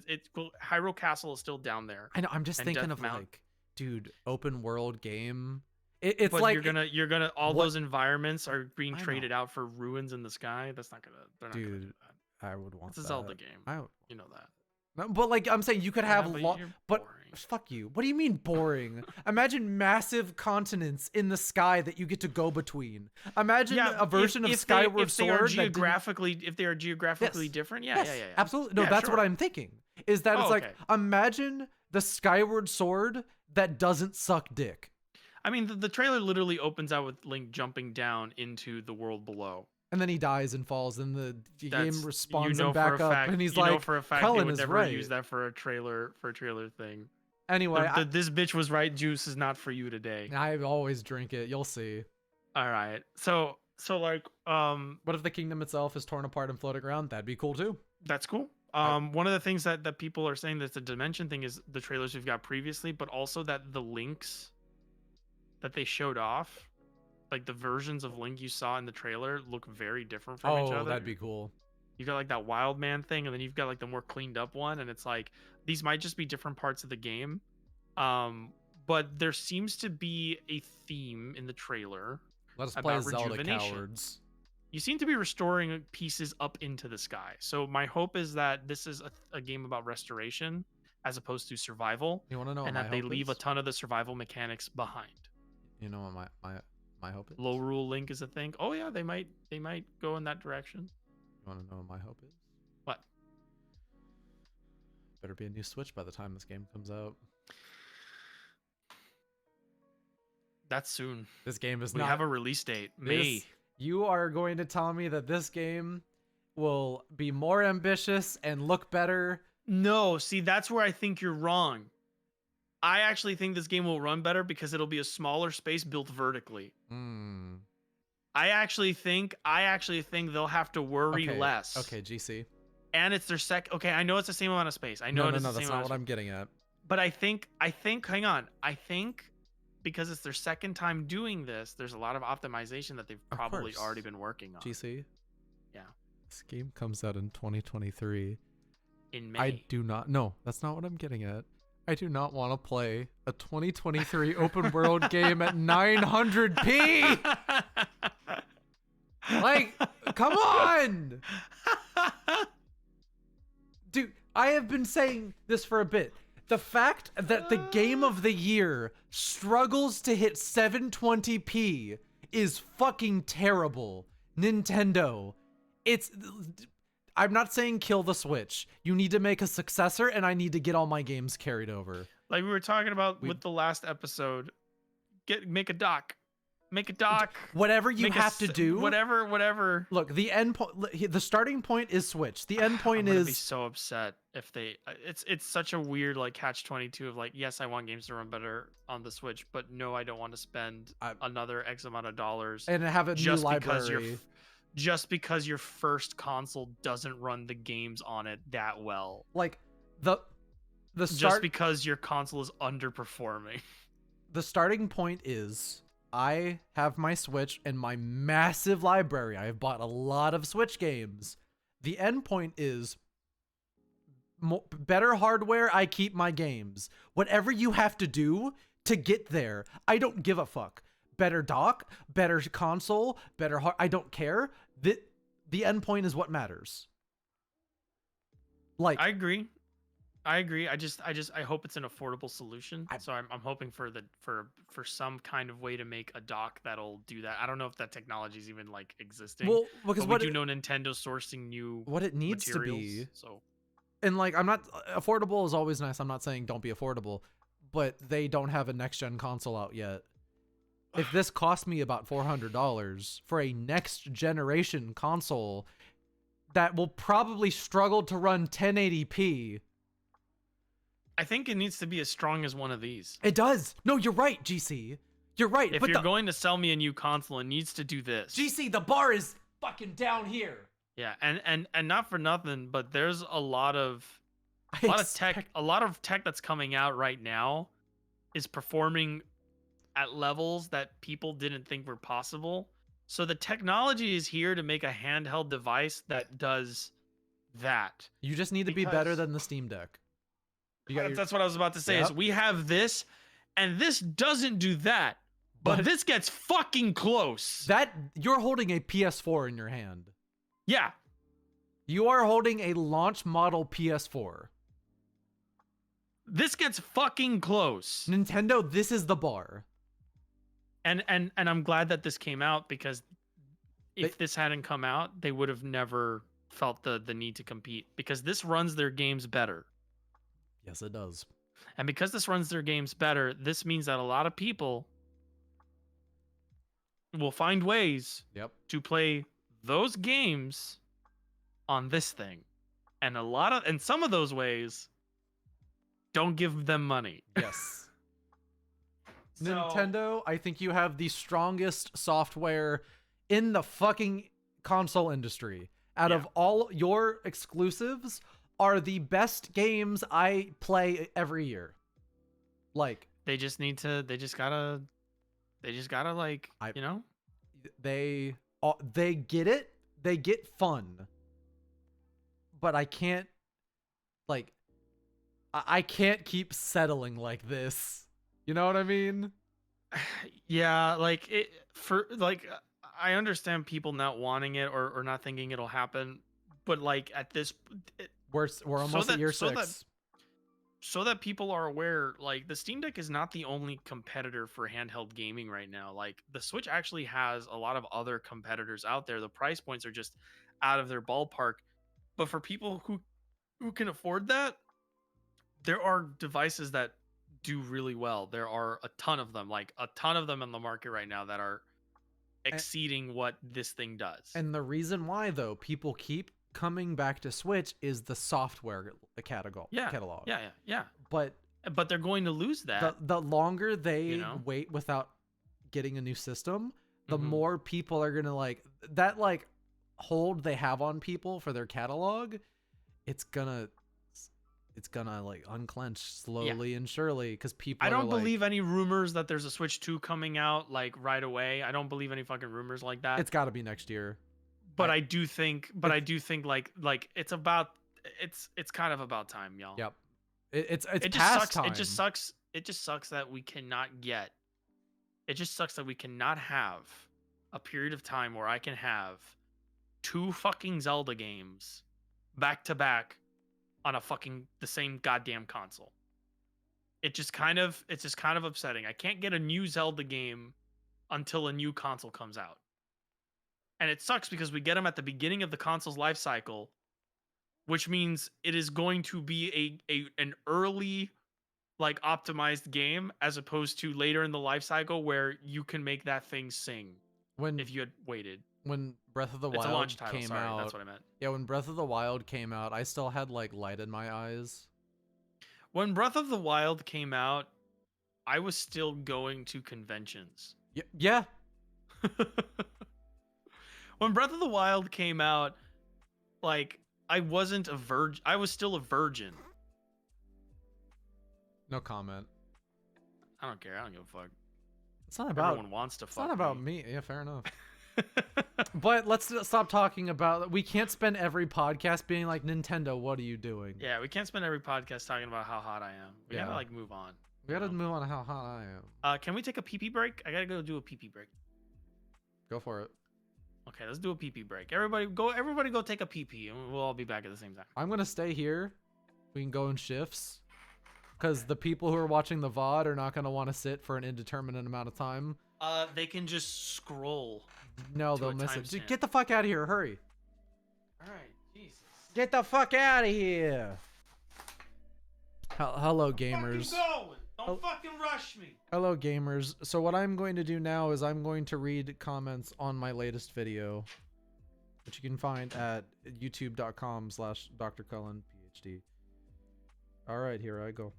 Hyrule Castle is still down there. I know. I'm just thinking of like, dude, open world game. It's but like you're gonna those environments are being traded out for ruins in the sky. That's not gonna. They're not gonna do that. I would want. It's a Zelda game. You know that. No, but like I'm saying, you could have but fuck you. What do you mean boring? Imagine massive continents in the sky that you get to go between. Imagine a version of Skyward Sword if they are geographically different. Yeah. Absolutely. No, that's what I'm thinking. Is that it's like, imagine the Skyward Sword that doesn't suck dick. I mean, the trailer literally opens out with Link jumping down into the world below. And then he dies and falls, and the game spawns him for back a up, fact, and he's you know like, for a fact they Cullen would is never right. use that for a trailer thing. Anyway, This bitch was right. Juice is not for you today. I always drink it. You'll see. All right. So like What if the kingdom itself is torn apart and floating around? That'd be cool too. that's cool. One of the things that people are saying that's the dimension thing is the trailers we've got previously, but also that the links that they showed off, like the versions of Link you saw in the trailer, look very different from each Oh, other. that'd be cool. You got like that wild man thing, and then you've got like the more cleaned up one, and it's like these might just be different parts of the game. But there seems to be a theme in the trailer. Let us play about Zelda, rejuvenation. cowards. You seem to be restoring pieces up into the sky. So my hope is that this is a game about restoration as opposed to survival, You want to know and what that my they hope leave is? a ton of the survival mechanics behind. You know what my hope is? Low rule Link is a thing. Oh yeah, they might go in that direction. You want to know what my hope is? What? Better be a new Switch by the time this game comes out. That's soon. This game is We not. have a release date. May. You are going to tell me that this game will be more ambitious and look better? No, see, that's where I think you're wrong. I actually think this game will run better because it'll be a smaller space built vertically. Hmm. I actually think they'll have to worry less. Okay, GC. And it's their Okay, I know it's the same amount of space. I know No, it's the that's same not amount what of I'm getting at. But I think hang on. I think because it's their second time doing this, there's a lot of optimization that they've Of probably course. already been working on. GC? Yeah. This game comes out in 2023. In May. I do not. No, that's not what I'm getting at. I do not want to play a 2023 open world game at 900p. Like, come on. Dude, I have been saying this for a bit. The fact that the game of the year struggles to hit 720p is fucking terrible. Nintendo. I'm not saying kill the Switch. You need to make a successor, and I need to get all my games carried over. Like we were talking about with the last episode, make a dock. Make a dock. Whatever you have to do. Whatever. Look, the end point, the starting point is Switch. The end point I'm gonna is be so upset if they. It's such a weird like catch-22 of like, yes, I want games to run better on the Switch, but no, I don't want to spend another X amount of dollars and have a new library. Just because your first console doesn't run the games on it that well. Like the just because your console is underperforming. The starting point is I have my Switch and my massive library. I have bought a lot of Switch games. The end point is better hardware. I keep my games. Whatever you have to do to get there, I don't give a fuck. Better dock, better console, better I don't care. The end point is what matters. Like I agree. I hope it's an affordable solution. So I'm hoping for some kind of way to make a dock that'll do that. I don't know if that technology is even like existing. Well, because we do know Nintendo sourcing new what it needs materials, to be. So, and like affordable is always nice. I'm not saying don't be affordable, but they don't have a next gen console out yet. If this cost me about $400 for a next generation console that will probably struggle to run 1080p. I think it needs to be as strong as one of these. It does. No, you're right, GC. You're right. If you're going to sell me a new console, it needs to do this. GC, the bar is fucking down here. Yeah, and not for nothing, but there's a lot of tech that's coming out right now is performing at levels that people didn't think were possible. So the technology is here to make a handheld device that does that. You just need to be better than the Steam Deck. That's what I was about to say. Is we have this, and this doesn't do that, but this gets fucking close. That you're holding a PS4 in your hand. Yeah. You are holding a launch model PS4. This gets fucking close. Nintendo, this is the bar. And I'm glad that this came out, because if this hadn't come out, they would have never felt the need to compete, because this runs their games better. Yes, it does. And because this runs their games better, this means that a lot of people will find ways Yep. to play those games on this thing. And some of those ways don't give them money. Yes. So, Nintendo, I think you have the strongest software in the fucking console industry. Out of all your exclusives are the best games I play every year. Like, they just gotta like, you know? they get it. They get fun. But I can't, like, I can't keep settling like this. You know what I mean? Yeah, like I understand people not wanting it or not thinking it'll happen, but like at this We're almost at year so 6. that people are aware, like the Steam Deck is not the only competitor for handheld gaming right now. Like the Switch actually has a lot of other competitors out there. The price points are just out of their ballpark. But for people who can afford that, there are devices that do really well. There are a ton of them, like a ton of them in the market right now that are exceeding what this thing does. And the reason why, though, people keep coming back to Switch is the software catalog. Yeah. But they're going to lose that. The longer they wait without getting a new system, the more people are gonna like that hold they have on people for their catalog. It's gonna like unclench slowly and surely because people. I don't believe any rumors that there's a Switch 2 coming out like right away. I don't believe any fucking rumors like that. It's got to be next year. But I do think like it's kind of about time, y'all. Yep. It just past sucks. time. It just sucks that we cannot get. It just sucks that we cannot have a period of time where I can have 2 fucking Zelda games back to back on the same goddamn console. It's just kind of upsetting. I can't get a new Zelda game until a new console comes out. And it sucks because we get them at the beginning of the console's life cycle, which means it is going to be an early like optimized game as opposed to later in the life cycle where you can make that thing sing if you had waited. When Breath of the It's a Wild launch title, came sorry, out, that's what I meant. Yeah, when Breath of the Wild came out, I still had like light in my eyes. When Breath of the Wild came out, I was still going to conventions. Yeah. When Breath of the Wild came out, like I wasn't a virgin. I was still a virgin. No comment. I don't care. I don't give a fuck. It's not about. Everyone wants to fuck. It's not about me. Yeah, fair enough. But let's stop talking about. We can't spend every podcast being like, Nintendo, what are you doing? Yeah, we can't spend every podcast talking about how hot I am. We gotta like move on. We gotta move on to how hot I am. Can we take a pee break? I gotta go do a pee break. Go for it. Okay, let's do a pee break. Everybody go take a pee and we'll all be back at the same time. I'm gonna stay here. We can go in shifts. Because the people who are watching the VOD are not gonna want to sit for an indeterminate amount of time. They can just scroll. No, they'll miss it. Get the fuck out of here, hurry. Alright, Jesus. Get the fuck out of here. Hello, gamers. Don't fucking rush me. Hello, gamers. So what I'm going to do now is I'm going to read comments on my latest video, which you can find at youtube.com/drcullenphd. All right, here I go.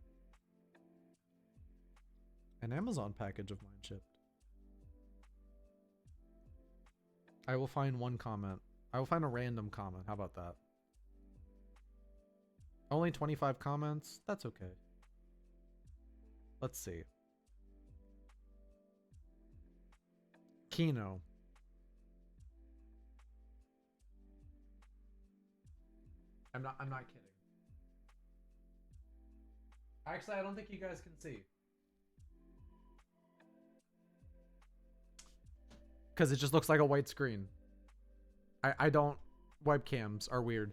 An Amazon package of mine shipped. I will find one comment. I will find a random comment. How about that? Only 25 comments? That's okay. Let's see. Kino. I'm not kidding. Actually, I don't think you guys can see. Because it just looks like a white screen. I don't... Webcams are weird.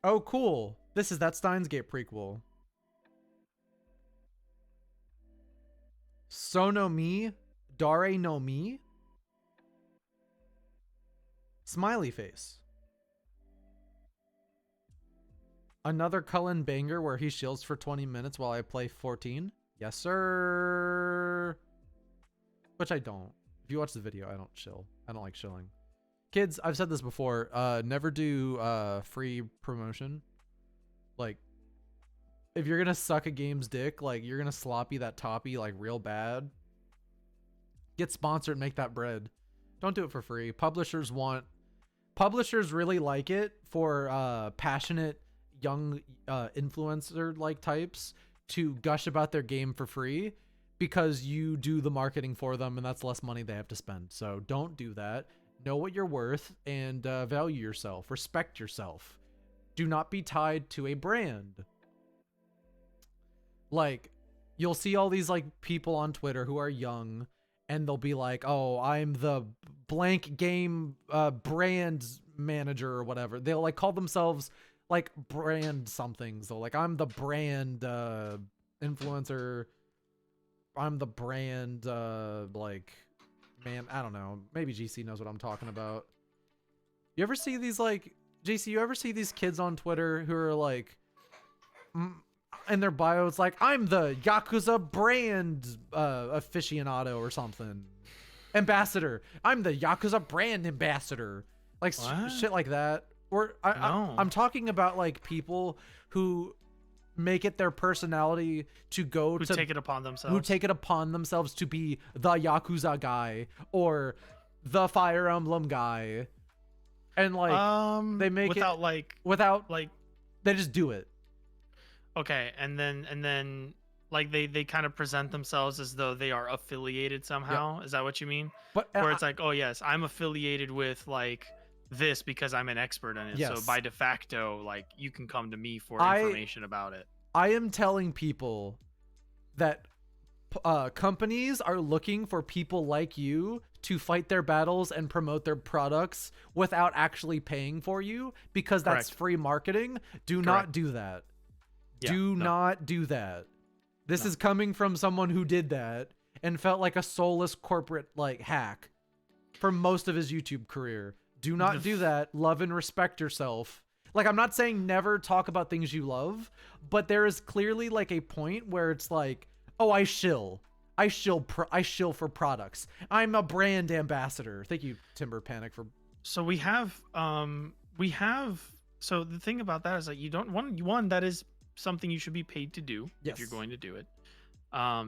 Oh, cool. This is that Steins Gate prequel. Sono Mi? Dare no Mi? Smiley face. Another Cullen banger where he shields for 20 minutes while I play 14? Yes, sir. which I don't. If you watch the video, I don't chill. I don't like chilling. Kids, I've said this before, never do free promotion. Like, if you're gonna suck a game's dick, like you're gonna sloppy that toppy like real bad, get sponsored and make that bread. Don't do it for free. Publishers really like it for passionate young influencer like types to gush about their game for free, because you do the marketing for them and that's less money they have to spend. So don't do that. Know what you're worth and value yourself. Respect yourself. Do not be tied to a brand. Like, you'll see all these like people on Twitter who are young and they'll be like, oh, I'm the blank game brand manager or whatever. They'll like call themselves like brand something. So like, I'm the brand influencer. I'm the brand like, man, I don't know. Maybe GC knows what I'm talking about. You ever see these like, JC, you ever see these kids on Twitter who are like, in their bio, it's like, I'm the Yakuza brand aficionado or something. Ambassador. I'm the Yakuza brand ambassador. Like shit like that. Or I'm talking about like people who make it their personality to go to take it upon themselves. Who take it upon themselves to be the Yakuza guy or the Fire Emblem guy. And like they make without they just do it. Okay, and then like they kind of present themselves as though they are affiliated somehow. Yep. Is that what you mean? But where it's like, oh yes, I'm affiliated with like this because I'm an expert in it. Yes. So by de facto, like you can come to me for information about it. I am telling people that companies are looking for people like you to fight their battles and promote their products without actually paying for you, because that's free marketing. Do not do that. Do not do that. This is coming from someone who did that and felt like a soulless corporate like hack for most of his YouTube career. Do not do that. Love and respect yourself. Like, I'm not saying never talk about things you love, but there is clearly like a point where it's like, oh, I shill for products. I'm a brand ambassador. Thank you, Timber Panic, for. So we have. So the thing about that is that you don't one that is something you should be paid to do if you're going to do it.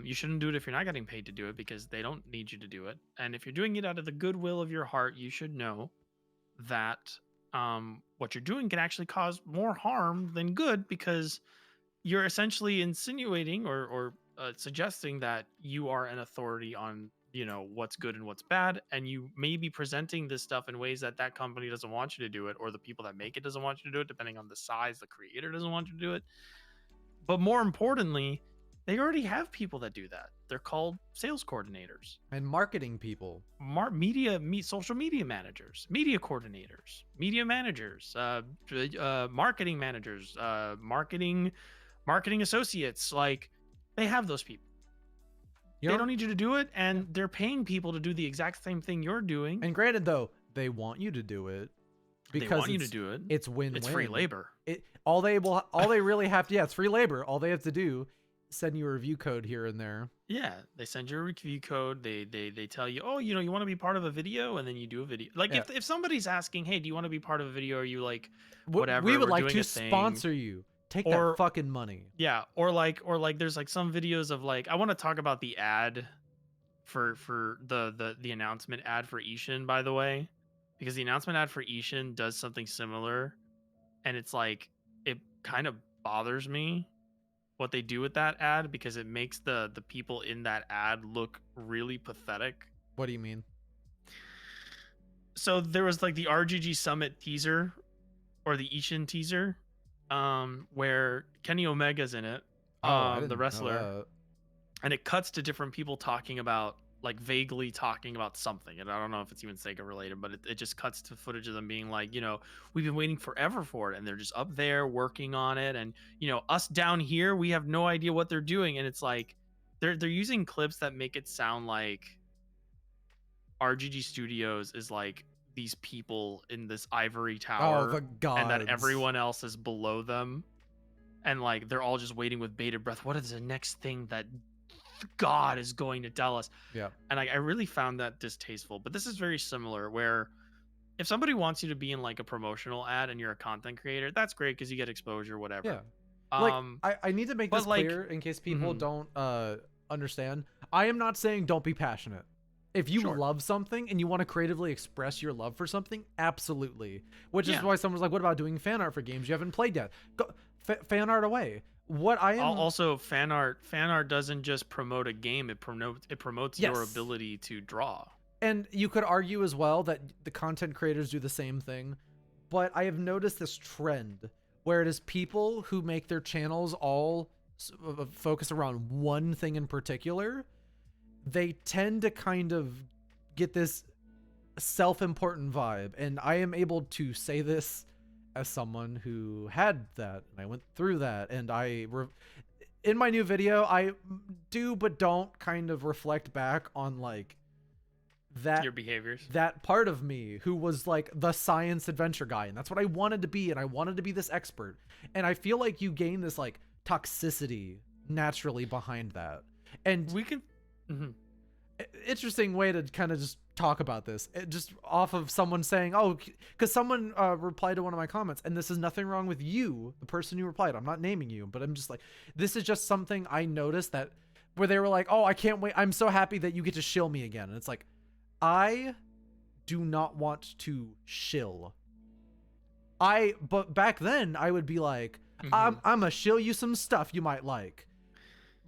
You shouldn't do it if you're not getting paid to do it, because they don't need you to do it. And if you're doing it out of the goodwill of your heart, you should know that what you're doing can actually cause more harm than good, because you're essentially insinuating or suggesting that you are an authority on, you know, what's good and what's bad, and you may be presenting this stuff in ways that that company doesn't want you to do it, or the people that make it doesn't want you to do it, depending on the size. The creator doesn't want you to do it. But more importantly, they already have people that do that. They're called sales coordinators and marketing people, social media managers, media coordinators, media managers, marketing managers, marketing associates. Like, they have those people. They don't need you to do it, and they're paying people to do the exact same thing you're doing. And granted, though, they want you to do it because they want you to do it. It's win-win. It's free labor. All they really have to, it's free labor. All they have to do, send you a review code here and there. Yeah, they send you a review code. They tell you, oh, you know, you want to be part of a video, and then you do a video. Like, if somebody's asking, hey, do you want to be part of a video? Or you like whatever? We would like to sponsor you. Take that fucking money. Yeah, or like there's like some videos of like, I want to talk about the ad for the announcement ad for Ishin, by the way, because the announcement ad for Ishin does something similar, and it's like, it kind of bothers me what they do with that ad, because it makes the people in that ad look really pathetic. What do you mean? So there was like the RGG Summit teaser, or the Ishin teaser, where Kenny Omega's in it, the wrestler, and it cuts to different people talking about, like, vaguely talking about something, and I don't know if it's even Sega related, but it just cuts to footage of them being like, you know, we've been waiting forever for it, and they're just up there working on it, and, you know, us down here, we have no idea what they're doing. And it's like they're using clips that make it sound like RGG Studios is like these people in this ivory tower, and that everyone else is below them, and like they're all just waiting with bated breath. What is the next thing that God is going to tell us. Yeah. And I really found that distasteful. But this is very similar, where if somebody wants you to be in like a promotional ad and you're a content creator, that's great because you get exposure, whatever. Yeah. Like, I need to make but this like, clear in case people mhm. don't understand. I am not saying don't be passionate. If you Sure. love something and you want to creatively express your love for something, absolutely. Which is Yeah. why someone's like, what about doing fan art for games you haven't played yet? Go fan art away. What I am Also, fan art doesn't just promote a game, it promotes your Yes. ability to draw. And you could argue as well that the content creators do the same thing, but I have noticed this trend where it is people who make their channels all focus around one thing in particular. They tend to kind of get this self-important vibe, and I am able to say this as someone who had that, and I went through that, and in my new video, I do but don't kind of reflect back on like that Your behaviors. that part of me who was like the science adventure guy, and that's what I wanted to be, and I wanted to be this expert, and I feel like you gain this like toxicity naturally behind that. And We can interesting way to kind of just talk about this, just off of someone saying, oh, because someone replied to one of my comments, and this is nothing wrong with you, the person who replied, I'm not naming you, but I'm just like, this is just something I noticed, that where they were like, oh, I can't wait, I'm so happy that you get to shill me again. And it's like, I do not want to shill. But back then I would be like, I'm gonna shill you some stuff you might like.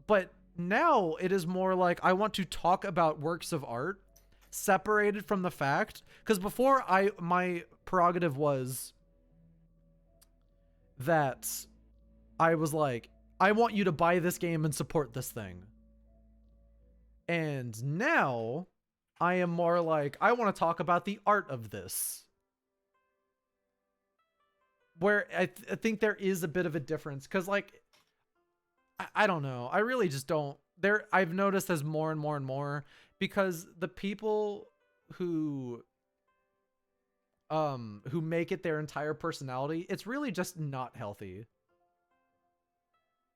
But now it is more like I want to talk about works of art separated from the fact, because before my prerogative was that I was like, I want you to buy this game and support this thing. And now I am more like, I want to talk about the art of this. Where I think there is a bit of a difference, because like, I don't know. I really just don't. I've noticed there's more and more and more, because the people who make it their entire personality, it's really just not healthy.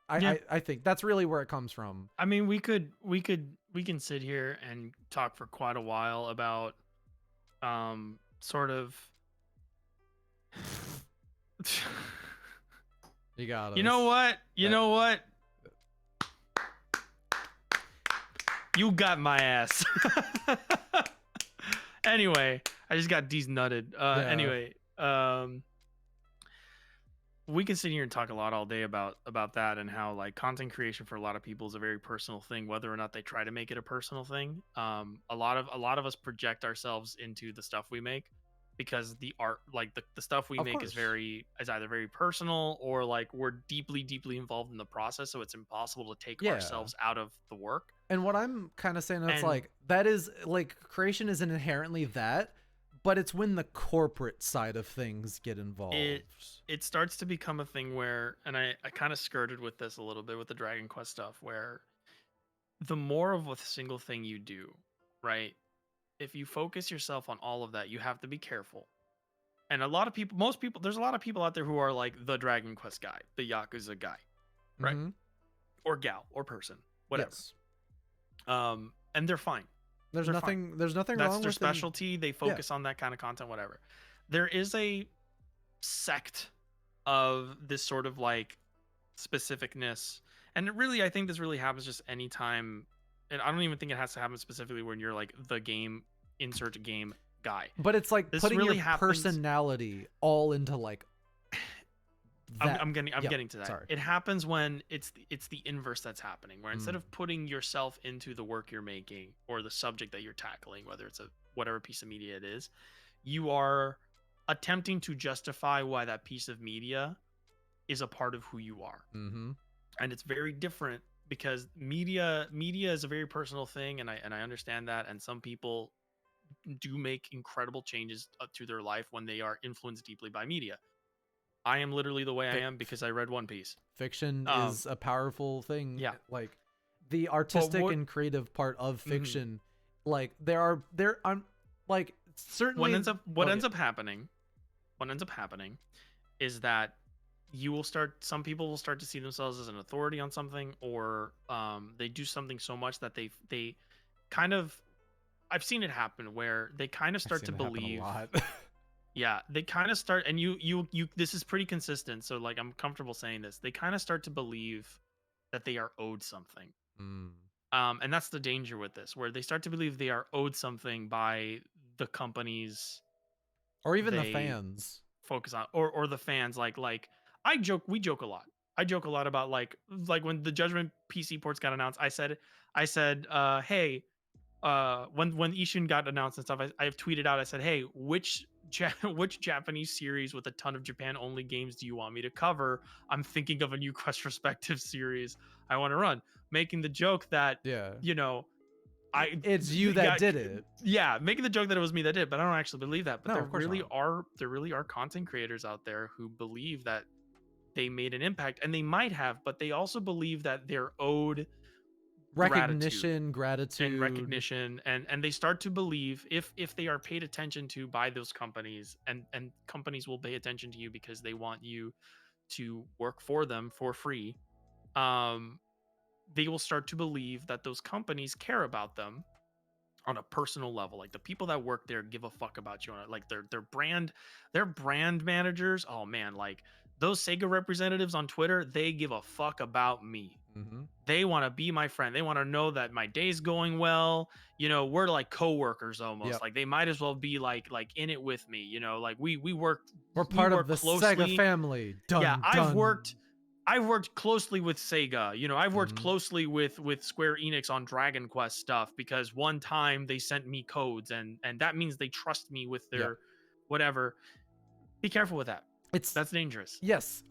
I think that's really where it comes from. I mean, we can sit here and talk for quite a while about sort of You got us. You know what? You know what? You got my ass. Anyway, I just got nutted. Anyway, we can sit here and talk a lot all day about that, and how like content creation for a lot of people is a very personal thing, whether or not they try to make it a personal thing. A lot of us project ourselves into the stuff we make, because the art, like the stuff we make is either very personal, or like we're deeply involved in the process, so it's impossible to take ourselves out of the work. And what I'm kind of saying, that's like, that is like, creation isn't inherently that, but it's when the corporate side of things get involved. It starts to become a thing where, and I kind of skirted with this a little bit with the Dragon Quest stuff, where the more of a single thing you do, right? If you focus yourself on all of that, you have to be careful. And there's a lot of people out there who are like the Dragon Quest guy, the Yakuza guy, right? Mm-hmm. Or gal or person, whatever. Yes. And they're fine. There's nothing wrong with them. That's their specialty. They focus on that kind of content, whatever. There is a sect of this sort of like specificness, and I think this really happens just anytime. And I don't even think it has to happen specifically when you're like the game insert game guy. But it's like this putting really your happens, personality all into like. I'm getting to that. Sorry. It happens when it's the inverse that's happening, where instead of putting yourself into the work you're making or the subject that you're tackling, whether it's whatever piece of media it is, you are attempting to justify why that piece of media is a part of who you are. Mm-hmm. And it's very different, because media is a very personal thing, and I understand that, and some people do make incredible changes to their life when they are influenced deeply by media. I am literally the way I am because I read One Piece. Fiction is a powerful thing. Yeah. Like the artistic and creative part of fiction, like I'm like, certainly what ends up happening is that some people will start to see themselves as an authority on something, or they do something so much that they kind of, I've seen it happen where they kind of I've start seen to it happen a believe. lot. Yeah, they kind of start, and you this is pretty consistent, so like I'm comfortable saying this. They kind of start to believe that they are owed something. Mm. And that's the danger with this, where they start to believe they are owed something by the companies Or even the they fans. focus on, or the fans. Like we joke a lot. I joke a lot about like when the Judgment PC ports got announced, I said hey, when Ishin got announced and stuff, I've tweeted out, I said, hey, which Japanese series with a ton of Japan only games do you want me to cover? I'm thinking of a new Quest Perspective series I want to run, making the joke that, Yeah. you know, It's you that did it. yeah, making the joke that it was me that did, but I don't actually believe that. But No, of course not. there really are content creators out there who believe that they made an impact, and they might have, but they also believe that they're owed gratitude Recognition, and gratitude. recognition, and they start to believe, if they are paid attention to by those companies, and companies will pay attention to you because they want you to work for them for free, um they will start to believe that those companies care about them on a personal level. Like the people that work there give a fuck about you, like their brand managers. Oh man, like those Sega representatives on Twitter, they give a fuck about me. Mm-hmm. They want to be my friend. They want to know that my day's going well. You know, we're like coworkers almost. Yep. Like they might as well be like in it with me. You know, like We're we part of work the Sega closely. family. Yeah, Dun dun. I've worked closely with Sega. You know, I've worked Mm-hmm. closely with Square Enix on Dragon Quest stuff, because one time they sent me codes, and that means they trust me with Yep. their whatever. Be careful with that. It's That's dangerous. yes.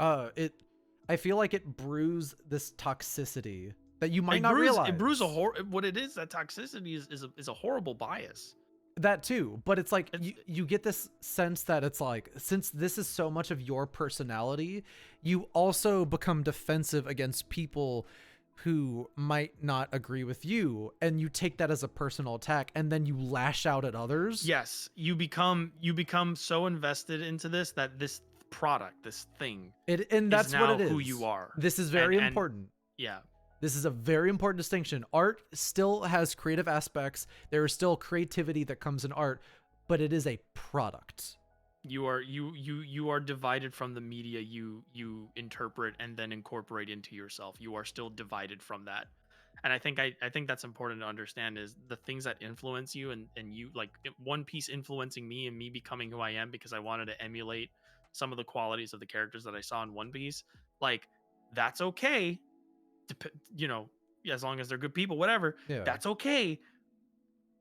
I feel like it brews this toxicity that you might not realize. It brews what it is, that toxicity is a horrible bias. That too, but it's like It's you get this sense that it's like, since this is so much of your personality, you also become defensive against people who might not agree with you, and you take that as a personal attack, and then you lash out at others. Yes, you become so invested into this that this product, this thing, And is that's what now it is. who you are. This is very And important. yeah. This is a very important distinction. Art still has creative aspects. There is still creativity that comes in art, but it is a product. You are divided from the media you interpret and then incorporate into yourself. You are still divided from that. And I think that's important to understand, is the things that influence you, and you, like One Piece influencing me and me becoming who I am because I wanted to emulate some of the qualities of the characters that I saw in One Piece. Like, that's okay. You know, as long as they're good people, whatever, Yeah. that's okay.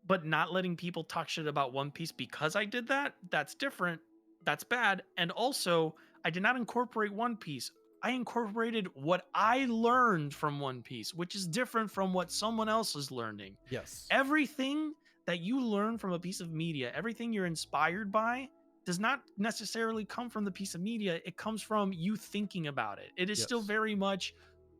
But not letting people talk shit about One Piece because I did that, that's different. That's bad. And also, I did not incorporate One Piece. I incorporated what I learned from One Piece, which is different from what someone else is learning. Yes. Everything that you learn from a piece of media, everything you're inspired by, does not necessarily come from the piece of media. It comes from you thinking about it. It is Yes. still very much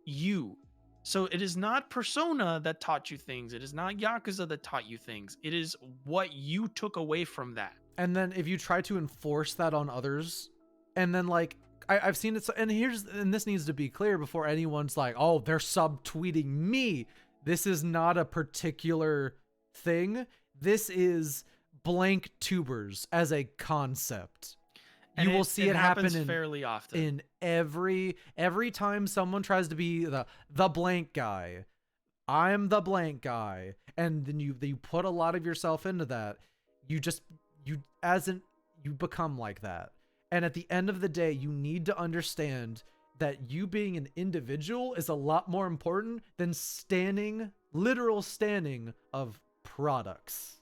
you. So it is not Persona that taught you things. It is not Yakuza that taught you things. It is what you took away from that. And then if you try to enforce that on others, and then like I've seen it, and this needs to be clear before anyone's like, oh, they're subtweeting me. This is not a particular thing. This is blank tubers as a concept. And you will see it happen fairly often. In every time someone tries to be the blank guy. I'm the blank guy, and then you put a lot of yourself into that. You become like that. And at the end of the day, you need to understand that you being an individual is a lot more important than literal standing of products.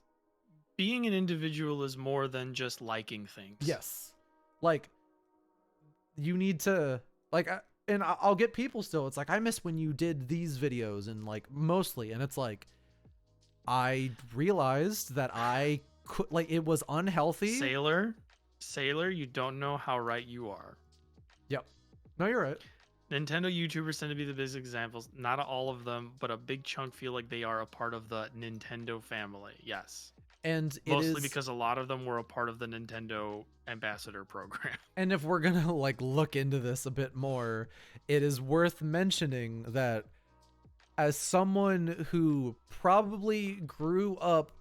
Being an individual is more than just liking things. Yes. Like, you need to, like, and I'll get people still. It's like, I miss when you did these videos, and like mostly, and it's like, I realized that I could, like, it was unhealthy. Sailor, you don't know how right you are. Yep. No, you're right. Nintendo YouTubers tend to be the biggest examples. Not all of them, but a big chunk feel like they are a part of the Nintendo family. Yes. And it Mostly is because a lot of them were a part of the Nintendo ambassador program. and if we're gonna like look into this a bit more, it is worth mentioning that as someone who probably grew up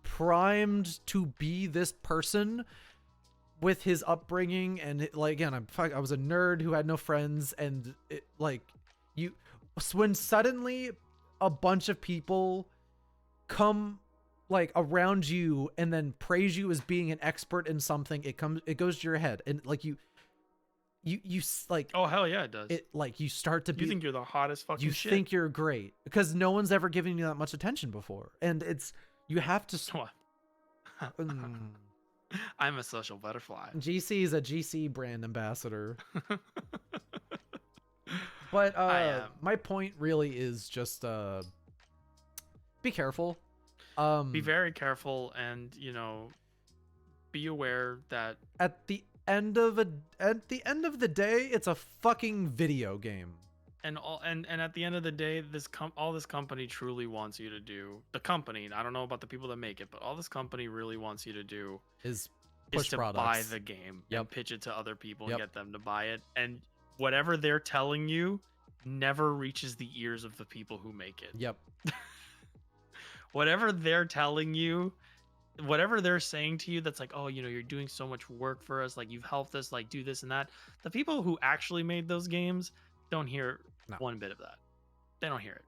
primed to be this person with his upbringing and like again I was a nerd who had no friends and it, like you when suddenly a bunch of people come like around you and then praise you as being an expert in something, it goes to your head and like you like Oh hell yeah, it does. it like you start to be You think you're the hottest fucking you shit. think you're great because no one's ever given you that much attention before and it's you have to I'm a social butterfly. GC is a GC brand ambassador. But I am. my point really is just be careful. Be very careful, and you know, be aware that at the end of the day, it's a fucking video game. and at the end of the day, all this company truly wants you to do, the company, I don't know about the people that make it, but all this company really wants you to do Is push to products. buy the game Yep. and pitch it to other people Yep. and get them to buy it. And whatever they're telling you never reaches the ears of the people who make it. Yep. Whatever they're telling you, whatever they're saying to you that's like, oh, you know, you're doing so much work for us, like you've helped us like do this and that, the people who actually made those games don't hear one bit of that. They don't hear it.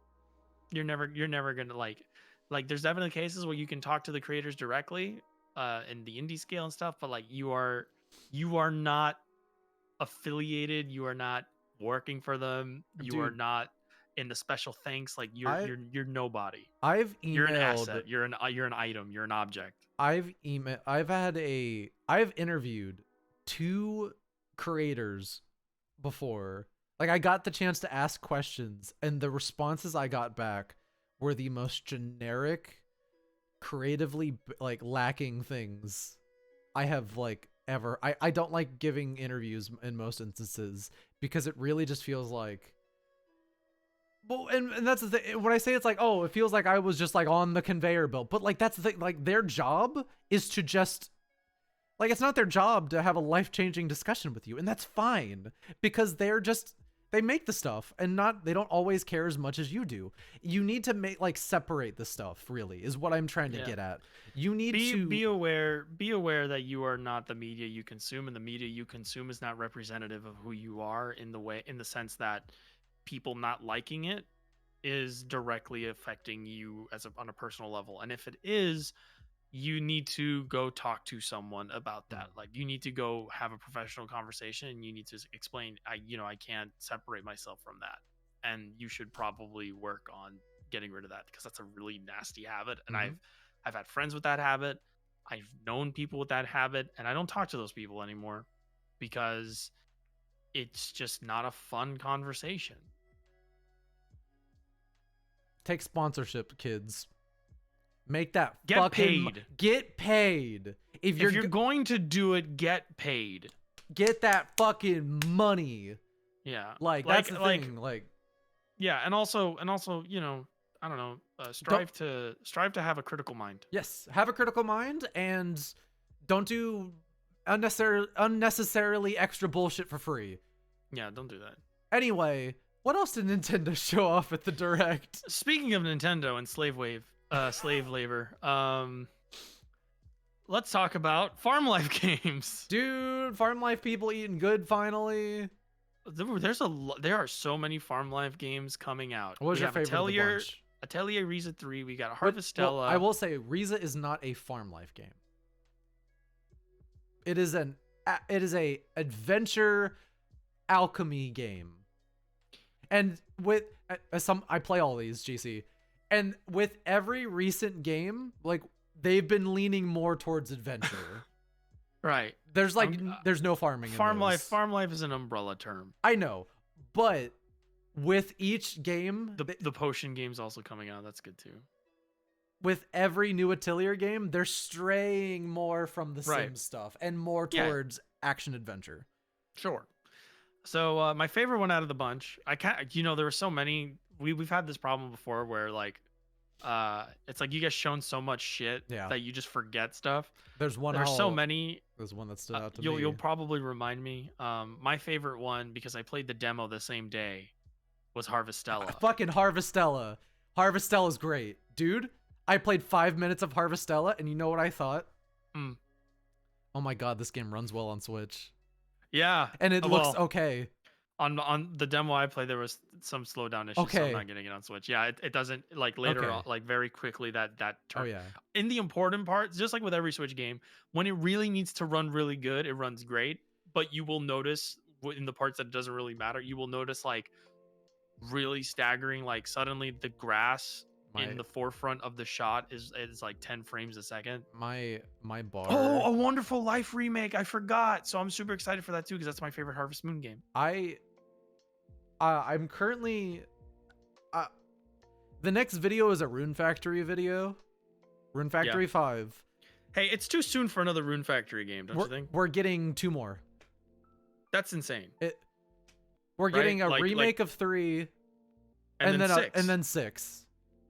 You're never gonna like there's definitely cases where you can talk to the creators directly in the indie scale and stuff, but like you are not affiliated, you are not working for them, you are not in the special thanks, like you're nobody. I've emailed, you're an asset, you're an item, you're an object. I've interviewed 2 creators before. Like I got the chance to ask questions and the responses I got back were the most generic, creatively like lacking things I have like ever. I don't like giving interviews in most instances because it really just feels like, well, and that's the thing. When I say it's like, oh, it feels like I was just like on the conveyor belt, but like that's the thing. Like their job is to just like, it's not their job to have a life-changing discussion with you, and that's fine because they make the stuff and they don't always care as much as you do. You need to separate the stuff, really, is what I'm trying to get at. You need to be aware that you are not the media you consume, and the media you consume is not representative of who you are in the sense that people not liking it is directly affecting you on a personal level. And if it is, you need to go talk to someone about that. Like you need to go have a professional conversation and you need to explain, I can't separate myself from that. And you should probably work on getting rid of that because that's a really nasty habit. And I've had friends with that habit. I've known people with that habit, and I don't talk to those people anymore because it's just not a fun conversation. Take sponsorship, kids. Make that get paid. Get paid. If you're going to do it, get paid. Get that fucking money. Yeah, like that's the thing. Like, yeah, and also, you know, I don't know. Strive to have a critical mind. Yes, have a critical mind, and don't do unnecessarily extra bullshit for free. Yeah, don't do that. Anyway, what else did Nintendo show off at the Direct? Speaking of Nintendo and slave labor, let's talk about farm life games. Dude, farm life people eating good finally. There are so many farm life games coming out. What was your favorite of the bunch? Atelier Riza 3, we got Harvestella. Well, I will say Riza is not a farm life game. It is a adventure alchemy game. And with I play all these, GC. And with every recent game, like they've been leaning more towards adventure. Right. There's there's no farming. Farm life is an umbrella term. I know, but with each game, the potion game's also coming out. That's good too. With every new Atelier game, they're straying more from the sim stuff and more towards action adventure. Sure. So my favorite one out of the bunch, there were so many. We've had this problem before where like it's like you get shown so much shit Yeah. that you just forget stuff. There's one There's so many. There's one that stood out to You'll me. probably remind me. My favorite one, because I played the demo the same day, was Harvestella. Fucking Harvestella. Harvestella's great. Dude, I played 5 minutes of Harvestella, and you know what I thought? Mm. Oh my god, this game runs well on Switch. Yeah. And it looks well, okay. On the demo I played, there was some slowdown issues, so Okay. I'm not getting it on Switch. Yeah, it doesn't, like, later Okay. on, like, very quickly that turn. Oh yeah. In the important parts, just like with every Switch game, when it really needs to run really good, it runs great. But you will notice in the parts that it doesn't really matter, you will notice like really staggering, like suddenly the grass in the forefront of the shot is like 10 frames a second. My bar. Oh, A Wonderful Life remake! I forgot, so I'm super excited for that too because that's my favorite Harvest Moon game. I'm currently the next video is a Rune Factory video. Rune Factory 5. Hey, it's too soon for another Rune Factory game, don't you think? We're getting 2 more. That's insane. We're getting a remake of 3 and then 6. and then 6.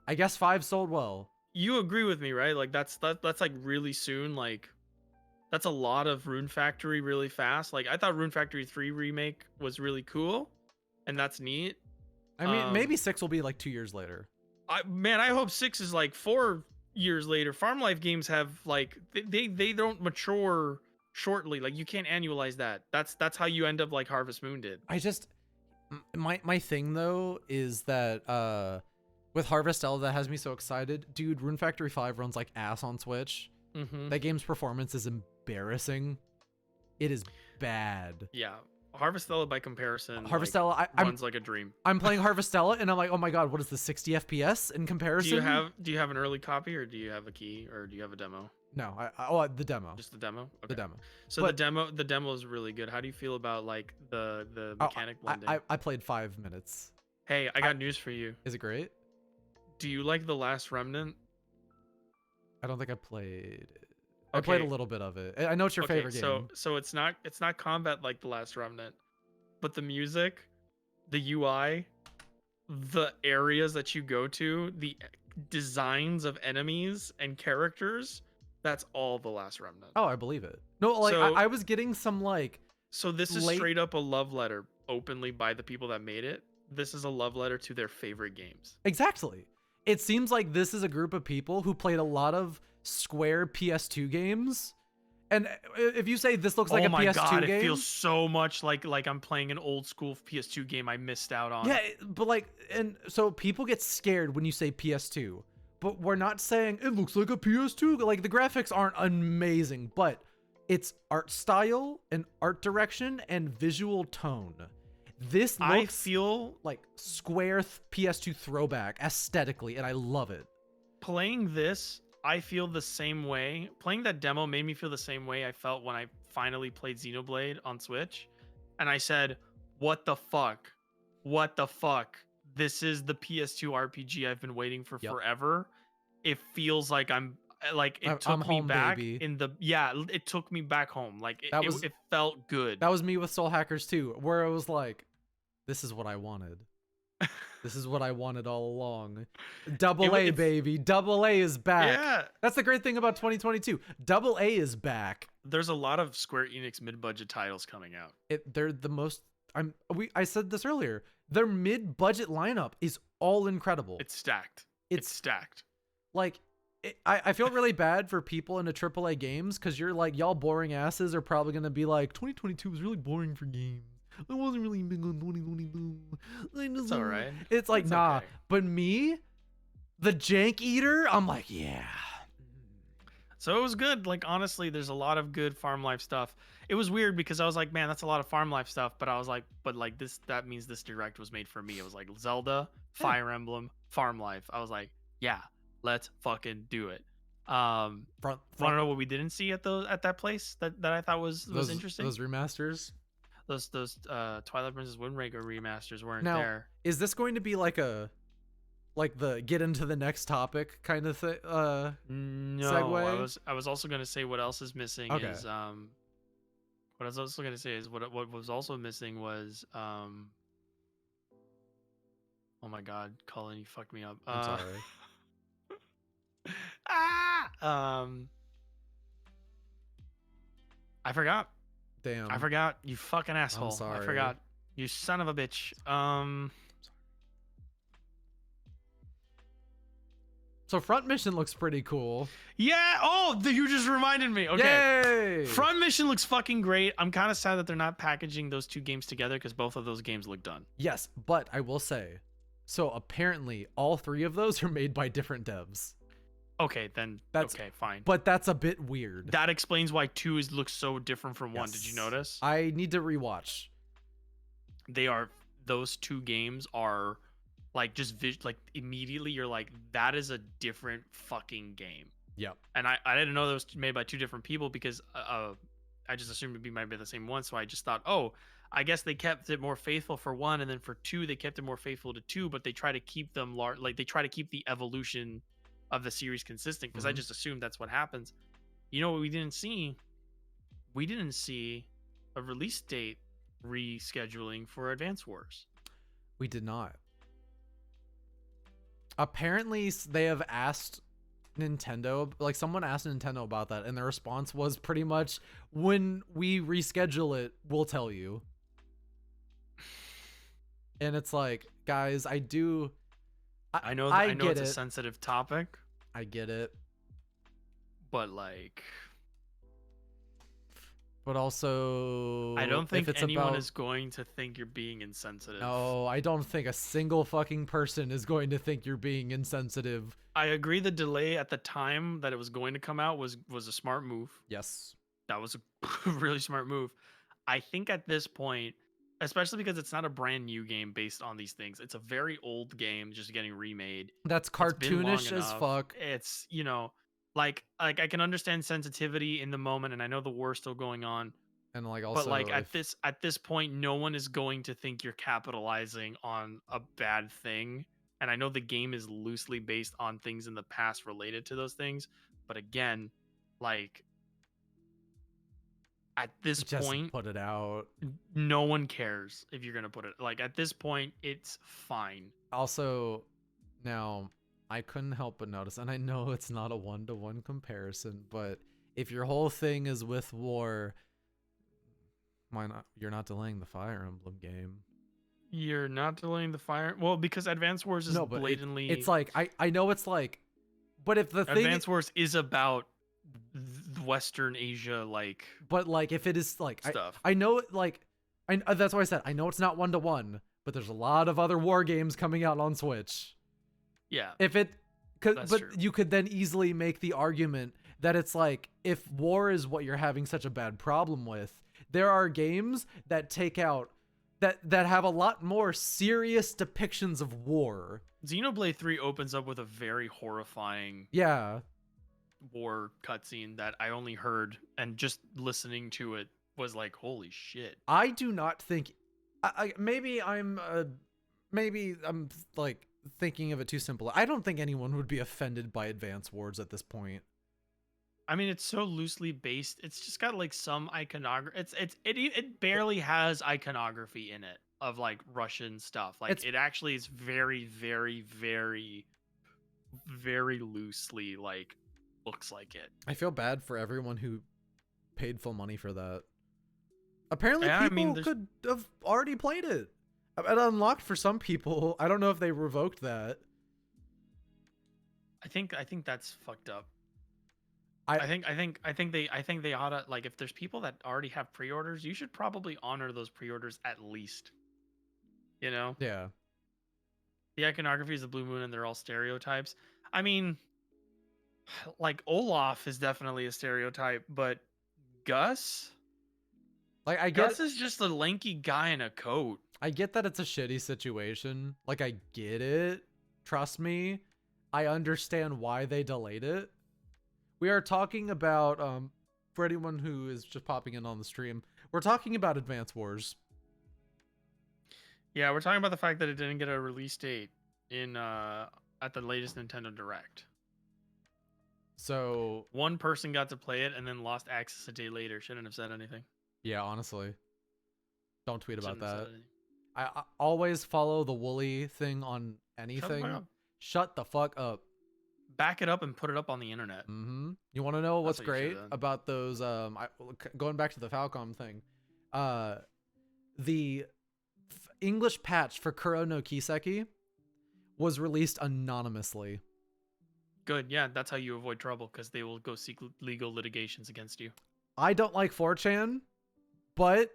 I guess 5 sold well. You agree with me, right? Like that's like really soon. Like that's a lot of Rune Factory really fast. Like I thought Rune Factory 3 remake was really cool, and that's neat. I mean, maybe 6 will be like 2 years later. I hope 6 is like 4 years later. Farm Life games have like they don't mature shortly. Like you can't annualize that. That's how you end up like Harvest Moon did. I just my thing though is that with Harvestella that has me so excited. Dude, Rune Factory 5 runs like ass on Switch. That game's performance is embarrassing. It is bad. Yeah. Harvestella by comparison, Harvestella like, runs like a dream. I'm playing Harvestella and I'm like, oh my god, what is this, 60 FPS in comparison? Do you have an early copy, or do you have a key, or do you have a demo? No, the demo. Just the demo. Okay. The demo. So the demo is really good. How do you feel about like the mechanic blending? I played 5 minutes. Hey, I got news for you. Is it great? Do you like The Last Remnant? I don't think I played it. I played a little bit of it. I know it's your favorite game. So it's not combat like The Last Remnant, but the music, the UI, the areas that you go to, the designs of enemies and characters, that's all The Last Remnant. Oh, I believe it. No, like So, I was getting some like. So this is straight up a love letter, openly by the people that made it. This is a love letter to their favorite games. Exactly. It seems like this is a group of people who played a lot of Square PS2 games. And if you say this looks like a PS2 game, God, it feels so much like I'm playing an old school PS2 game I missed out on. Yeah, but like, and so people get scared when you say PS2, but we're not saying it looks like a PS2. Like the graphics aren't amazing, but it's art style and art direction and visual tone. This looks, I feel like Square PS2 throwback aesthetically, and I love it. Playing this, I feel the same way. Playing that demo made me feel the same way I felt when I finally played Xenoblade on Switch. And I said, what the fuck? What the fuck? This is the PS2 RPG I've been waiting for forever. It feels like it took me back, baby. It took me back home. Like it felt good. That was me with Soul Hackers 2, where it was like, this is what I wanted. This is what I wanted all along. Double A, baby. Double A is back. Yeah. That's the great thing about 2022. Double A is back. There's a lot of Square Enix mid-budget titles coming out. They're the most. I said this earlier. Their mid-budget lineup is all incredible. It's stacked. It's stacked. Like, I feel really bad for people into AAA games because you're like, y'all boring asses are probably gonna be like, 2022 was really boring for games. I wasn't really big on 2022. It's all right. It's like, nah. Okay. But me, the jank eater, I'm like, yeah. So it was good. Like, honestly, there's a lot of good farm life stuff. It was weird because I was like, man, that's a lot of farm life stuff. But I was like, that means this direct was made for me. It was like Zelda, Fire Emblem, farm life. I was like, yeah, let's fucking do it. Want to know what we didn't see at that place that I thought was interesting? Those remasters. Those Twilight Princess Windbreaker remasters weren't now, there. Is this going to be like the get into the next topic kind of thing? No, segue? I was also going to say what else is missing is what I was also going to say is what was also missing was oh my god, Cullen, you fucked me up. I'm sorry. I forgot. Damn. I forgot. You fucking asshole. sorry. I forgot. You son of a bitch. So Front Mission looks pretty cool. Yeah. Oh, you just reminded me. Okay. Yay! Front Mission looks fucking great. I'm kind of sad that they're not packaging those two games together because both of those games look done. Yes, but I will say, so apparently all 3 of those are made by different devs. Okay, then okay, fine. But that's a bit weird. That explains why 2 looks so different from 1. Did you notice? I need to rewatch. Those 2 games are like just like immediately you're like, that is a different fucking game. Yep. And I didn't know that was made by 2 different people because I just assumed it might be the same one. So I just thought, oh, I guess they kept it more faithful for 1, and then for 2 they kept it more faithful to 2, but they try to keep them like they try to keep the evolution of the series consistent because I just assumed that's what happens. You know what we didn't see? We didn't see a release date rescheduling for Advance Wars. We did not. Apparently they have asked Nintendo, like someone asked Nintendo about that, and their response was pretty much, when we reschedule it, we'll tell you. And it's like, guys, I know it's a sensitive topic. I get it. But like, but also, I don't think anyone is going to think you're being insensitive. No, I don't think a single fucking person is going to think you're being insensitive. I agree the delay at the time that it was going to come out was a smart move. Yes. That was a really smart move. I think at this point, especially because it's not a brand new game based on these things, it's a very old game just getting remade. That's cartoonish as fuck. It's, you know, like I can understand sensitivity in the moment, and I know the war's still going on. And like also, but like at this point, no one is going to think you're capitalizing on a bad thing. And I know the game is loosely based on things in the past related to those things, but again, like at this point, put it out. No one cares if you're gonna put it. Like at this point, it's fine. Also, now I couldn't help but notice, and I know it's not a 1-to-1 comparison, but if your whole thing is with war, why not? You're not delaying the Fire Emblem game. You're not delaying the Fire. Well, because Advance Wars is blatantly. It's like I know it's like, but if the thing Advance Wars is about Western Asia, like. But like, if it is like stuff, I know like, that's why I said I know it's not 1-to-1, but there's a lot of other war games coming out on Switch. Yeah. But true. You could then easily make the argument that it's like, if war is what you're having such a bad problem with, there are games that take out that have a lot more serious depictions of war. Xenoblade 3 opens up with a very horrifying war cutscene that I only heard, and just listening to it was like, holy shit. I do not think maybe I'm like thinking of it too simple. I don't think anyone would be offended by Advance Wars at this point. I mean, it's so loosely based. It's just got like some iconography. It barely has iconography in it of like Russian stuff. Like it actually is very, very, very, very loosely like looks like it. I feel bad for everyone who paid full money for that. Apparently, people could have already played it. It unlocked for some people. I don't know if they revoked that. I think that's fucked up. I think they ought to, like, if there's people that already have pre-orders, you should probably honor those pre-orders at least. You know? Yeah. The iconography is the blue moon and they're all stereotypes. I mean, like Olaf is definitely a stereotype, but Gus? Like Gus is just a lanky guy in a coat. I get that it's a shitty situation. Like, I get it. Trust me. I understand why they delayed it. We are talking about, for anyone who is just popping in on the stream, we're talking about Advance Wars. Yeah, we're talking about the fact that it didn't get a release date in at the latest Nintendo Direct. So one person got to play it and then lost access a day later. Shouldn't have said anything. Yeah, honestly. Don't tweet about that. I always follow the Wooly thing on anything. Shut the fuck up. back it up and put it up on the internet. You want to know what's what you should've great done. about those? Going back to the Falcom thing, the English patch for Kuro no Kiseki was released anonymously. Good, yeah, that's how you avoid trouble, because they will go seek legal litigations against you. I don't like 4chan, but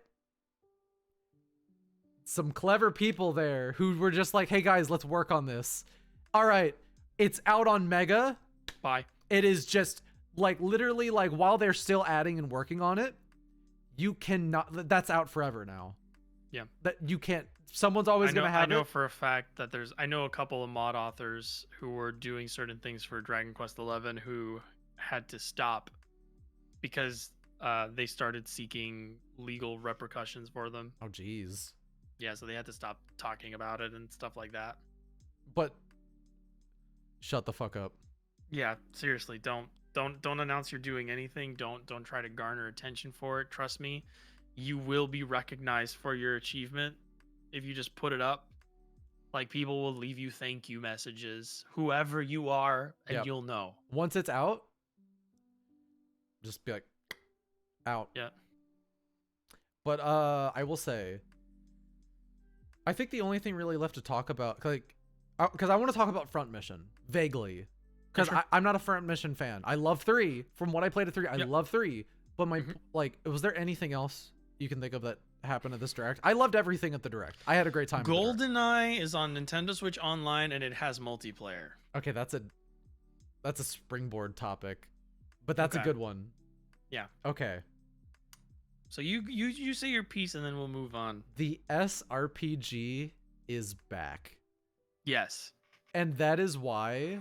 some clever people there who were just like, hey guys, let's work on this. All right, it's out on Mega. Bye. It is just like literally like while they're still adding and working on it, you cannot, that's out forever now. Yeah. That you can't, someone's always going to have I know it. for a fact that I know a couple of mod authors who were doing certain things for Dragon Quest XI who had to stop because they started seeking legal repercussions for them. Oh, geez. Yeah, so they had to stop talking about it and stuff like that. But shut the fuck up. Yeah, seriously, don't announce you're doing anything. Don't try to garner attention for it. Trust me, you will be recognized for your achievement if you just put it up. Like, people will leave you thank you messages, whoever you are, and you'll know. Once it's out, just be like, out. Yeah. But I will say, I think the only thing really left to talk about, like, because I want to talk about Front Mission vaguely, because Sure. I'm not a Front Mission fan. I love 3. From what I played at 3, I love 3. But my like, was there anything else you can think of that happened at this direct? I loved everything at the direct. I had a great time. GoldenEye is on Nintendo Switch Online, and it has multiplayer. Okay, that's a springboard topic, but that's a good one. Yeah. Okay. So you say your piece, and then we'll move on. The SRPG is back. Yes. And that is why.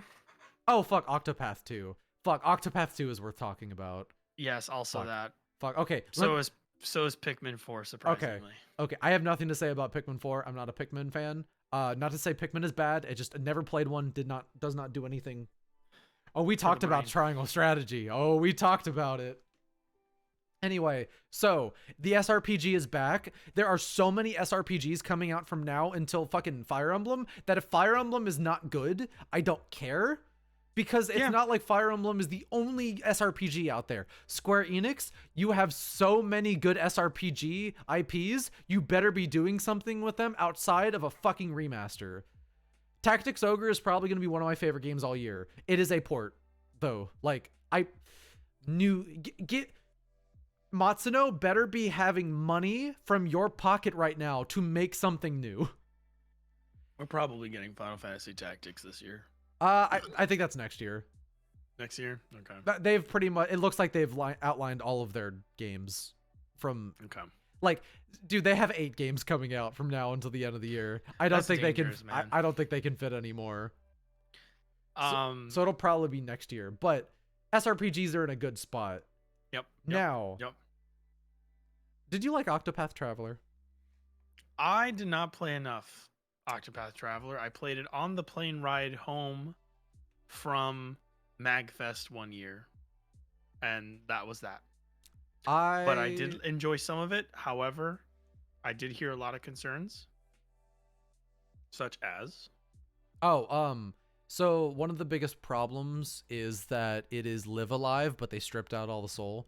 Oh, fuck, Octopath 2. Fuck, Octopath 2 is worth talking about. Yes, also Fuck. that. Fuck, okay. So is Pikmin 4, surprisingly. Okay, I have nothing to say about Pikmin 4. I'm not a Pikmin fan. Not to say Pikmin is bad. I just never played one, does not do anything. Oh, we talked about triangle strategy. Oh, we talked about it. Anyway, so the SRPG is back. There are so many SRPGs coming out from now until fucking Fire Emblem that if Fire Emblem is not good, I don't care. Because it's not like Fire Emblem is the only SRPG out there. Square Enix, you have so many good SRPG IPs, you better be doing something with them outside of a fucking remaster. Tactics Ogre is probably going to be one of my favorite games all year. It is a port, though. Like, Matsuno better be having money from your pocket right now to make something new. We're probably getting Final Fantasy Tactics this year. I think that's next year. Next year? Okay. They've pretty much, it looks like they've outlined all of their games from, like, dude, they have 8 games coming out from now until the end of the year. I don't think they can, I don't think they can fit anymore. So it'll probably be next year, but SRPGs are in a good spot. Yep. Now, did you like Octopath Traveler? I did not play enough Octopath Traveler. I played it on the plane ride home from MagFest one year, and that was that. But I did enjoy some of it. However, I did hear a lot of concerns, such as so one of the biggest problems is that it is Live Alive, but they stripped out all the soul.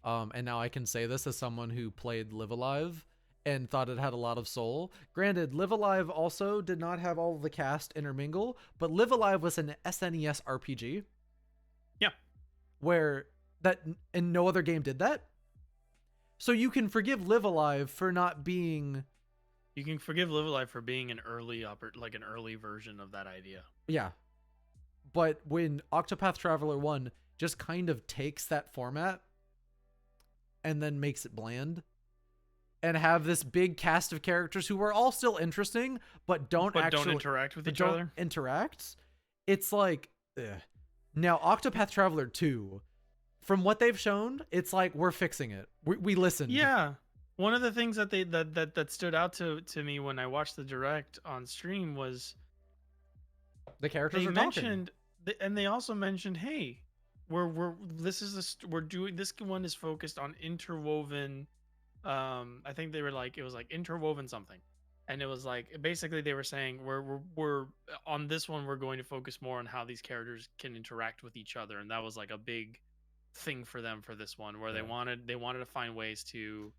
And now I can say this as someone who played Live Alive and thought it had a lot of soul. Granted, Live Alive also did not have all of the cast intermingle, but Live Alive was an SNES RPG. Yeah. Where that, and no other game did that. So you can forgive Live Alive for not being... You can forgive Live Alive for being an early an early version of that idea. Yeah. But when Octopath Traveler 1 just kind of takes that format and then makes it bland, and have this big cast of characters who are all still interesting, but don't interact with each other. It's like, ugh. Now Octopath Traveler 2, from what they've shown, it's like we're fixing it. We listened. Yeah. One of the things that that stood out to me when I watched the direct on stream was the characters they are mentioned, and they also mentioned, hey, we're doing this one is focused on interwoven. I think they were like, it was like interwoven something. and it was like basically they were saying we're on this one we're going to focus more on how these characters can interact with each other, and that was like a big thing for them for this one, where Yeah. they wanted to find ways to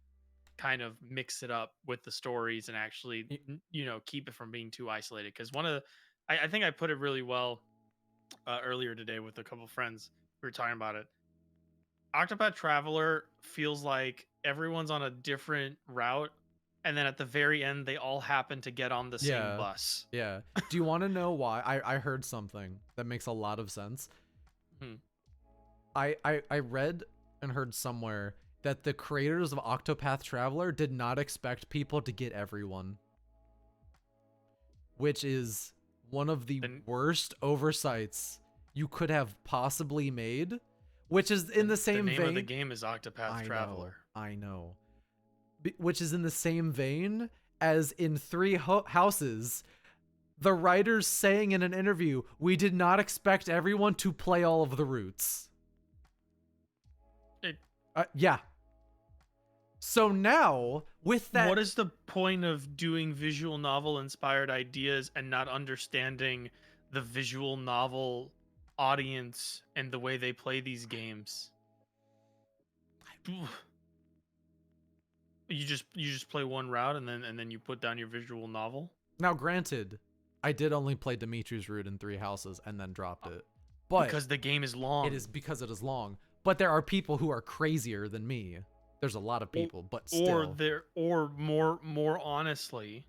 kind of mix it up with the stories and actually keep it from being too isolated. Because one of the I think I put it really well earlier today with a couple friends. We were talking about it. Octopath Traveler feels like everyone's on a different route, and then at the very end, they all happen to get on the same bus. Yeah. Do you want to know why? I heard something that makes a lot of sense. Hmm. I read and heard somewhere that the creators of Octopath Traveler did not expect people to get everyone, which is one of the worst oversights you could have possibly made. Which is in the same vein. The name of the game is Octopath Traveler. I know. Which is in the same vein as in Three Houses, the writers saying in an interview, "We did not expect everyone to play all of the routes." Yeah. So now, with that... What is the point of doing visual novel inspired ideas and not understanding the visual novel audience and the way they play these games? You just play one route and then you put down your visual novel? Now, granted, I did only play Dimitri's route in Three Houses and then dropped it. But because the game is long. It is because it is long. But there are people who are crazier than me. There's a lot of people, but still. Or more honestly,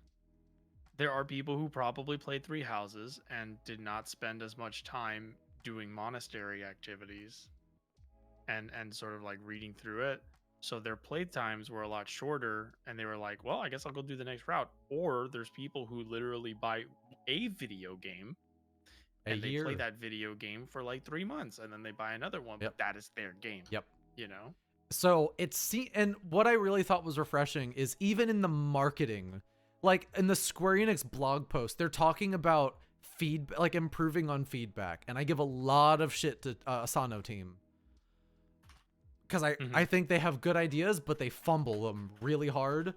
there are people who probably played Three Houses and did not spend as much time doing monastery activities and sort of like reading through it. So their playtimes were a lot shorter, and they were like, well, I guess I'll go do the next route. Or there's people who literally buy a video game and they play that video game for like 3 months, and then they buy another one, but that is their game. Yep. You know? So and what I really thought was refreshing is even in the marketing, like in the Square Enix blog post, they're talking about like improving on feedback. And I give a lot of shit to Asano team. Because I think they have good ideas, but they fumble them really hard.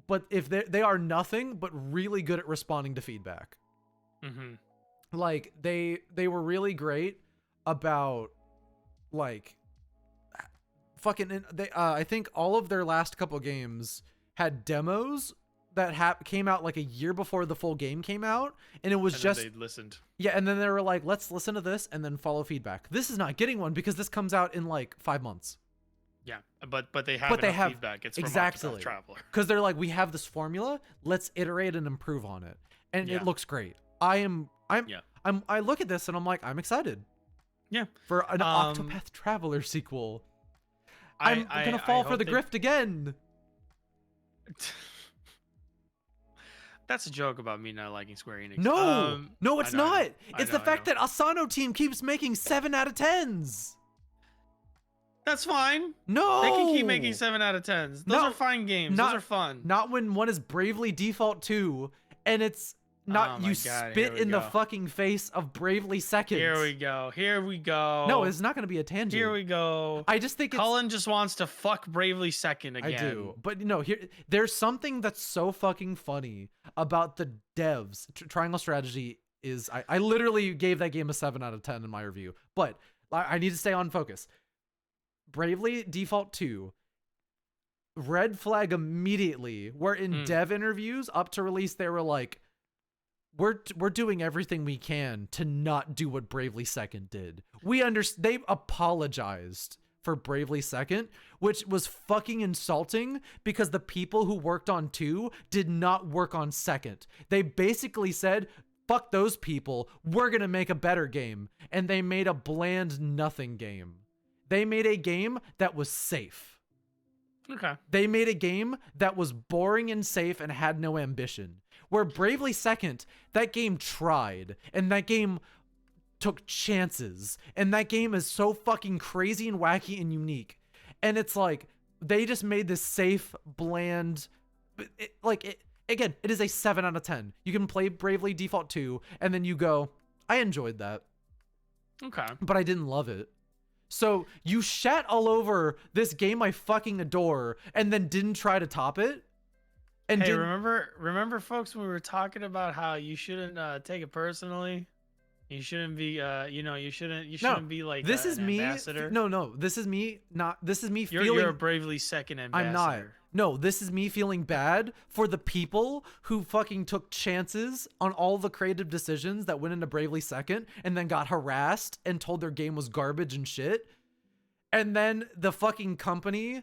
But if they are nothing but really good at responding to feedback. Like they were really great about like fucking I think all of their last couple games had demos that came out like a year before the full game came out, and it was just they listened. Yeah, and then they were like, let's listen to this and then follow feedback. This is not getting one because this comes out in like 5 months. Yeah, but they have feedback. It's exactly from Traveler. Because they're like, we have this formula, let's iterate and improve on it, and it looks great. I look at this and I'm like, I'm excited. Yeah, for an Octopath Traveler sequel. I'm gonna fall for the grift again. That's a joke about me not liking Square Enix. No, it's not. It's the fact that Asano team keeps making 7 out of 10s. That's fine. No, they can keep making 7 out of 10s. Those are fine games. Those are fun. Not when one is Bravely Default 2 and it's not spit in the fucking face of Bravely Second. Here we go. No, it's not going to be a tangent. Here we go. I just think Cullen just wants to fuck Bravely Second again. I do. But there's something that's so fucking funny about the devs. Triangle Strategy is I literally gave that game a 7 out of 10 in my review. But I need to stay on focus. Bravely Default 2 red flag immediately, where in dev interviews up to release they were like, we're doing everything we can to not do what Bravely Second did. They apologized for Bravely Second, which was fucking insulting because the people who worked on 2 did not work on Second. They basically said, fuck those people, we're gonna make a better game. And they made a bland nothing game. They made a game that was safe. Okay. They made a game that was boring and safe and had no ambition. Where Bravely Second, that game tried, and that game took chances, and that game is so fucking crazy and wacky and unique. And it's like, they just made this safe, bland, again, it is a 7 out of 10. You can play Bravely Default 2, and then you go, I enjoyed that. Okay. But I didn't love it. So you shat all over this game I fucking adore, and then didn't try to top it? And Hey, did remember, folks, when we were talking about how you shouldn't take it personally. You shouldn't be, you no, shouldn't be like this is an me. ambassador. No, this is me. Not this is me You're a feeling. bravely second I'm not. ambassador. No, this is me feeling bad for the people who fucking took chances on all the creative decisions that went into Bravely Second and then got harassed and told their game was garbage and shit. And then the fucking company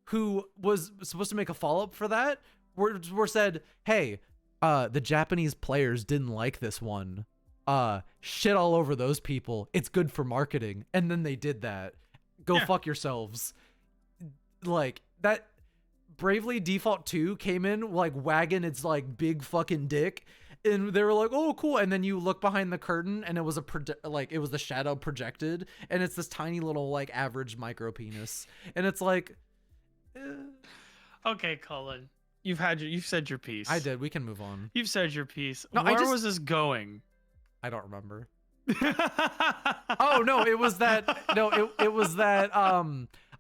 who was supposed to make a follow-up for that were said, hey, the Japanese players didn't like this one. Shit all over those people. It's good for marketing. And then they did that. Go fuck yourselves. Like, that Bravely Default 2 came in like wagging its like big fucking dick, and they were like, oh cool, and then you look behind the curtain and it was it was the shadow projected, and it's this tiny little like average micro penis, and it's like Okay, Cullen, you've said your piece. I did. We can move on. You've said your piece. No, Where was this going? I don't remember. Oh no, it was that. No, it was that.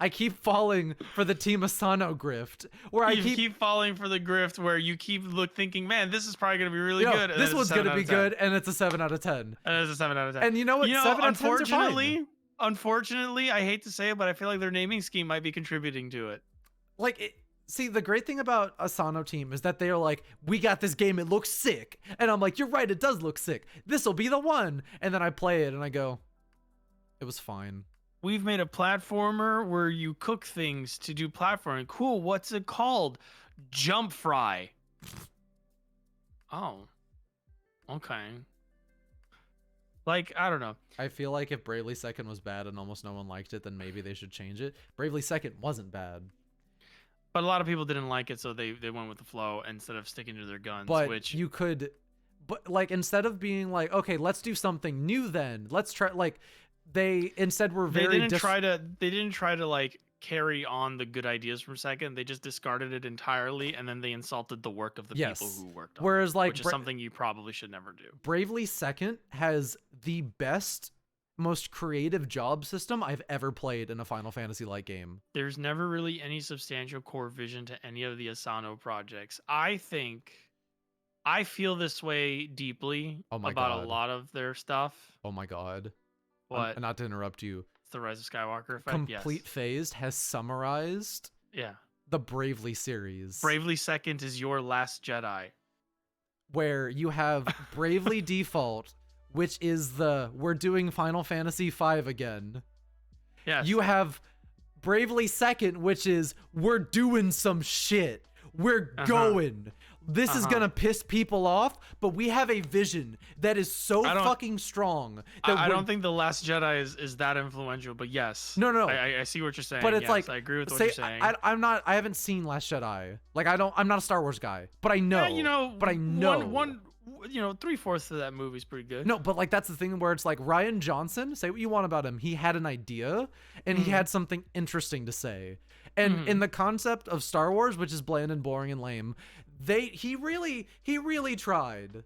I keep falling for the Team Asano grift, where You keep falling for the grift where you keep thinking, man, this is probably gonna be really good. And this then one's it's a 7 gonna out be of 10. good, and it's a 7 out of 10. And it's a 7 out of 10. And you know what? 7 out of 10s are fine. Unfortunately, I hate to say it, but I feel like their naming scheme might be contributing to it. Like, see, the great thing about Asano Team is that they are like, we got this game, it looks sick. And I'm like, you're right, it does look sick. This'll be the one. And then I play it and I go, it was fine. We've made a platformer where you cook things to do platforming. Cool, what's it called? Jump Fry. Oh. Okay. Like, I don't know. I feel like if Bravely Second was bad and almost no one liked it, then maybe they should change it. Bravely Second wasn't bad. But a lot of people didn't like it, so they went with the flow instead of sticking to their guns. But which you could, but like, instead of being like, okay, let's do something new then. Let's try, like, they instead were very they didn't try to like carry on the good ideas from Second. They just discarded it entirely, and then they insulted the work of the people who worked on Whereas, it, like, which is something you probably should never do. Bravely Second has the best, most creative job system I've ever played in a Final Fantasy-like game. There's never really any substantial core vision to any of the Asano projects. I feel this way deeply about a lot of their stuff. Oh my god. What? Not to interrupt you. It's the Rise of Skywalker effect. Complete Phased has summarized the Bravely series. Bravely Second is your Last Jedi. Where you have Bravely Default, which is we're doing Final Fantasy V again. Yes. You have Bravely Second, which is we're doing some shit. We're going. This is gonna piss people off, but we have a vision that is so fucking strong that I don't think The Last Jedi is that influential, but yes. No. I see what you're saying. But it's yes, like, I agree with what you're saying. I haven't seen Last Jedi. Like, I'm not a Star Wars guy, but I know. Yeah, but I know. One 3/4 of that movie's pretty good. No, but like, that's the thing where it's like, Rian Johnson, say what you want about him, he had an idea and he had something interesting to say. And in the concept of Star Wars, which is bland and boring and lame, he really tried.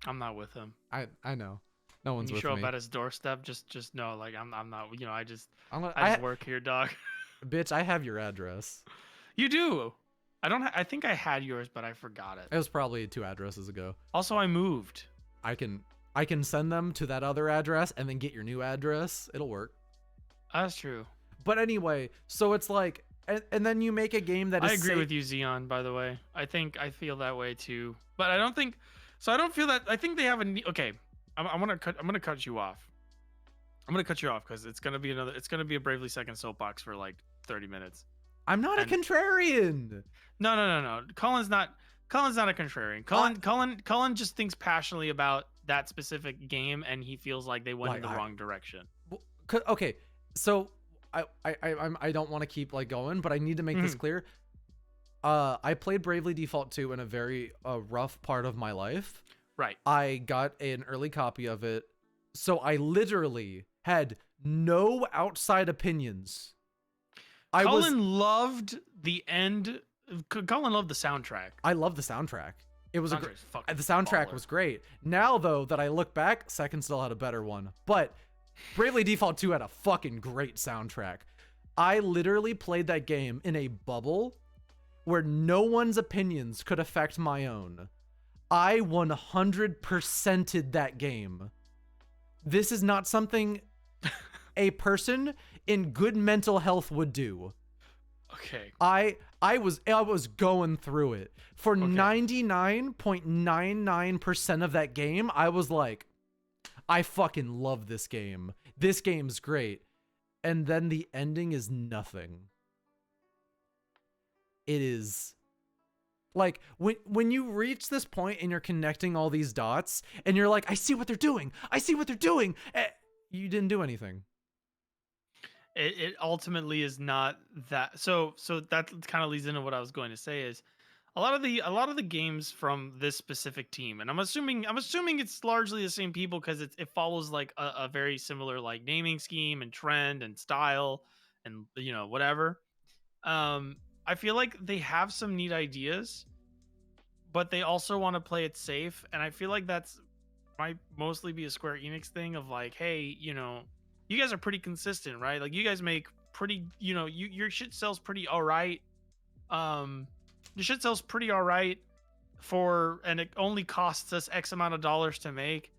I'm not with him. I know. No one's with me. You show up at his doorstep, just know, like, I'm not, I just work here, dog. Bitch, I have your address. You do. I think I had yours, but I forgot it. It was probably 2 addresses ago. Also, I moved. I can send them to that other address and then get your new address. It'll work. That's true. But anyway, so it's like, and then you make a game that is I agree with you, Xeon, by the way. I feel that way too. But I don't think, so I don't feel that, I think they have okay. I'm gonna cut you off. I'm gonna cut you off because it's gonna be a Bravely Second soapbox for like 30 minutes. I'm not a contrarian. No. Cullen's not a contrarian. Cullen just thinks passionately about that specific game, and he feels like they went in the wrong direction. Okay, so I don't want to keep like going, but I need to make this clear. I played Bravely Default 2 in a very rough part of my life. Right. I got an early copy of it, so I literally had no outside opinions. Cullen loved the end. Cullen loved the soundtrack. I love the soundtrack. It was the soundtrack baller. was great. Now though that I look back, Second still had a better one, but Bravely Default 2 had a fucking great soundtrack. I literally played that game in a bubble where no one's opinions could affect my own, I 100%ed that game. This is not something a person in good mental health would do. Okay. I was going through it. For 99.99% of that game, I was like, I fucking love this game. This game's great. And then the ending is nothing. It is like when you reach this point and you're connecting all these dots and you're like, I see what they're doing. I see what they're doing. You didn't do anything. It ultimately is not that. So that kind of leads into what I was going to say is a lot of the games from this specific team, and I'm assuming it's largely the same people because it follows like a very similar like naming scheme and trend and style and whatever. I feel like they have some neat ideas, but they also want to play it safe, and I feel like that's might mostly be a Square Enix thing of like, hey, you guys are pretty consistent, right? Like you guys make pretty, your shit sells pretty all right. Your shit sells pretty all right and it only costs us X amount of dollars to make.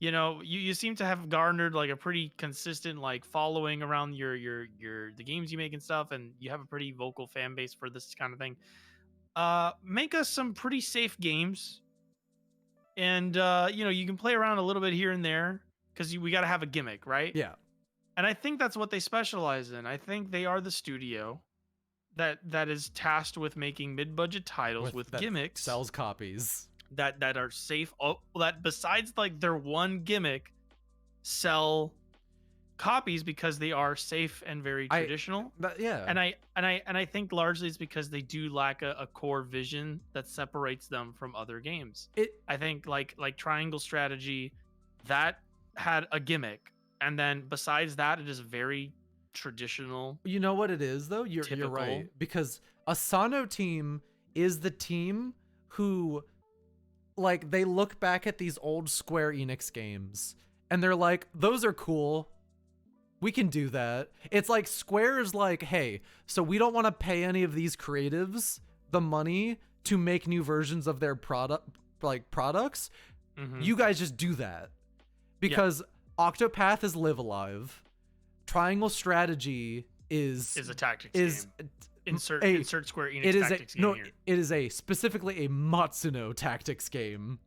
You seem to have garnered like a pretty consistent like following around the games you make and stuff, and you have a pretty vocal fan base for this kind of thing. Make us some pretty safe games, and you can play around a little bit here and there because we got to have a gimmick, right? Yeah. And I think that's what they specialize in. I think they are the studio that is tasked with making mid-budget titles with gimmicks, sells copies that are safe. That besides like their one gimmick, sell copies because they are safe and very traditional. And I think largely it's because they do lack a core vision that separates them from other games. I think like Triangle Strategy, that had a gimmick, and then besides that, it is very traditional. You know what it is though? You're right, because Asano Team is the team who, like, they look back at these old Square Enix games and they're like, those are cool, we can do that. It's like Square is like, hey, so we don't want to pay any of these creatives the money to make new versions of their products. You guys just do that, because Octopath is Live Alive. Triangle Strategy is a tactics game. Insert Square Enix tactics game here. It is specifically a Matsuno tactics game.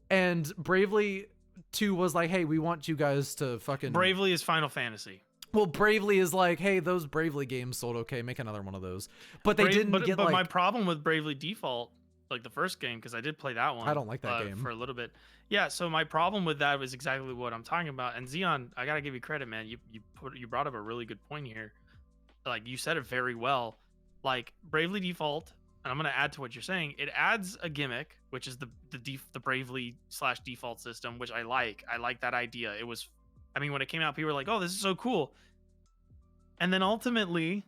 And Bravely 2 was like, hey, we want you guys to fucking... Bravely is Final Fantasy. Well, Bravely is like, hey, those Bravely games sold okay, make another one of those. But they didn't get But my problem with Bravely Default, like the first game, because I did play that one. I don't like that game. For a little bit. Yeah, so my problem with that was exactly what I'm talking about. And Xeon, I gotta give you credit, man. You brought up a really good point here. Like, you said it very well. Like, Bravely Default, and I'm gonna add to what you're saying. It adds a gimmick, which is the Bravely/Default system, which I like. I like that idea. It was, I mean, when it came out, people were like, "Oh, this is so cool." And then ultimately,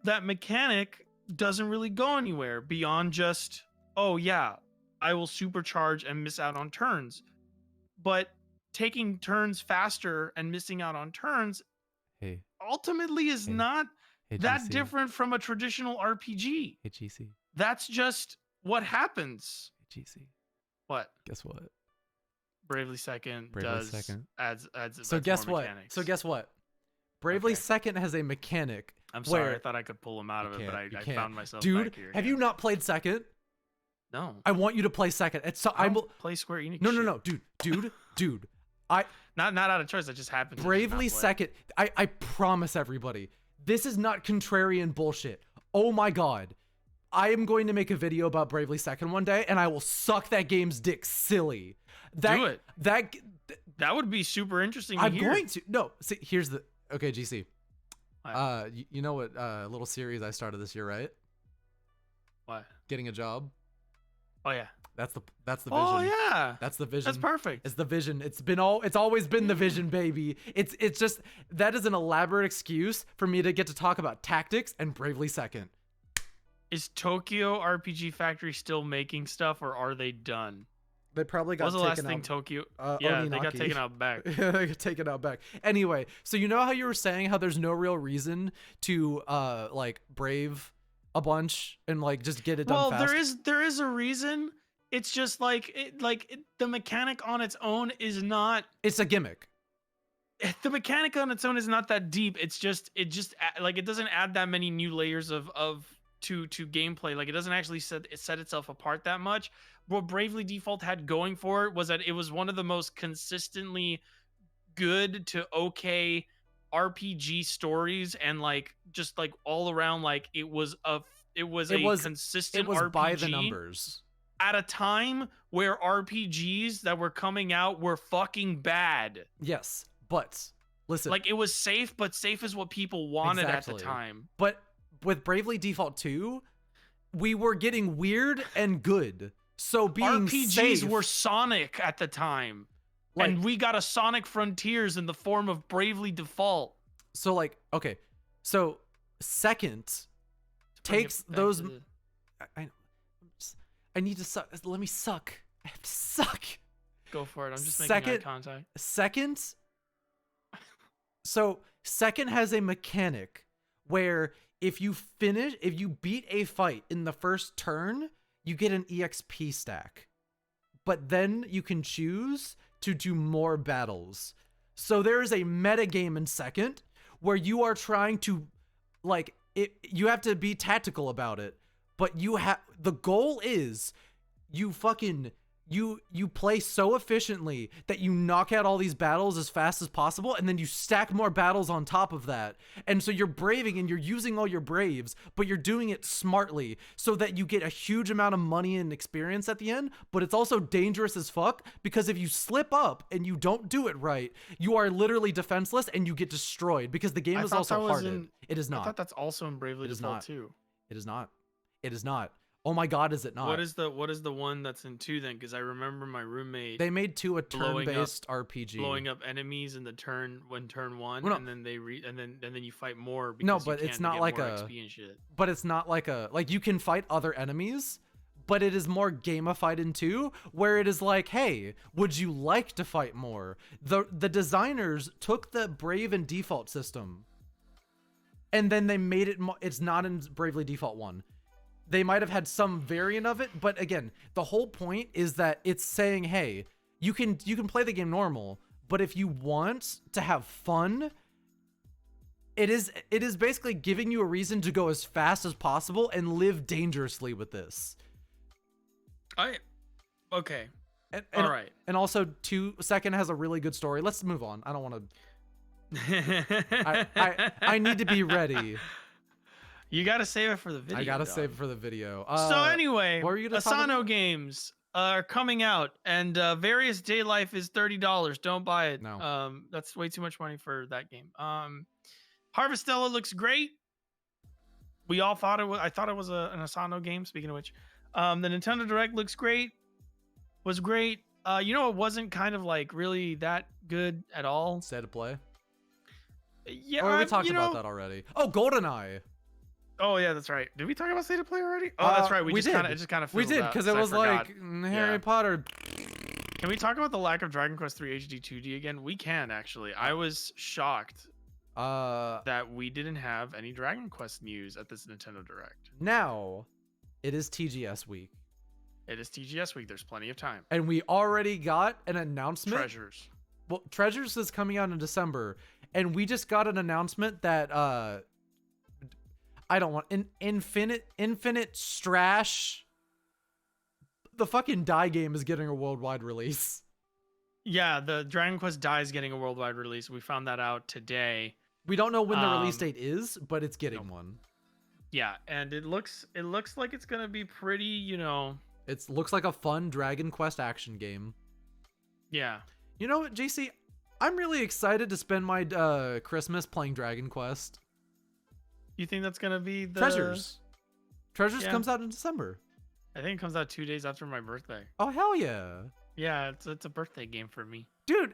that mechanic doesn't really go anywhere beyond just, oh yeah, I will supercharge and miss out on turns. But taking turns faster and missing out on turns ultimately is not that different from a traditional RPG. Hey, GC. That's just what happens. Hey, GC. What? Guess what? Bravely Second adds So guess what? Mechanics. So guess what? Bravely Second has a mechanic. I'm sorry, I thought I could pull him out of it, but I found myself back here. Have you not played Second? No. I want you to play Second. It's so I will play Square Enix. No, dude. I not out of choice. I just happened. Bravely Second. I promise everybody, this is not contrarian bullshit. Oh my god, I am going to make a video about Bravely Second one day, and I will suck that game's dick silly. Do it. That would be super interesting. I'm going to. No, see, here's the. Okay, GC. You know what little series I started this year, right? What? Getting a job. Oh yeah. That's the vision. Oh yeah. That's the vision. That's perfect. It's the vision. It's always been the vision, baby. It's just that is an elaborate excuse for me to get to talk about tactics and Bravely Second. Is Tokyo RPG Factory still making stuff, or are they done? They probably got taken out. What was the last thing Tokyo? Yeah, Oninaki. They got taken out back. They got taken out back. Anyway, so you know how you were saying how there's no real reason to like brave a bunch and like just get it done Well, fast. there is a reason. It's just like the mechanic on its own is not It's a gimmick. the mechanic on its own is not that deep. Like it doesn't add that many new layers to gameplay. Like it doesn't actually set itself apart that much. What Bravely Default had going for it was that it was one of the most consistently good to okay RPG stories, and like just like all around, like it was a consistent It was RPG by the numbers. at a time where RPGs that were coming out were fucking bad. Yes, but listen. Like it was safe, but safe is what people wanted at the Exactly. time. But with Bravely Default 2, we were getting weird and good. So being RPGs safe, were Sonic at the time. like, And we got a Sonic Frontiers in the form of Bravely Default. so like, okay, so second takes those. I need to suck. Let me suck. I have to suck. Go for it. I'm just making eye contact. Second. So second has a mechanic where if you beat a fight in the first turn, you get an EXP stack. But then you can choose to do more battles. So there is a meta game in second where you are trying to, like, you have to be tactical about it, but the goal is you play so efficiently that you knock out all these battles as fast as possible, and then you stack more battles on top of that. And so you're braving and you're using all your braves, but you're doing it smartly so that you get a huge amount of money and experience at the end. But it's also dangerous as fuck, because if you slip up and you don't do it right, you are literally defenseless and you get destroyed, because the game is also hardened. It is not. I thought that's also in Bravely Default too. It is not. It is not. Oh my god, is it not? What is the one that's in 2 then? Because I remember my roommate. They made 2 a turn-based RPG. Blowing up enemies in the turn 1, well, no. and then and then you fight more. Because no, but it's not like XP and shit. But it's not like you can fight other enemies, but it is more gamified in 2, where it is like, hey, would you like to fight more? The designers took the Brave and Default system, and then they made it. It's not in Bravely Default 1. They might have had some variant of it, but again, the whole point is that it's saying, hey, you can play the game normal, but if you want to have fun, it is basically giving you a reason to go as fast as possible and live dangerously with this. Okay. All right. And also, 2 second has a really good story. Let's move on. I don't want to. I need to be ready. You gotta save it for the video. I gotta save it for the video. So anyway, what were you gonna Asano games are coming out, and Various Day Life is $30. Don't buy it. No. That's way too much money for that game. Harvestella looks great. We all thought it was. I thought it was an Asano game. Speaking of which, the Nintendo Direct looks great. Was great. You know, it wasn't kind of like really that good at all. State of play. Yeah, or we talked about that already. Oh, GoldenEye. Oh yeah, that's right. Did we talk about State of Play already? Oh, that's right. We just kind of we did, because it was like Harry Potter. Can we talk about the lack of Dragon Quest 3 HD 2D again? We can actually. I was shocked that we didn't have any Dragon Quest news at this Nintendo Direct. Now, it is TGS week. It is TGS week. There's plenty of time. And we already got an announcement. Treasures. Well, Treasures is coming out in December, and we just got an announcement that I don't want Infinite Strash. The fucking Die game is getting a worldwide release. Yeah, the Dragon Quest Die is getting a worldwide release. We found that out today. We don't know when the release date is, but it's getting one. Yeah, and it looks like it's gonna be pretty, you know. It looks like a fun Dragon Quest action game. Yeah. You know what, JC? I'm really excited to spend my Christmas playing Dragon Quest. You think that's gonna be the Treasures? Treasures comes out in December. I think it comes out 2 days after my birthday. Oh hell yeah! Yeah, it's a birthday game for me, dude.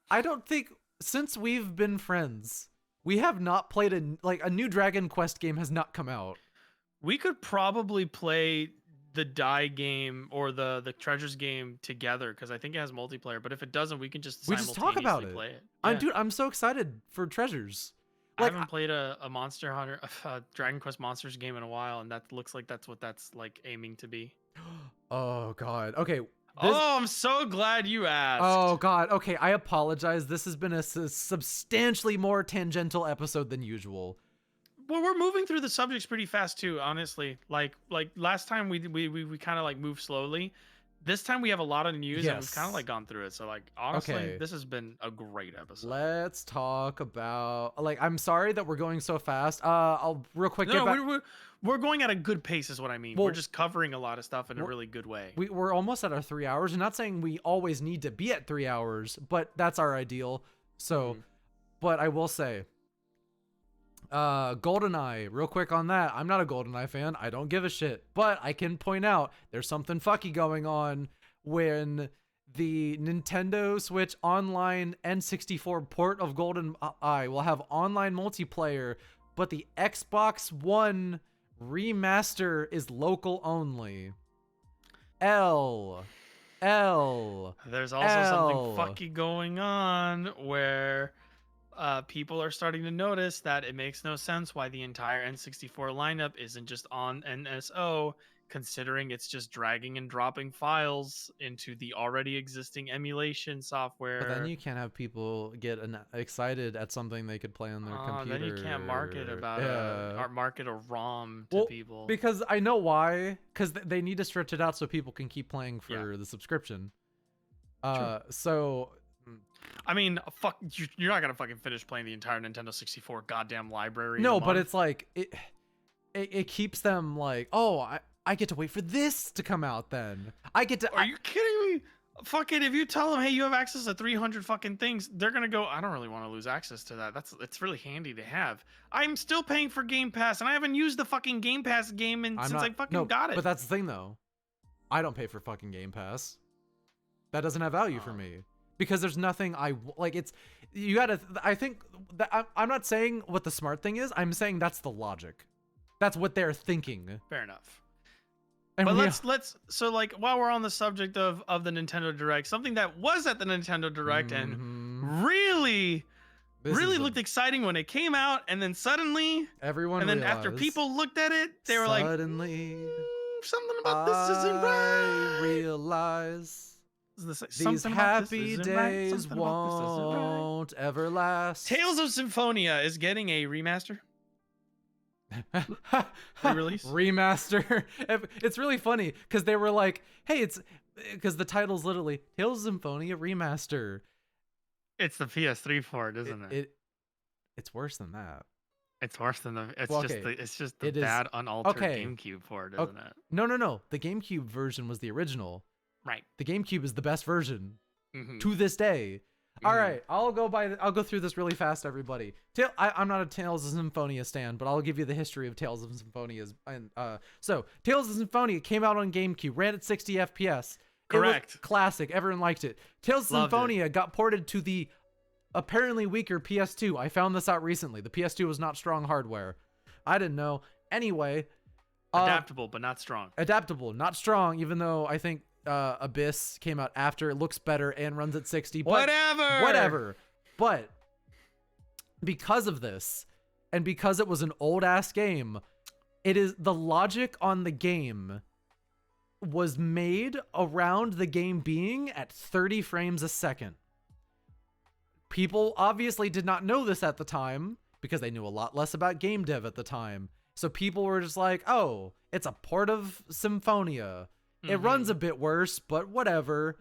I don't think since we've been friends, we have not played a new Dragon Quest game has not come out. We could probably play the Die game or the Treasures game together, because I think it has multiplayer. But if it doesn't, we can just talk about it. play it. Yeah. I'm so excited for Treasures. I Like, haven't played a Monster Hunter, Dragon Quest Monsters game in a while, and that looks like that's what that's like aiming to be. oh god. Okay. Oh, I'm so glad you Oh asked. god. Okay, I apologize. This has been a substantially more tangential episode than usual. Well, we're moving through the subjects pretty fast too, honestly. Like last time we kind of like moved slowly. This time we have a lot of news and we've kind of Yes. like gone through it. So like honestly, Okay. this has been a great episode. Let's talk about, like, I'm sorry that we're going so fast. I'll real quick get back. We're going at a good pace is what I mean. Well, we're just covering a lot of stuff in a really good way. We're almost at our 3 hours. I'm not saying we always need to be at 3 hours, but that's our ideal. So, but I will say, GoldenEye, real quick on that. I'm not a GoldenEye fan. I don't give a shit. But I can point out there's something fucky going on when the Nintendo Switch Online N64 port of GoldenEye will have online multiplayer, but the Xbox One remaster is local only. L. There's also something fucky going on where people are starting to notice that it makes no sense why the entire N64 lineup isn't just on NSO, considering it's just dragging and dropping files into the already existing emulation software. But then you can't have people get excited at something they could play on their computer. Then you can't market market a ROM to people. Because I know why. Because they need to stretch it out so people can keep playing for the subscription. So, I mean, fuck, you're not gonna fucking finish playing the entire Nintendo 64 goddamn library. No, but it's like it keeps them like, oh, I get to wait for this to come out. Then I get to. Are you kidding me? Fuck it. If you tell them, hey, you have access to 300 fucking things, they're gonna go, I don't really want to lose access to that. It's really handy to have. I'm still paying for Game Pass, and I haven't used the fucking Game Pass game since I fucking got it. But that's the thing, though. I don't pay for fucking Game Pass. That doesn't have value for me because there's nothing like. It's you gotta. I think that I'm not saying what the smart thing is. I'm saying that's the logic. That's what they're thinking. Fair enough. And but let's so like while we're on the subject of the Nintendo Direct, something that was at the Nintendo Direct and really looked exciting when it came out, and then suddenly everyone and then after people looked at it, they were like, something about this isn't right. I realize these happy days won't ever last. Tales of Symphonia is getting a remaster. Re-release? Remaster. It's really funny because they were like, hey, it's because the title's literally Tales of Symphonia Remaster. It's the PS3 port, isn't it? It's worse than that. It's worse than it's just the bad unaltered GameCube port, isn't it? No. The GameCube version was the original. Right. The GameCube is the best version to this day. All right, I'll go through this really fast, everybody. I'm not a Tales of Symphonia stan, but I'll give you the history of Tales of Symphonia. So Tales of Symphonia came out on GameCube, ran at 60 FPS. Correct. It was classic. Everyone liked it. Tales of Symphonia got ported to the apparently weaker PS2. I found this out recently. The PS2 was not strong hardware. I didn't know. Anyway, adaptable but not strong. Adaptable, not strong. Even though I think Abyss came out after, it looks better and runs at 60. But whatever. But because of this, and because it was an old ass game, it is the logic on the game was made around the game being at 30 frames a second. People obviously did not know this at the time because they knew a lot less about game dev at the time. So people were just like, oh, it's a port of Symphonia. It runs a bit worse, but whatever.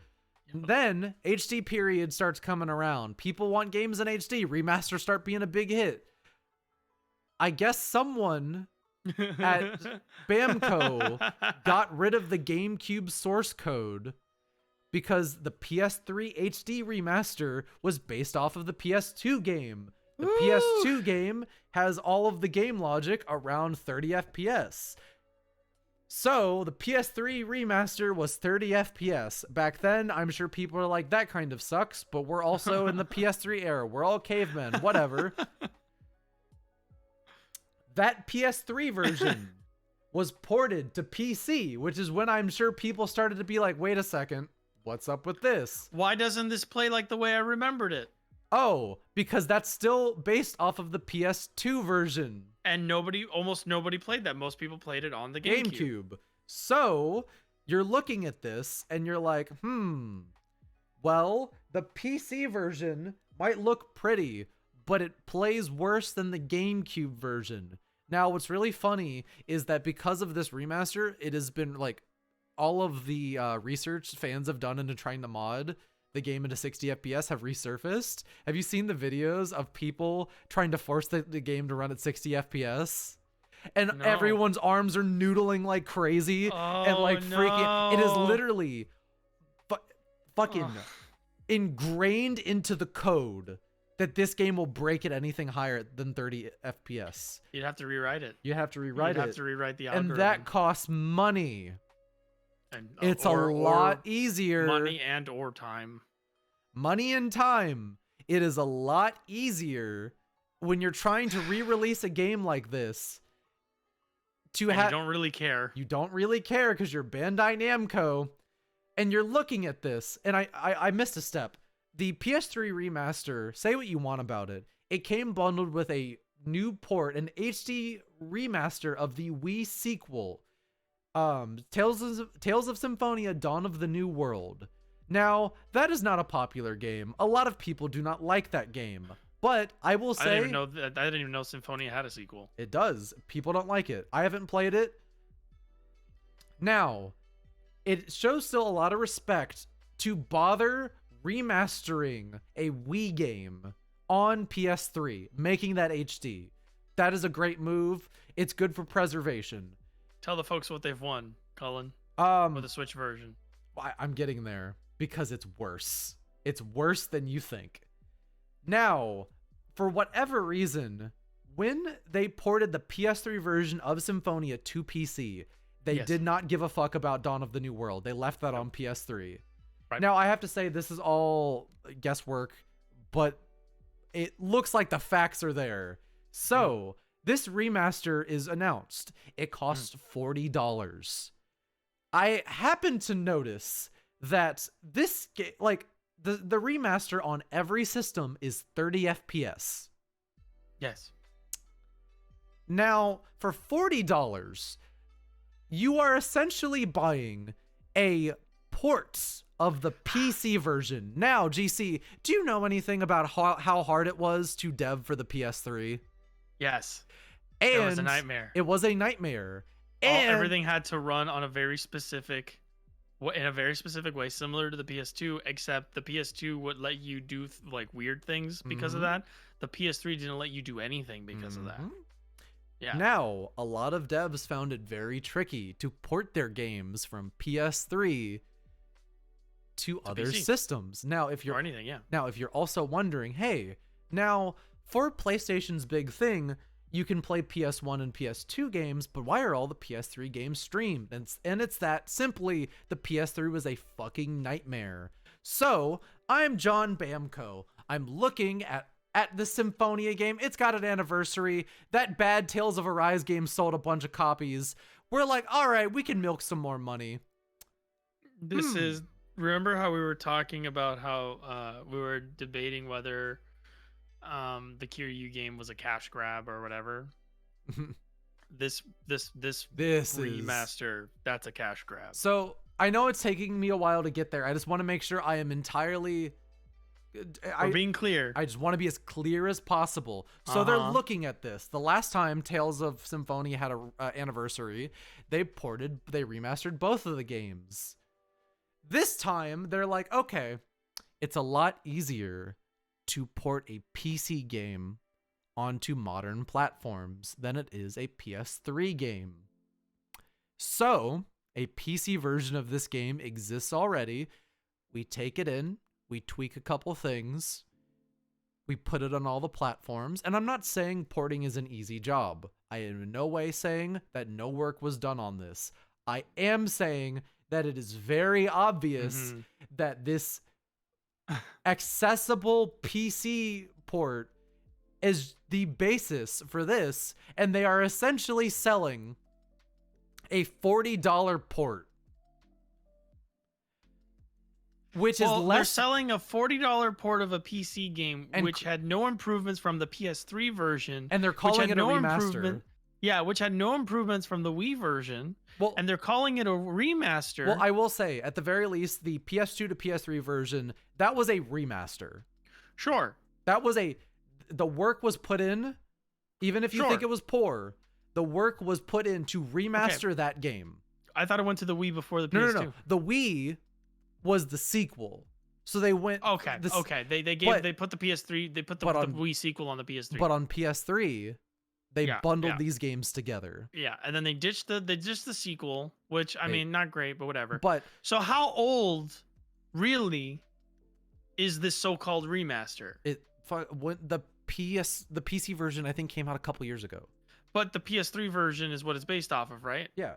Then HD period starts coming around. People want games in HD. Remasters start being a big hit. I guess someone at Bamco got rid of the GameCube source code because the PS3 HD remaster was based off of the PS2 game. The PS2 game has all of the game logic around 30 FPS. So the PS3 remaster was 30 FPS. Back then, I'm sure people are like, that kind of sucks, but we're also in the PS3 era. We're all cavemen, whatever. That PS3 version was ported to PC, which is when I'm sure people started to be like, wait a second, what's up with this? Why doesn't this play like the way I remembered it? Oh, because that's still based off of the PS2 version. And almost nobody played that. Most people played it on the GameCube. So you're looking at this and you're like, well, the PC version might look pretty, but it plays worse than the GameCube version. Now, what's really funny is that because of this remaster, it has been like all of the research fans have done into trying to mod the game into 60 FPS have resurfaced. Have you seen the videos of people trying to force the game to run at 60 FPS? And No. everyone's arms are noodling like crazy and like freaking. It is literally fucking ingrained into the code that this game will break at anything higher than 30 FPS. You'd have to rewrite it. You have to rewrite it. You'd have to rewrite the algorithm. And that costs money. And, it's a lot easier. Money and or time. Money and time. It is a lot easier when you're trying to re-release a game like this to have. You don't really care. You don't really care because you're Bandai Namco, and you're looking at this. And I missed a step. The PS3 remaster. Say what you want about it. It came bundled with a new port, an HD remaster of the Wii sequel. Tales of Symphonia: Dawn of the New World. Now, that is not a popular game. A lot of people do not like that game. But I will say I didn't even know Symphonia had a sequel. It does. People don't like it. I haven't played it. Now, it shows still a lot of respect to bother remastering a Wii game on PS3, making that HD. That is a great move. It's good for preservation. Tell the folks what they've won, Cullen. With the Switch version. I'm getting there because it's worse. It's worse than you think. Now, for whatever reason, when they ported the PS3 version of Symphonia to PC, they did not give a fuck about Dawn of the New World. They left that on PS3. Right. Now, I have to say this is all guesswork, but it looks like the facts are there. So, this remaster is announced. It costs $40. I happen to notice that this game, like the remaster on every system is 30 FPS. Yes. Now, for $40, you are essentially buying a port of the PC version. Now, GC, do you know anything about how hard it was to dev for the PS3? Yes. And it was a nightmare. It was a nightmare. And everything had to run on in a very specific way, similar to the PS2, except the PS2 would let you do like weird things because of that. The PS3 didn't let you do anything because of that. Yeah. Now, a lot of devs found it very tricky to port their games from PS3 to other PC. systems. Now, if you're Now, if you're also wondering, hey, now for PlayStation's big thing, you can play PS1 and PS2 games, but why are all the PS3 games streamed? And it's that simply the PS3 was a fucking nightmare. So I'm John Bamco. I'm looking at the Symphonia game. It's got an anniversary. That bad Tales of Arise game sold a bunch of copies. We're like, all right, we can milk some more money. This is, remember how we were talking about how we were debating whether the Kiryu game was a cash grab or whatever. This remaster, that's a cash grab. So I know it's taking me a while to get there. I just want to make sure I am entirely being clear. I just want to be as clear as possible. So they're looking at this. The last time Tales of Symphonia had a anniversary, they remastered both of the games. This time they're like, okay, it's a lot easier to port a PC game onto modern platforms than it is a PS3 game. So, a PC version of this game exists already. We take it in, we tweak a couple things, we put it on all the platforms, and I'm not saying porting is an easy job. I am in no way saying that no work was done on this. I am saying that it is very obvious that this accessible PC port is the basis for this, and they are essentially selling a $40 port. which is They're less. selling a $40 port of a PC game, And which had no improvements from the PS3 version, And they're which calling had it a no remaster. Yeah, which had no improvements from the Wii version, Well, and they're calling it a remaster. well, I will say, at the very least, the PS2 to PS3 version, that was a remaster. Sure. That was the work was put in, even if you think Sure. it was poor, the work was put in to remaster that game. I thought it went to the Wii before the PS2. No. The Wii was the sequel. So they went Okay. They put the PS3, they put the Wii sequel on the PS3. But on PS3, they bundled these games together. Yeah, and then they ditched the sequel, which I mean, not great, but whatever. But so how old really is this so-called remaster? When the PC version I think came out a couple years ago. But the PS3 version is what it's based off of, right? Yeah.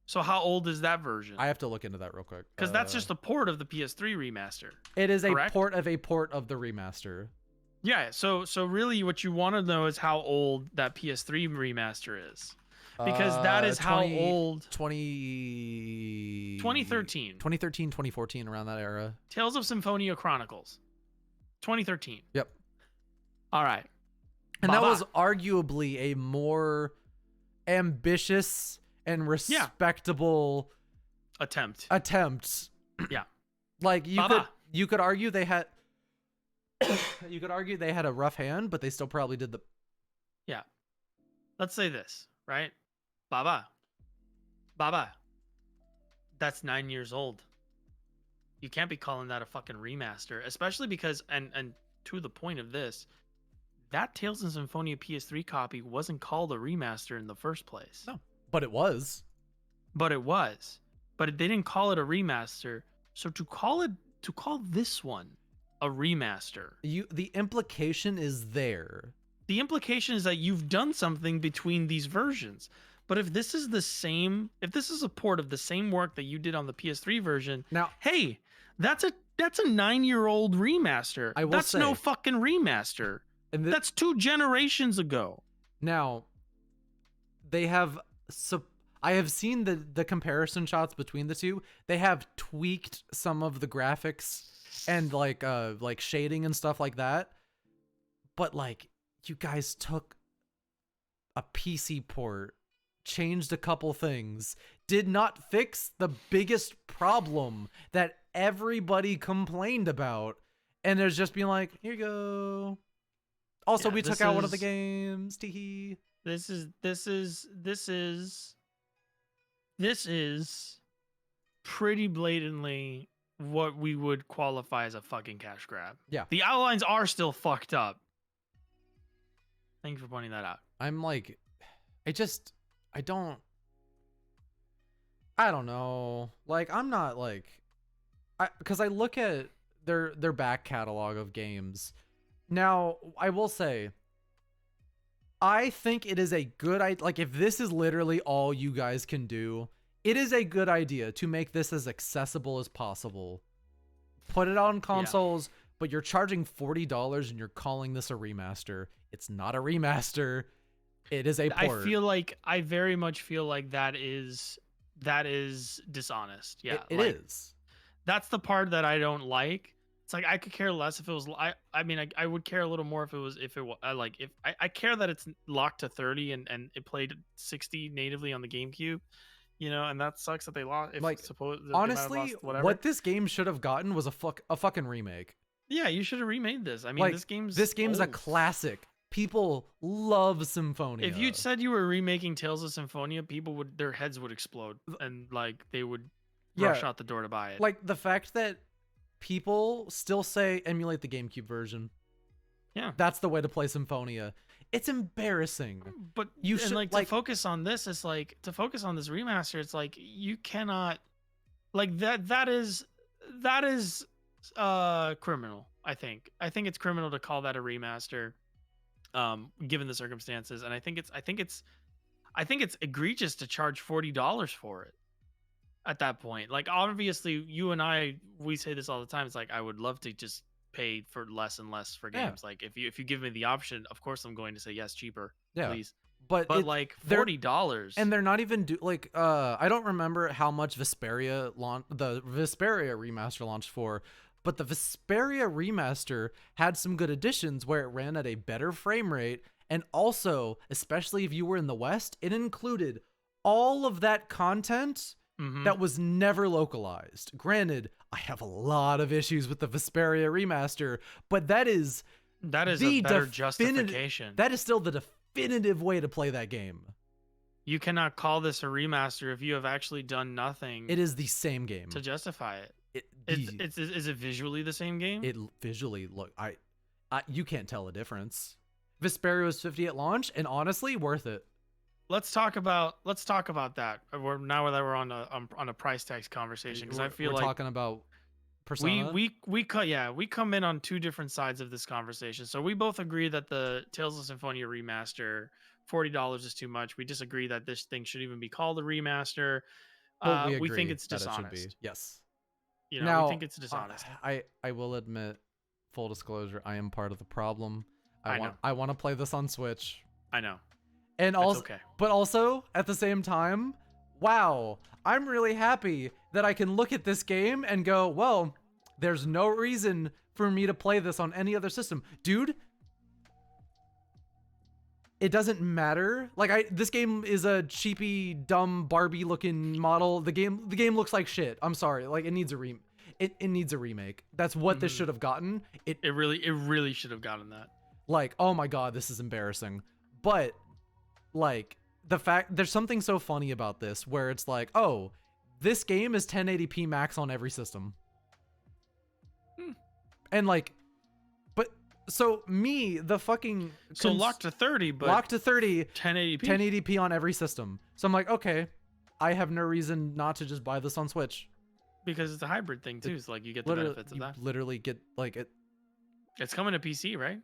So how old is that version? I have to look into that real quick. Because that's just a port of the PS3 remaster. It is correct? a port of the remaster. Yeah, so really what you want to know is how old that PS3 remaster is. Because that is how old 2013, 2014, around that era. Tales of Symphonia Chronicles. 2013. Yep. All right. And that was arguably a more ambitious and respectable attempt. Yeah. Like you could argue they had a rough hand, but they still probably did the. Yeah. Let's say this, right? Baba. That's 9 years old. You can't be calling that a fucking remaster, especially because and to the point of this, that Tales of Symphonia PS3 copy wasn't called a remaster in the first place. No, but it was. But they didn't call it a remaster. So to call this one a remaster, the implication is there. The implication is that you've done something between these versions. But if this is a port of the same work that you did on the PS3 version, now, hey, that's a 9-year-old remaster. That's no fucking remaster. And that's 2 generations ago. Now, they have. I have seen the comparison shots between the two. They have tweaked some of the graphics and like shading and stuff like that. But like, you guys took a PC port, changed a couple things, did not fix the biggest problem that everybody complained about, and there's just being like, here you go. Also, we took out one of the games. Teehee. This is pretty blatantly what we would qualify as a fucking cash grab. Yeah. The outlines are still fucked up. Thank you for pointing that out. I'm like, I don't know. Like, I'm not like, because I look at their back catalog of games. Now, I will say, I think it is a good idea. Like, if this is literally all you guys can do, it is a good idea to make this as accessible as possible. Put it on consoles, but you're charging $40 and you're calling this a remaster. It's not a remaster. It is a port. I very much feel like that is dishonest. Yeah, it is. That's the part that I don't like. It's like I could care less if it was. I mean, I would care a little more if it was. I care that it's locked to 30 and it played 60 natively on the GameCube. You know, and that sucks that they lost. Honestly, what this game should have gotten was a fucking remake. Yeah, you should have remade this. I mean, this game's a classic. People love Symphonia. If you'd said you were remaking Tales of Symphonia, their heads would explode and like they would rush out the door to buy it. Like the fact that people still say emulate the GameCube version. Yeah, that's the way to play Symphonia. It's embarrassing. But you should to focus on this. It's like to focus on this remaster. It's like you cannot like that. That is criminal. I think it's criminal to call that a remaster. Given the circumstances, and I think it's egregious to charge $40 for it at that point. Like, obviously you and I, we say this all the time. It's like, I would love to just pay for less and less for games. Like if you give me the option, of course I'm going to say yes, cheaper, please. but like they're $40. and they're not even I don't remember how much the Vesperia remaster launched for, but the Vesperia remaster had some good additions where it ran at a better frame rate, and also, especially if you were in the West, it included all of that content that was never localized. Granted, I have a lot of issues with the Vesperia remaster, but that is a better justification. That is still the definitive way to play that game. You cannot call this a remaster if you have actually done nothing. It is the same game to justify it. Is it visually the same game? It visually you can't tell a difference. Vesperia was $50 at launch, and honestly, worth it. Let's talk about that. Now that we're on a price tags conversation, because I feel we're like talking about Persona. we come in on two different sides of this conversation. So we both agree that the Tales of Symphonia remaster, $40 is too much. We disagree that this thing should even be called a remaster. Well, we think it's dishonest. It should be. Yes. Now, we think it's dishonest. I will admit, full disclosure, I am part of the problem. I want to play this on Switch. I know. And also, okay. But also at the same time, wow, I'm really happy that I can look at this game and go, well, there's no reason for me to play this on any other system. Dude, it doesn't matter. This game is a cheapy, dumb Barbie looking model. The game looks like shit. I'm sorry. It needs a it needs a remake. That's what this should have gotten. It really should have gotten that. Oh my god, this is embarrassing. But the fact there's something so funny about this where it's oh, this game is 1080p max on every system. And but so me, the fucking locked to 30, but locked to 30 1080p on every system. So I'm okay, I have no reason not to just buy this on Switch. Because it's a hybrid thing too. So you get the benefits of that. Literally get it. It's coming to PC, right?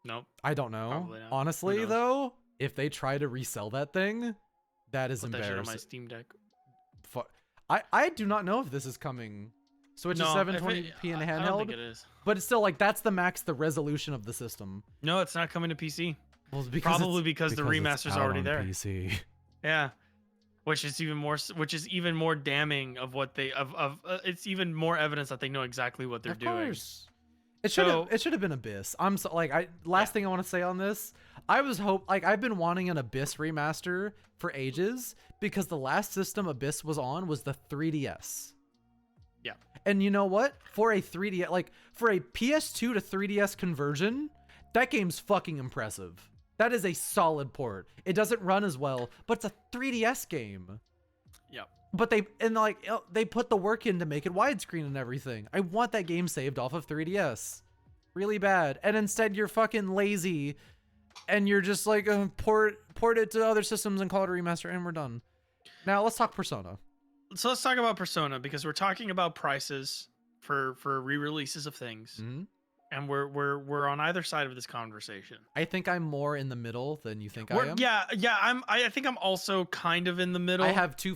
Nope. I don't know. Honestly, though, if they try to resell that thing, that is embarrassing. That shit on my Steam Deck. I do not know if this is coming. Switch is 720p in handheld. I don't think it is. But it's still that's the resolution of the system. No, it's not coming to PC. Well, probably because the remaster's already there. PC. Yeah. Which is even more damning of what they it's even more evidence that they know exactly what they're doing. Course. It should have been Abyss. I'm so thing I want to say on this. I've been wanting an Abyss remaster for ages because the last system Abyss was on was the 3DS. Yeah. And you know what? For a 3DS, for a PS2 to 3DS conversion, that game's fucking impressive. That is a solid port. It doesn't run as well, but it's a 3DS game. Yep. But they put the work in to make it widescreen and everything. I want that game saved off of 3DS. Really bad. And instead you're fucking lazy and you're just port it to other systems and call it a remaster and we're done. Now let's talk Persona. So let's talk about Persona because we're talking about prices for re-releases of things. Mm-hmm. And we're on either side of this conversation. I think I'm more in the middle than you think I am. Yeah. I think I'm also kind of in the middle. I have two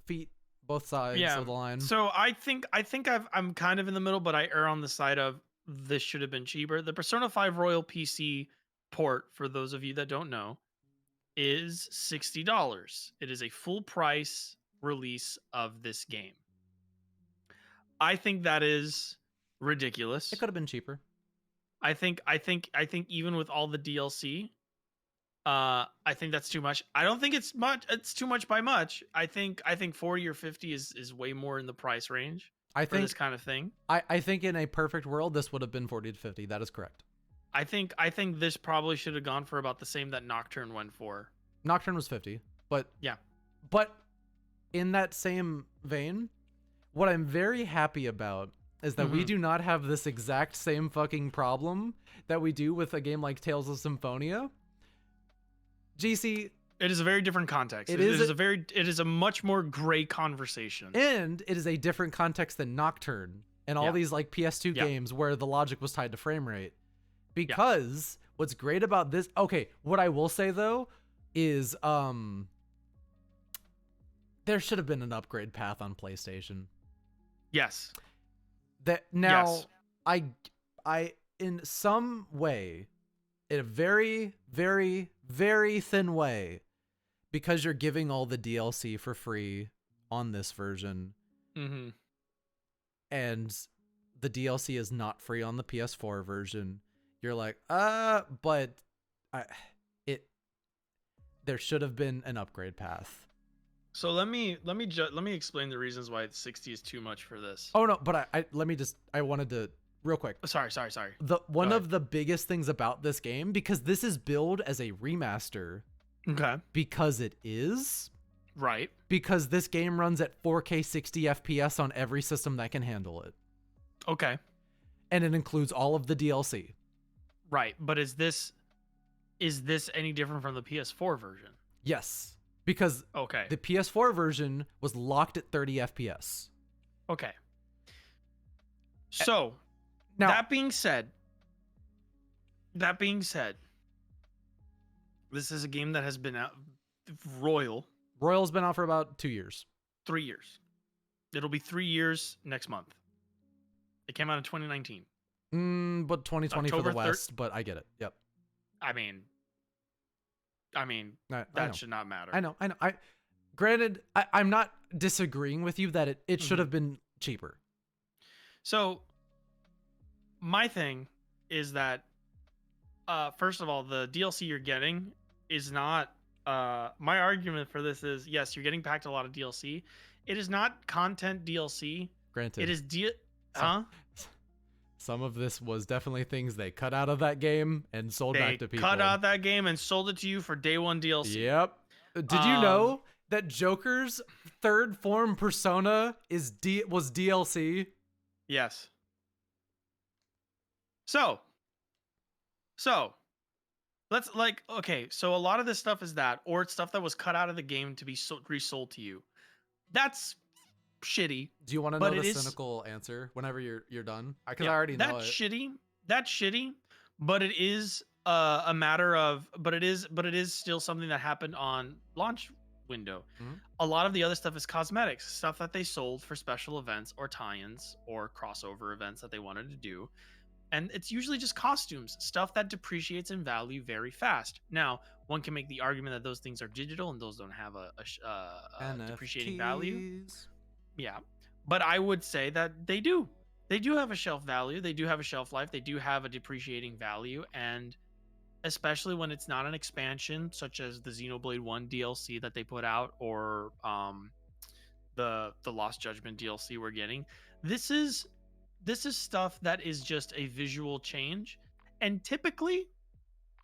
feet both sides of the line. So I think I'm kind of in the middle, but I err on the side of this should have been cheaper. The Persona 5 Royal PC port, for those of you that don't know, is $60. It is a full price release of this game. I think that is ridiculous. It could have been cheaper. I think even with all the DLC, I think that's too much. I don't think it's much. It's too much by much. I think 40 or 50 is way more in the price range for this kind of thing. I think in a perfect world, this would have been 40 to 50. That is correct. I think this probably should have gone for about the same that Nocturne went for. Nocturne was 50, but yeah. But in that same vein, what I'm very happy about is that we do not have this exact same fucking problem that we do with a game like Tales of Symphonia. GC, it is a very different context. It is a much more gray conversation. And it is a different context than Nocturne and all these PS2 games where the logic was tied to frame rate. Because what's great about this, what I will say though is there should have been an upgrade path on PlayStation. Yes. That now I in some way in a very, very, very thin way, because you're giving all the DLC for free on this version, Mm-hmm. and the DLC is not free on the PS4 version. You're like, but there should have been an upgrade path. So let me explain the reasons why 60 is too much for this. Oh no, but I wanted to real quick. Sorry. One of the biggest things about this game, because this is billed as a remaster, Okay. because it is, Right. because this game runs at 4K 60 FPS on every system that can handle it. Okay. And it includes all of the DLC. Right. But is this any different from the PS4 version? Yes, because Okay. the PS4 version was locked at 30 FPS. Okay. So, Now, that being said, this is a game that has been out Royal's been out for about 2 years. 3 years. It'll be 3 years next month. It came out in 2019. But 2020 for October the West, but I get it. Yep. I mean, I that know. should not matter. I know. Granted, I'm not disagreeing with you that it should have been cheaper. So, my thing is that, first of all, the DLC you're getting is not. My argument for this is, yes, you're getting packed a lot of DLC. It is not content DLC. Granted, It is some of this was definitely things they cut out of that game and sold back to They people. cut out that game and sold it to you for day one DLC. Yep. Did you know that Joker's third form persona was DLC? Yes. So let's so a lot of this stuff is that, or it's stuff that was cut out of the game to be resold to you. That's shitty. Do you want to know the cynical answer whenever you're done? Because I already know it. That's shitty, but it is a matter of, but it is still something that happened on launch window. Mhm. A lot of the other stuff is cosmetics, stuff that they sold for special events or tie-ins or crossover events that they wanted to do. And it's usually just costumes, stuff that depreciates in value very fast. Now, one can make the argument that those things are digital and those don't have a depreciating value. Yeah, but I would say that they do have a shelf value. They do have a shelf life. They do have a depreciating value. And especially when it's not an expansion, such as the Xenoblade 1 DLC that they put out, or the Lost Judgment DLC we're getting. This is stuff that is just a visual change. And typically,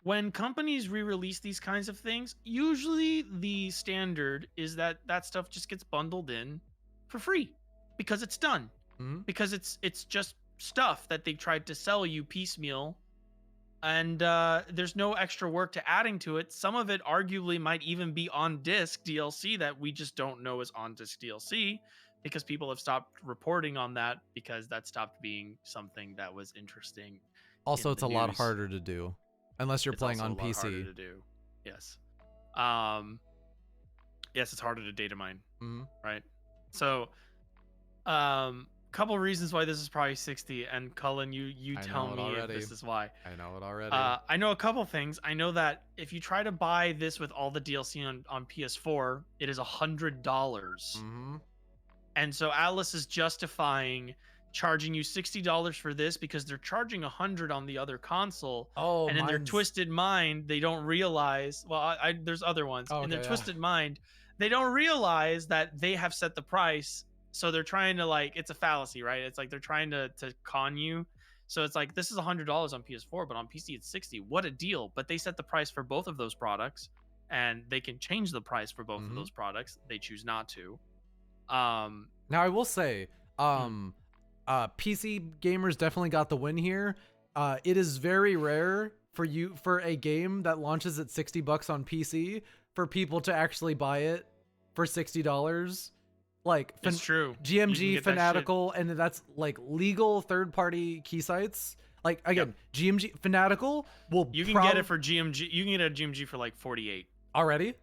when companies re-release these kinds of things, usually the standard is that stuff just gets bundled in for free because it's done. Mhm. Because it's just stuff that they've tried to sell you piecemeal, and there's no extra work to adding to it. Some of it arguably might even be on disc DLC that we just don't know is on disc DLC, because people have stopped reporting on that because that stopped being something that was interesting. Also, it's a lot harder to do unless you're playing on PC. Harder to do. Yes. Yes, it's harder to data mine. Mm-hmm. Right. So, couple reasons why this is probably 60. And Cullen, you tell me if this is why. I know it already. I know a couple things. I know that if you try to buy this with all the DLC on PS4, it is $100. Mm-hmm. And so Atlas is justifying charging you $60 for this because they're charging $100 on the other console. Oh, and in their twisted mind, they don't realize. Well, there's other ones. Oh, okay, in their twisted mind, they don't realize that they have set the price. So they're trying to, like, it's a fallacy, right? It's like they're trying to con you. So it's like, this is $100 on PS4, but on PC it's 60. What a deal! But they set the price for both of those products, and they can change the price for both of those products. They choose not to. Now I will say, PC gamers definitely got the win here. It is very rare for a game that launches at $60 on PC for people to actually buy it for $60. Like, it's true. GMG, Fanatical, and that's like legal third-party key sites. Like, again, GMG, Fanatical will you can get it for GMG. You can get it at GMG for like 48 already.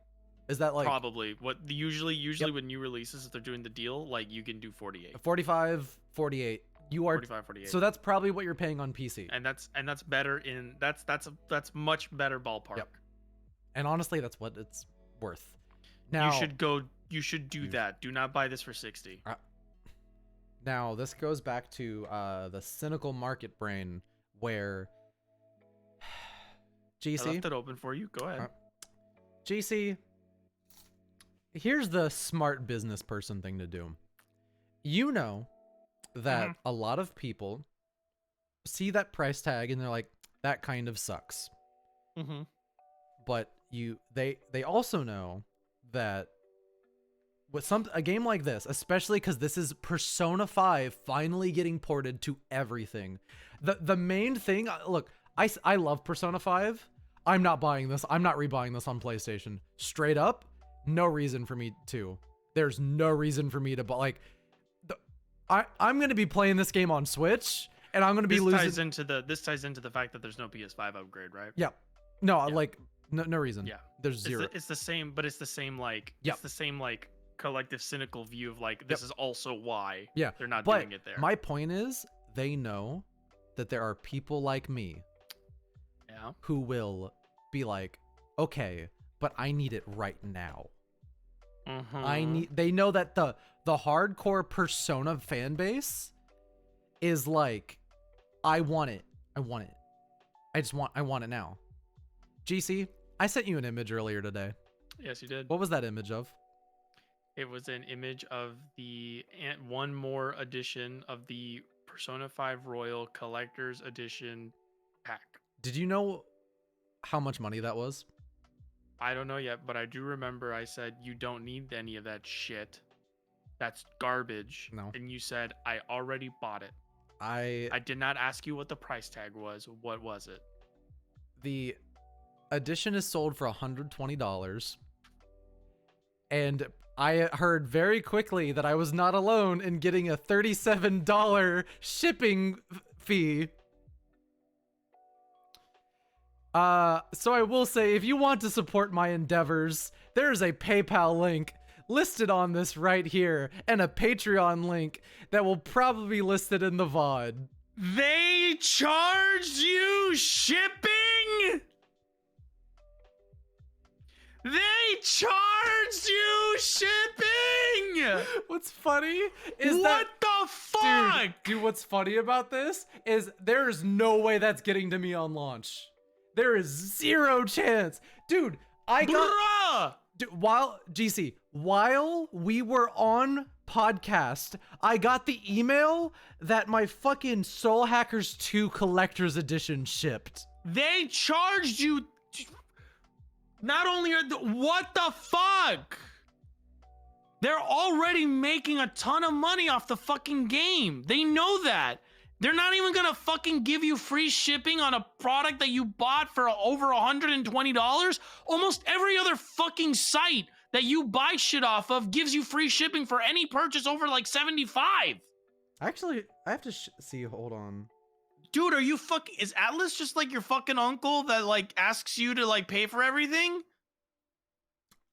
Is that like probably what usually with new releases, if they're doing the deal, like you can do 48, 45, 48? You are 45, 48. so that's probably what you're paying on PC. And that's better in that's much better ballpark. Yep. And honestly, that's what it's worth. Now you should do that. Do not buy this for 60. Now this goes back to the cynical market brain where GC I left it open for you. Go ahead. GC, here's the smart business person thing to do. You know that a lot of people see that price tag and they're like, that kind of sucks. Mm-hmm. But they also know that with a game like this, especially because this is Persona 5 finally getting ported to everything. The main thing, look, I love Persona 5. I'm not buying this. I'm not rebuying this on PlayStation. Straight up, no reason for me to. There's no reason for me to buy. Like, I'm gonna be playing this game on Switch, and I'm gonna be losing. This ties into the fact that there's no PS5 upgrade, right? Yeah. No, Yeah. like no reason. Yeah. There's zero. It's the same, but it's the same like Yep. it's the same like collective cynical view of like this is also why Yeah. they're not But doing it there. my point is, they know that there are people like me Yeah. who will be like, okay, but I need it right now. Mhm. They know that the hardcore Persona fan base is like, I want it. I want it now. GC, I sent you an image earlier today. Yes, you did. What was that image of? It was an image of the one more edition of the Persona 5 Royal Collector's Edition pack. Did you know how much money that was? I don't know yet, but I do remember I said you don't need any of that shit. That's garbage. No. And you said I already bought it. I did not ask you what the price tag was. What was it? The edition is sold for $120. And I heard very quickly that I was not alone in getting a $37 shipping fee. So I will say, if you want to support my endeavors, there's a PayPal link listed on this right here, and a Patreon link that will probably be listed in the VOD. They charged you shipping? They charged you shipping? What's funny is what the fuck? Dude, what's funny about this is there is no way that's getting to me on launch. There is zero chance. Dude, Bruh! while we were on podcast, I got the email that my fucking Soul Hackers 2 Collector's Edition shipped. They charged you. Not only what the fuck? They're already making a ton of money off the fucking game. They know that. They're not even gonna fucking give you free shipping on a product that you bought for over $120. Almost every other fucking site that you buy shit off of gives you free shipping for any purchase over like 75. Actually, I have to see. Hold on. Dude, are you fucking... Is Atlas just like your fucking uncle that like asks you to like pay for everything?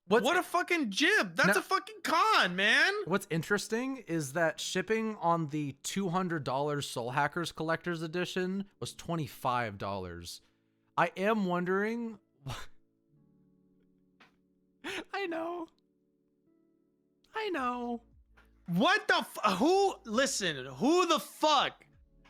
What a fucking jib. That's a fucking con, man. What's interesting is that shipping on the $200 Soul Hackers Collector's Edition was $25. I am wondering... I know. What the listen, who the fuck?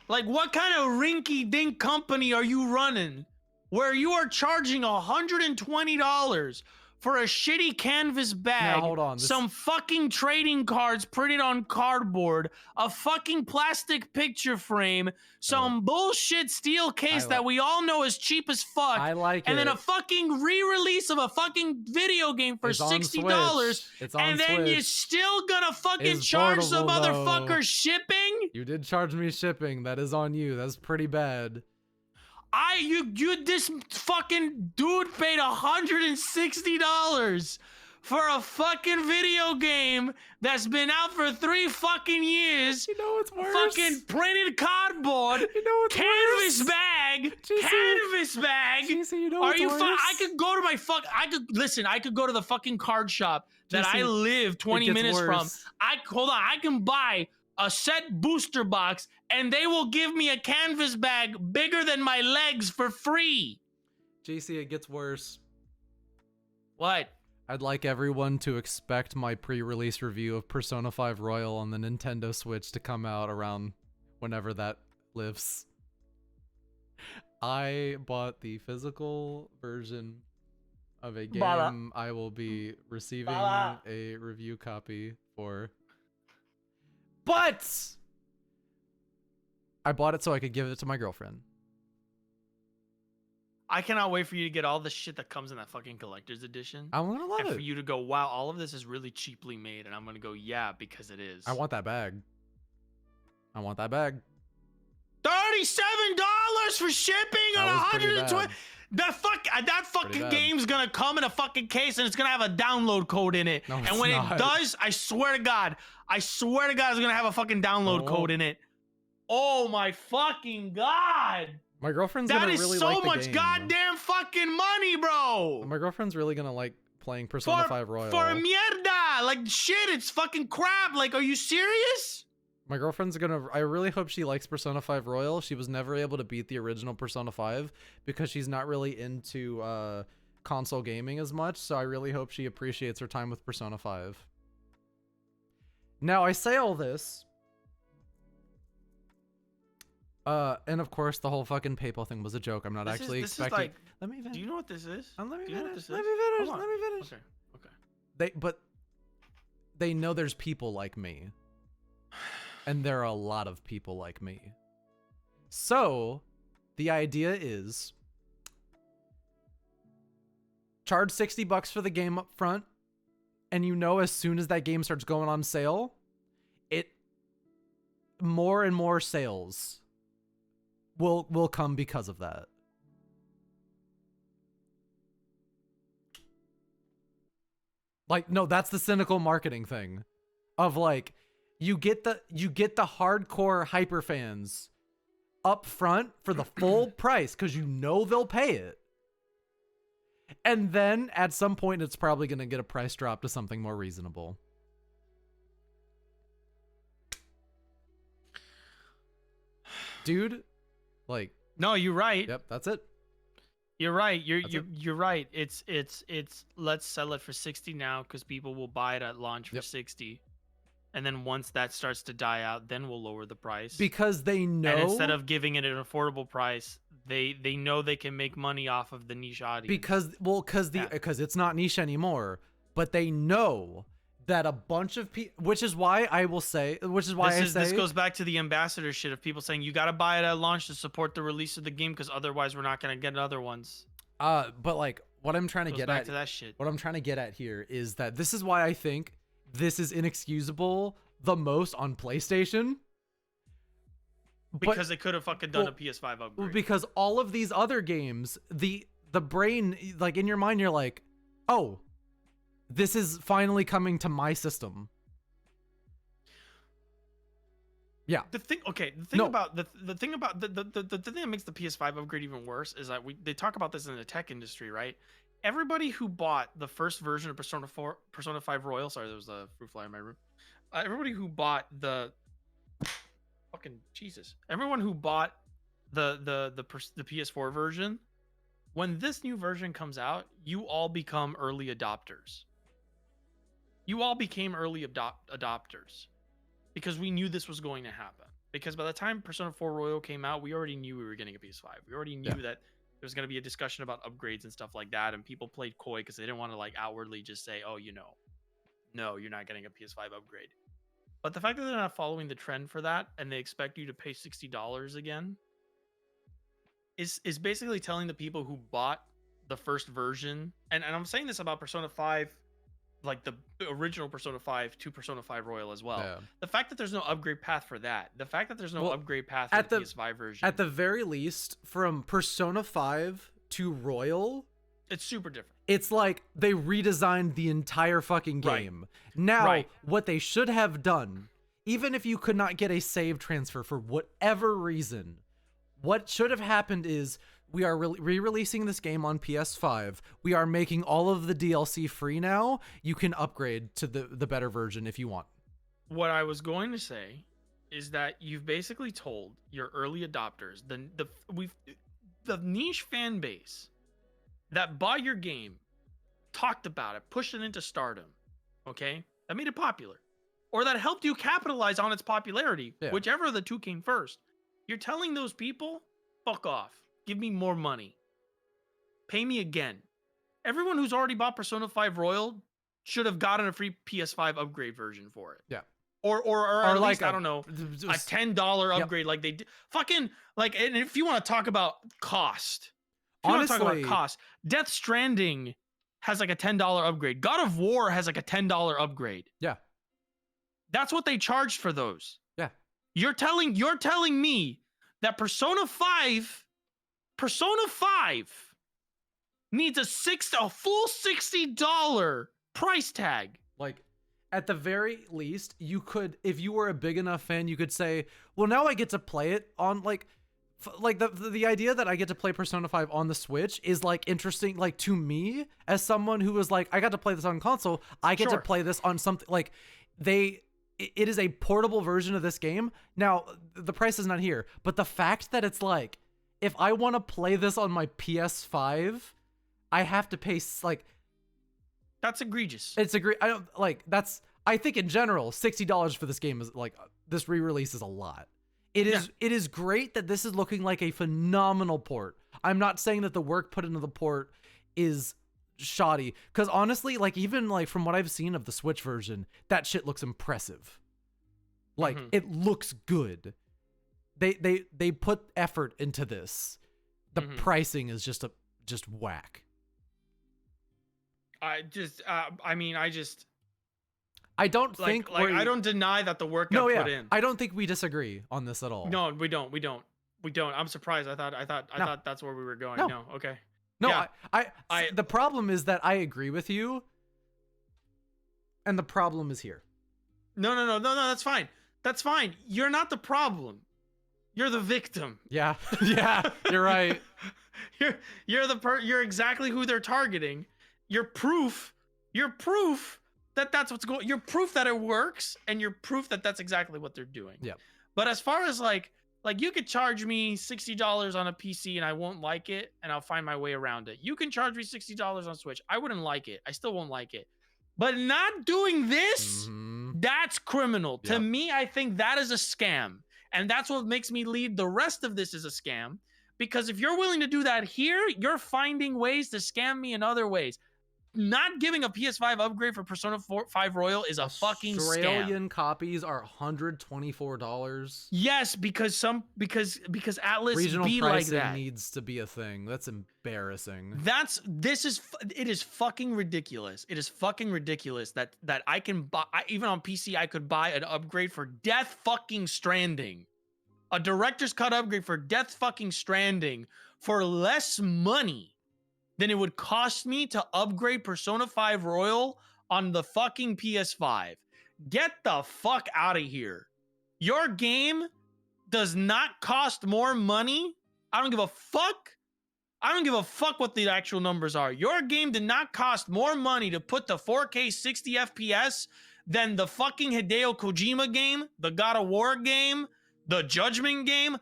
Like, what kind of rinky-dink company are you running where you are charging $120 for a shitty canvas bag, now, hold on. some fucking trading cards printed on cardboard, a fucking plastic picture frame, some bullshit steel case that we all know is cheap as fuck, I like and it. then a fucking re-release of a fucking video game for It's on $60, It's on and then you're Switch. still gonna fucking It's charge the portable, though. motherfucker shipping? You did charge me shipping. That is on you. That's pretty bad. This fucking dude paid $160 for a fucking video game that's been out for 3 fucking years. You know what's worse? Fucking printed cardboard. You know what's canvas worse? bag. GC, Canvas bag. GC, you know Are what's you worse? I could go to my I could go to the fucking card shop that GC, I live 20 it gets minutes worse. from. I can buy a set booster box, and they will give me a canvas bag bigger than my legs for free. GC, it gets worse. What? I'd like everyone to expect my pre-release review of Persona 5 Royal on the Nintendo Switch to come out around whenever that lives. I bought the physical version of a game Bala. I will be receiving Bala. a review copy for. But I bought it so I could give it to my girlfriend. I cannot wait for you to get all the shit that comes in that fucking collector's edition. I'm gonna love and it. for you to go, wow, all of this is really cheaply made. And I'm going to go, yeah, because it is. I want that bag. I want that bag. $37 for shipping on That was pretty 120. bad. That fucking bad. game's gonna come in a fucking case and it's gonna have a download code in it. No, and it's when not. it does, I swear to God, it's gonna have a fucking download code in it. Oh my fucking God. My girlfriend's That gonna is really so like the much game. goddamn fucking money, bro. My girlfriend's really gonna like playing Persona 5 Royal. For mierda. Like shit, it's fucking crap. Like, are you serious? My girlfriend's gonna. I really hope she likes Persona 5 Royal. She was never able to beat the original Persona 5 because she's not really into console gaming as much. So I really hope she appreciates her time with Persona 5. Now I say all this. And of course the whole fucking PayPal thing was a joke. I'm not actually expecting. Like, let me finish. do you know what this is? Let me Do you know what finish. this Let is? me finish. Hold on. Let me finish. Okay. But they know there's people like me. And there are a lot of people like me. So, the idea is charge $60 for the game up front, and you know as soon as that game starts going on sale, more and more sales will come because of that. Like, no, that's the cynical marketing thing of like, you get the hardcore hyper fans up front for the full price because you know they'll pay it. And then at some point it's probably going to get a price drop to something more reasonable. Dude, like, no, you're right. Yep, that's it. You're right. You're right. It's let's sell it for 60 now because people will buy it at launch for 60. And then once that starts to die out, then we'll lower the price. Because they know. And instead of giving it an affordable price, they know they can make money off of the niche audience. Because it's not niche anymore. But they know that a bunch of people, which is why this goes back to the ambassador shit of people saying you got to buy it at launch to support the release of the game because otherwise we're not going to get other ones. But like what I'm trying to get at, to that shit. What I'm trying to get at here is that this is why I think this is inexcusable the most on PlayStation. Because they could have fucking done a PS5 upgrade. Because all of these other games, the brain, like in your mind, you're like, oh, this is finally coming to my system. Yeah. The thing about the thing that makes the PS5 upgrade even worse is that they talk about this in the tech industry, right? Everybody who bought the first version of Persona 5 Royal, sorry, there was a fruit fly in my room. Everybody who bought the fucking Jesus. Everyone who bought the PS4 version, when this new version comes out, you all become early adopters. You all became early adopters because we knew this was going to happen. Because by the time Persona 4 Royal came out, we already knew we were getting a PS5. We already knew that there was going to be a discussion about upgrades and stuff like that, and people played coy because they didn't want to like outwardly just say, "Oh, no, you're not getting a PS5 upgrade." But the fact that they're not following the trend for that, and they expect you to pay $60 again, is basically telling the people who bought the first version, and I'm saying this about Persona 5. Like the original Persona 5 to Persona 5 Royal as well. Yeah. The fact that there's no upgrade path for that. The fact that there's no upgrade path for the PS5 version. At the very least, from Persona 5 to Royal, it's super different. It's like they redesigned the entire fucking game. Right. Now, what they should have done, even if you could not get a save transfer for whatever reason, what should have happened is we are re-releasing this game on PS5. We are making all of the DLC free now. You can upgrade to the better version if you want. What I was going to say is that you've basically told your early adopters, the niche fan base that bought your game, talked about it, pushed it into stardom, okay? That made it popular. Or that helped you capitalize on its popularity, Yeah. whichever of the two came first. You're telling those people, fuck off. Give me more money. Pay me again. Everyone who's already bought Persona 5 Royal should have gotten a free PS5 upgrade version for it. Yeah. Or at like least, I don't know, a $10 upgrade like they did. Fucking, like, and if you want to talk about cost, Honestly, Death Stranding has like a $10 upgrade. God of War has like a $10 upgrade. Yeah. That's what they charged for those. Yeah. You're telling me that Persona 5 needs a full $60 price tag. Like, at the very least, you could, if you were a big enough fan, you could say, well, now I get to play it on, like the idea that I get to play Persona 5 on the Switch is, like, interesting, like, to me, as someone who was like, I got to play this on console, I get to play this on something, like, it is a portable version of this game. Now, the price is not here, but the fact that it's like, if I want to play this on my PS5, I have to pay, like, that's egregious. It's I don't like that's I think in general $60 for this game is like this re-release is a lot. It is great that this is looking like a phenomenal port. I'm not saying that the work put into the port is shoddy, because honestly, like, even like from what I've seen of the Switch version, that shit looks impressive. Like, it looks good. They put effort into this. The pricing is just whack. I don't think I don't deny that the work got put in. I don't think we disagree on this at all. No, we don't. I'm surprised. I thought that's where we were going. No, okay. No, yeah. I the problem is that I agree with you, and the problem is here. No, that's fine. That's fine. You're not the problem. You're the victim. Yeah. Yeah, you're right. You're exactly who they're targeting. You're proof that that's what's going. You're proof that it works, and you're proof that that's exactly what they're doing. Yeah. But as far as like you could charge me $60 on a PC and I won't like it, and I'll find my way around it. You can charge me $60 on Switch. I wouldn't like it. I still won't like it. But not doing this, that's criminal. Yeah. To me, I think that is a scam. And that's what makes me lead the rest of this as a scam. Because if you're willing to do that here, you're finding ways to scam me in other ways. Not giving a PS5 upgrade for Persona 5 Royal is a fucking scam. Australian copies are $124. Yes, because Atlas regional be pricing like that needs to be a thing. That's embarrassing. It is fucking ridiculous. It is fucking ridiculous that I can buy, even on PC, I could buy an upgrade for Death fucking Stranding, a director's cut upgrade for Death fucking Stranding for less money than it would cost me to upgrade Persona 5 Royal on the fucking PS5. Get the fuck out of here. Your game does not cost more money. I don't give a fuck. I don't give a fuck what the actual numbers are. Your game did not cost more money to put the 4K 60 FPS than the fucking Hideo Kojima game, the God of War game, the Judgment game.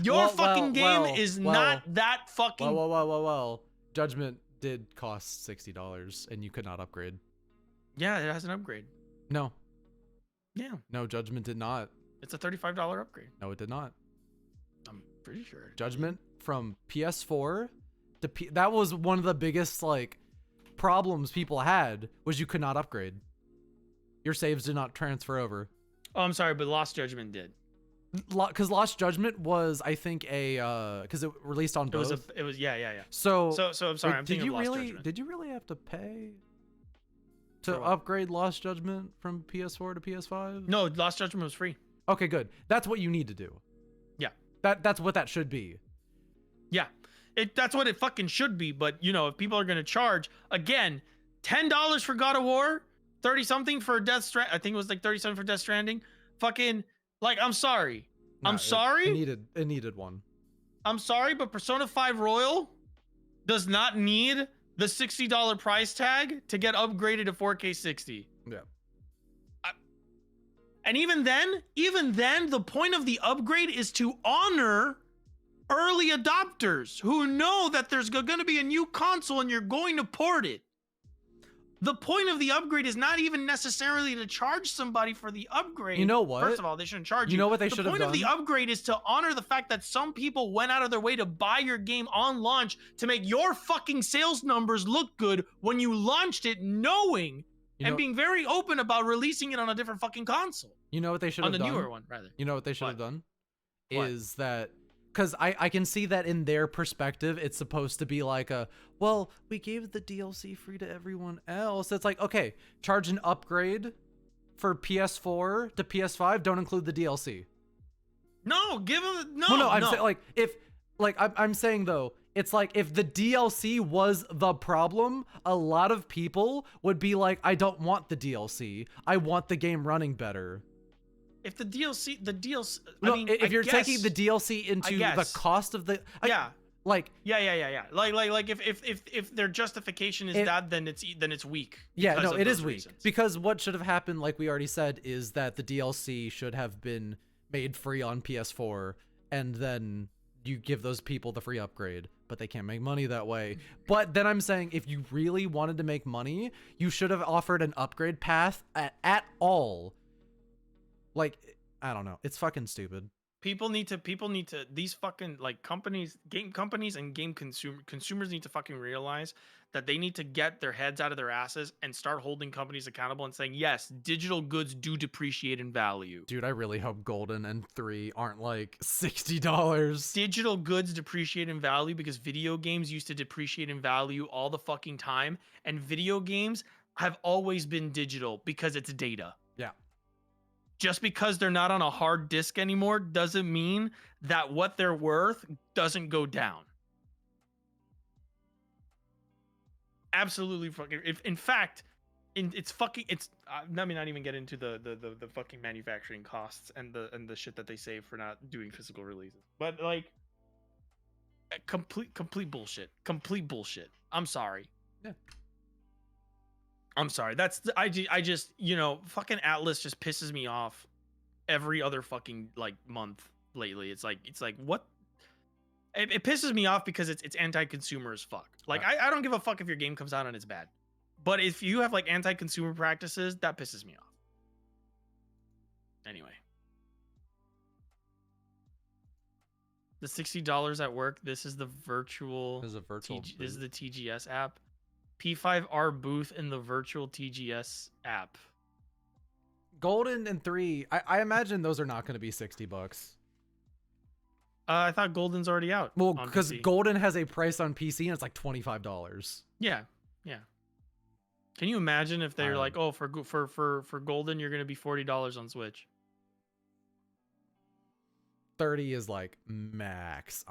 Your fucking game is not that fucking... Well. Judgment did cost $60 and you could not upgrade. Yeah, it has an upgrade. No. Yeah. No, Judgment did not. It's a $35 upgrade. No, it did not. I'm pretty sure. Judgment from PS4 to that was one of the biggest, like, problems people had, was you could not upgrade. Your saves did not transfer over. Oh, I'm sorry, but Lost Judgment did. Because Lost Judgment was, I think, because it released on both. It was yeah. So I'm sorry. Like, I'm thinking of Lost Judgment. Did you really have to pay to upgrade Lost Judgment from PS4 to PS5? No, Lost Judgment was free. Okay, good. That's what you need to do. Yeah. That's what that should be. Yeah. That's what it fucking should be. But if people are gonna charge, again, $10 for God of War, 30 something for Death Stranding. I think it was like 37 for Death Stranding. Fucking. Like, I'm sorry. I'm sorry. It needed one. I'm sorry, but Persona 5 Royal does not need the $60 price tag to get upgraded to 4K 60. Yeah. And even then, the point of the upgrade is to honor early adopters who know that there's going to be a new console and you're going to port it. The point of the upgrade is not even necessarily to charge somebody for the upgrade. You know what? First of all, they shouldn't charge you. You know what they should have done? The point of the upgrade is to honor the fact that some people went out of their way to buy your game on launch to make your fucking sales numbers look good when you launched it, knowing and being very open about releasing it on a different fucking console. You know what they should have done? On the newer one, rather. You know what they should have done? What? Is that... Because I can see that in their perspective, it's supposed to be like well, we gave the DLC free to everyone else. It's like, okay, charge an upgrade for PS4 to PS5, don't include the DLC. No, give them... No, I'm saying, like, if... Like, I'm saying, though, it's like, if the DLC was the problem, a lot of people would be like, I don't want the DLC. I want the game running better. If the DLC, No, I mean, if you're taking the DLC into the cost of the, yeah. Like if their justification is that, then it's weak. Yeah, no, it is weak because what should have happened, like we already said, is that the DLC should have been made free on PS4, and then you give those people the free upgrade, but they can't make money that way. But then I'm saying, if you really wanted to make money, you should have offered an upgrade path at all. Like, I don't know. It's fucking stupid. People need to, these fucking, like, game companies and game consumers need to fucking realize that they need to get their heads out of their asses and start holding companies accountable and saying, yes, digital goods do depreciate in value. Dude, I really hope Golden and 3 aren't like $60. Digital goods depreciate in value because video games used to depreciate in value all the fucking time. And video games have always been digital because it's data. Yeah. Just because they're not on a hard disk anymore doesn't mean that what they're worth doesn't go down. Absolutely fucking. In fact, let me not even get into the fucking manufacturing costs and the shit that they save for not doing physical releases. But like, complete bullshit. Complete bullshit. I'm sorry. Yeah. I'm sorry. I just, fucking Atlas just pisses me off every other fucking like month lately. It's like what? It pisses me off because it's anti-consumer as fuck. Like, I don't give a fuck if your game comes out and it's bad. But if you have like anti-consumer practices, that pisses me off. Anyway. The $60 at work, this is the virtual... This is a virtual this is the TGS app. P5R booth in the virtual TGS app. Golden and 3, I imagine those are not going to be $60. I thought Golden's already out. Well, because Golden has a price on PC and it's like $25. Yeah. Can you imagine if they're like, oh, for Golden, you're going to be $40 on Switch? 30 is like max.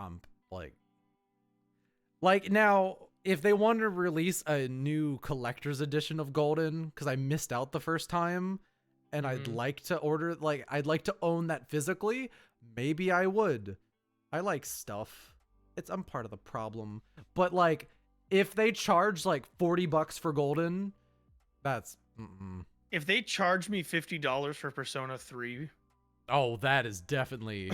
Like now, if they want to release a new collector's edition of Golden, because I missed out the first time, and I'd like to order, like, I'd like to own that physically, maybe I would. I like stuff. I'm part of the problem. But like, if they charge like $40 for Golden, that's If they charge me $50 for Persona 3, oh, that is definitely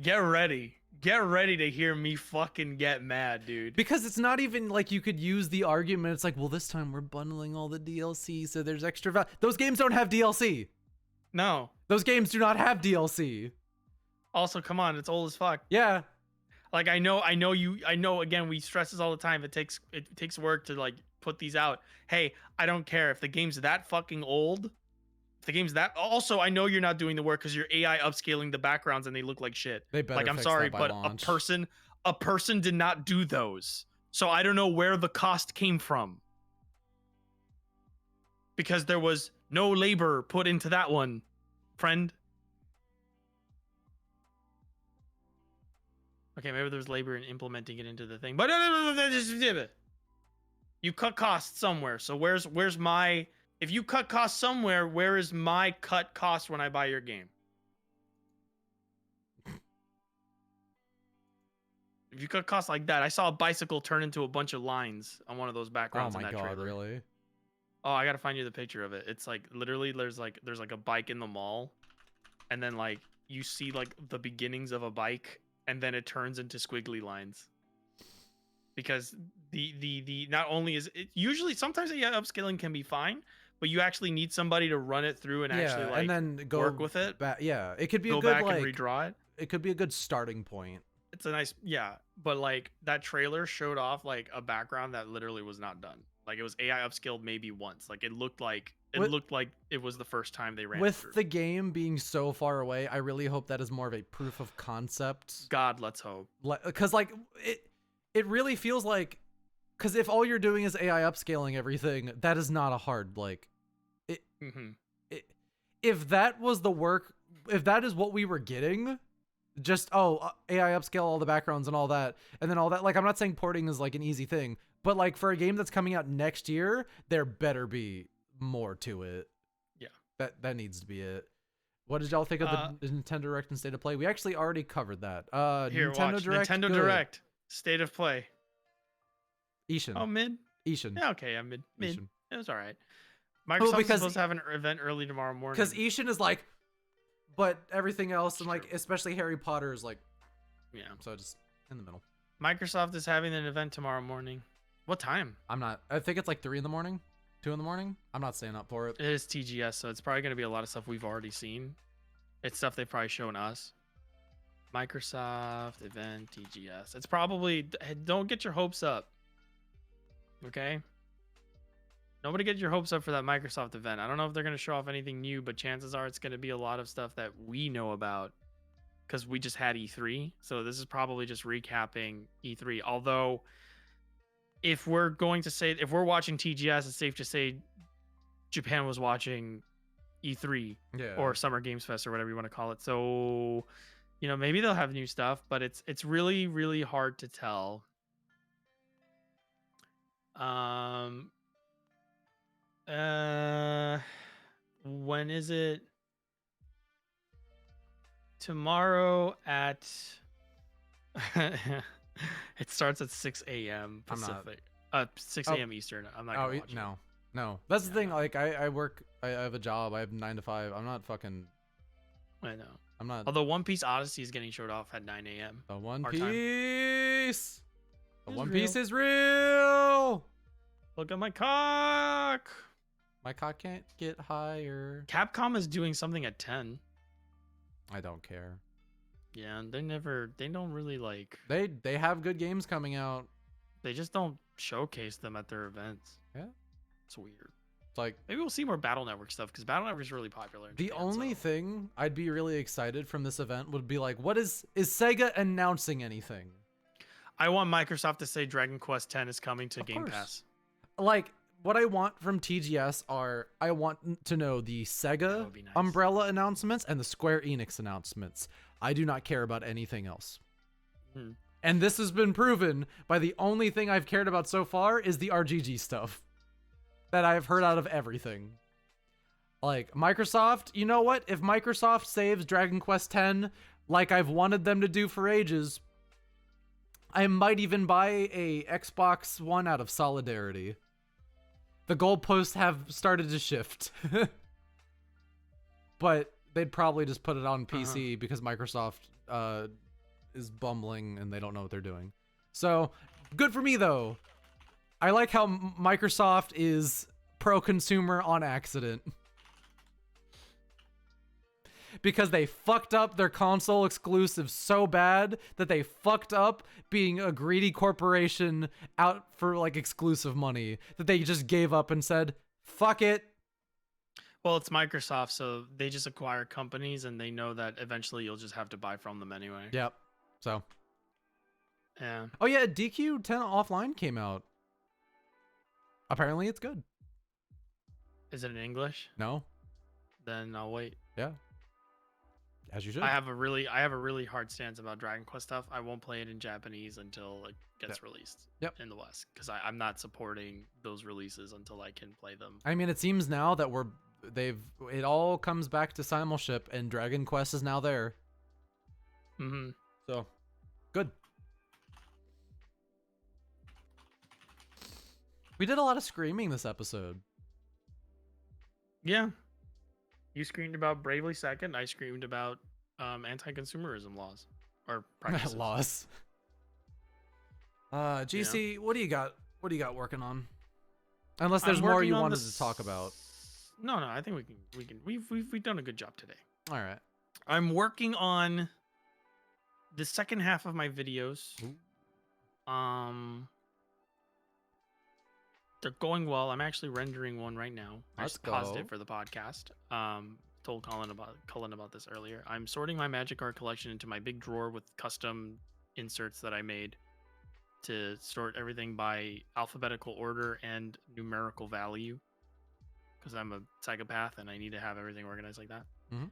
get ready to hear me fucking get mad, dude. Because it's not even like you could use the argument. It's like, well, this time we're bundling all the DLC, so there's extra value. Those games don't have DLC. No, those games do not have DLC. Also, come on, it's old as fuck. Yeah. Like, I know again, we stress this all the time. It takes work to like put these out. Hey, I don't care if the game's that fucking old. If the game's that, also, I know you're not doing the work because you're AI upscaling the backgrounds and they look like shit. They better like, I'm fix sorry, that by but launch. a person did not do those. So I don't know where the cost came from. Because there was no labor put into that one, friend. Okay, maybe there's labor in implementing it into the thing, but you cut costs somewhere. So where's my, if you cut costs somewhere, where is my cut cost when I buy your game? If you cut costs like that, I saw a bicycle turn into a bunch of lines on one of those backgrounds. Oh my god, really? Oh, I gotta find you the picture of it. It's like literally there's like a bike in the mall, and then like you see like the beginnings of a bike, and then it turns into squiggly lines. Because the not only is it usually sometimes upscaling can be fine, but you actually need somebody to run it through and actually Yeah, like and then go work with it, back. Yeah, it could be a go good back and like redraw it. it could be a good starting point. It's a nice, yeah, but like that trailer showed off like a background that literally was not done. Like it was AI upscaled maybe once. Like it looked like it was the first time they ran it With through. the game being so far away, I really hope that is more of a proof of concept. God, let's hope. Because like it really feels like, because if all you're doing is AI upscaling everything, that is not a hard like. If that was the work, if that is what we were getting, just AI upscale all the backgrounds and all that, and then all that, like I'm not saying porting is like an easy thing, but like for a game that's coming out next year, there better be more to it. Yeah, that needs to be it. What did y'all think of the Nintendo Direct and State of Play? We actually already covered that. Here, Nintendo watch Direct, Nintendo good. Direct State of Play. Ishin. Oh, mid. Ishin. Yeah, okay, I'm mid. Ishin. It was all right. Microsoft's because supposed to have an event early tomorrow morning. Because Ishin is like, but everything else and like especially Harry Potter is like, yeah. So just in the middle. Microsoft is having an event tomorrow morning. What time? I think it's like 3 in the morning, 2 in the morning. I'm not staying up for it. It is TGS, so it's probably going to be a lot of stuff we've already seen. It's stuff they've probably shown us. Microsoft event TGS. It's probably, don't get your hopes up. Okay? Nobody get your hopes up for that Microsoft event. I don't know if they're going to show off anything new, but chances are it's going to be a lot of stuff that we know about because we just had E3. So this is probably just recapping E3. Although, if we're watching TGS, it's safe to say Japan was watching E3 or Summer Games Fest or whatever you want to call it. So, you know, maybe they'll have new stuff, but it's really, really hard to tell. When is it? Tomorrow at it starts at 6 a.m. Pacific. 6 a.m. Eastern. I'm not gonna watch it. No. That's the thing. Like I work. I have a job. I have 9 to 5. I'm not fucking. I know. I'm not. Although One Piece Odyssey is getting showed off at 9 a.m. The One Piece. The One real. Piece is real. Look at my cock. My cock can't get higher. Capcom is doing something at 10. I don't care. Yeah, they don't really like. They have good games coming out. They just don't showcase them at their events. Yeah. It's weird. It's like maybe we'll see more Battle Network stuff because Battle Network is really popular. The only thing I'd be really excited from this event would be like, what is Sega announcing anything? I want Microsoft to say Dragon Quest X is coming to Game Pass. Like, what I want from TGS I want to know the Sega umbrella announcements and the Square Enix announcements. I do not care about anything else. And this has been proven by the only thing I've cared about so far is the RGG stuff that I've heard out of everything. Like, Microsoft, you know what? If Microsoft saves Dragon Quest X like I've wanted them to do for ages, I might even buy a Xbox One out of solidarity. The goalposts have started to shift. But they'd probably just put it on PC because Microsoft is bumbling and they don't know what they're doing. So, good for me though. I like how Microsoft is pro-consumer on accident. Because they fucked up their console exclusive so bad that they fucked up being a greedy corporation out for like exclusive money that they just gave up and said, fuck it. Well, it's Microsoft, so they just acquire companies and they know that eventually you'll just have to buy from them anyway. Yep. So. Yeah. Oh yeah, DQ10 Offline came out. Apparently it's good. Is it in English? No. Then I'll wait. Yeah. As you should. I have a really hard stance about Dragon Quest stuff. I won't play it in Japanese until it gets released in the West, because I'm not supporting those releases until I can play them. I mean, it seems now that it all comes back to Simulship and Dragon Quest is now there. So, good. We did a lot of screaming this episode. Yeah. You screamed about Bravely Second. I screamed about anti-consumerism laws or practices. Loss. GC, what do you got? What do you got working on? Unless there's more you wanted to talk about. No, I think we can. We've done a good job today. All right. I'm working on the second half of my videos. Ooh. They're going well. I'm actually rendering one right now. I just paused it for the podcast. Told Cullen about this earlier. I'm sorting my magic card collection into my big drawer with custom inserts that I made to sort everything by alphabetical order and numerical value, because I'm a psychopath and I need to have everything organized like that. Mm-hmm.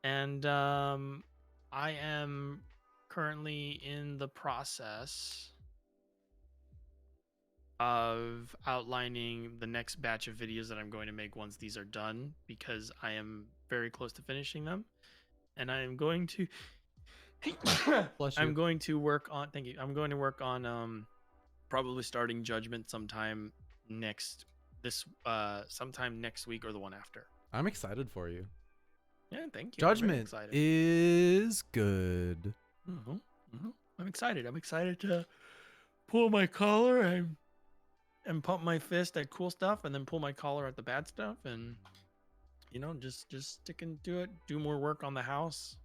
And I am currently in the process of outlining the next batch of videos that I'm going to make once these are done, because I am very close to finishing them, and I am going to I'm going to work on probably starting Judgment sometime next week or the one after. I'm excited for you. Yeah, thank you. Judgment is good. I'm excited. I'm excited to pull my collar and pump my fist at cool stuff, and then pull my collar at the bad stuff, and just sticking to it. Do more work on the house.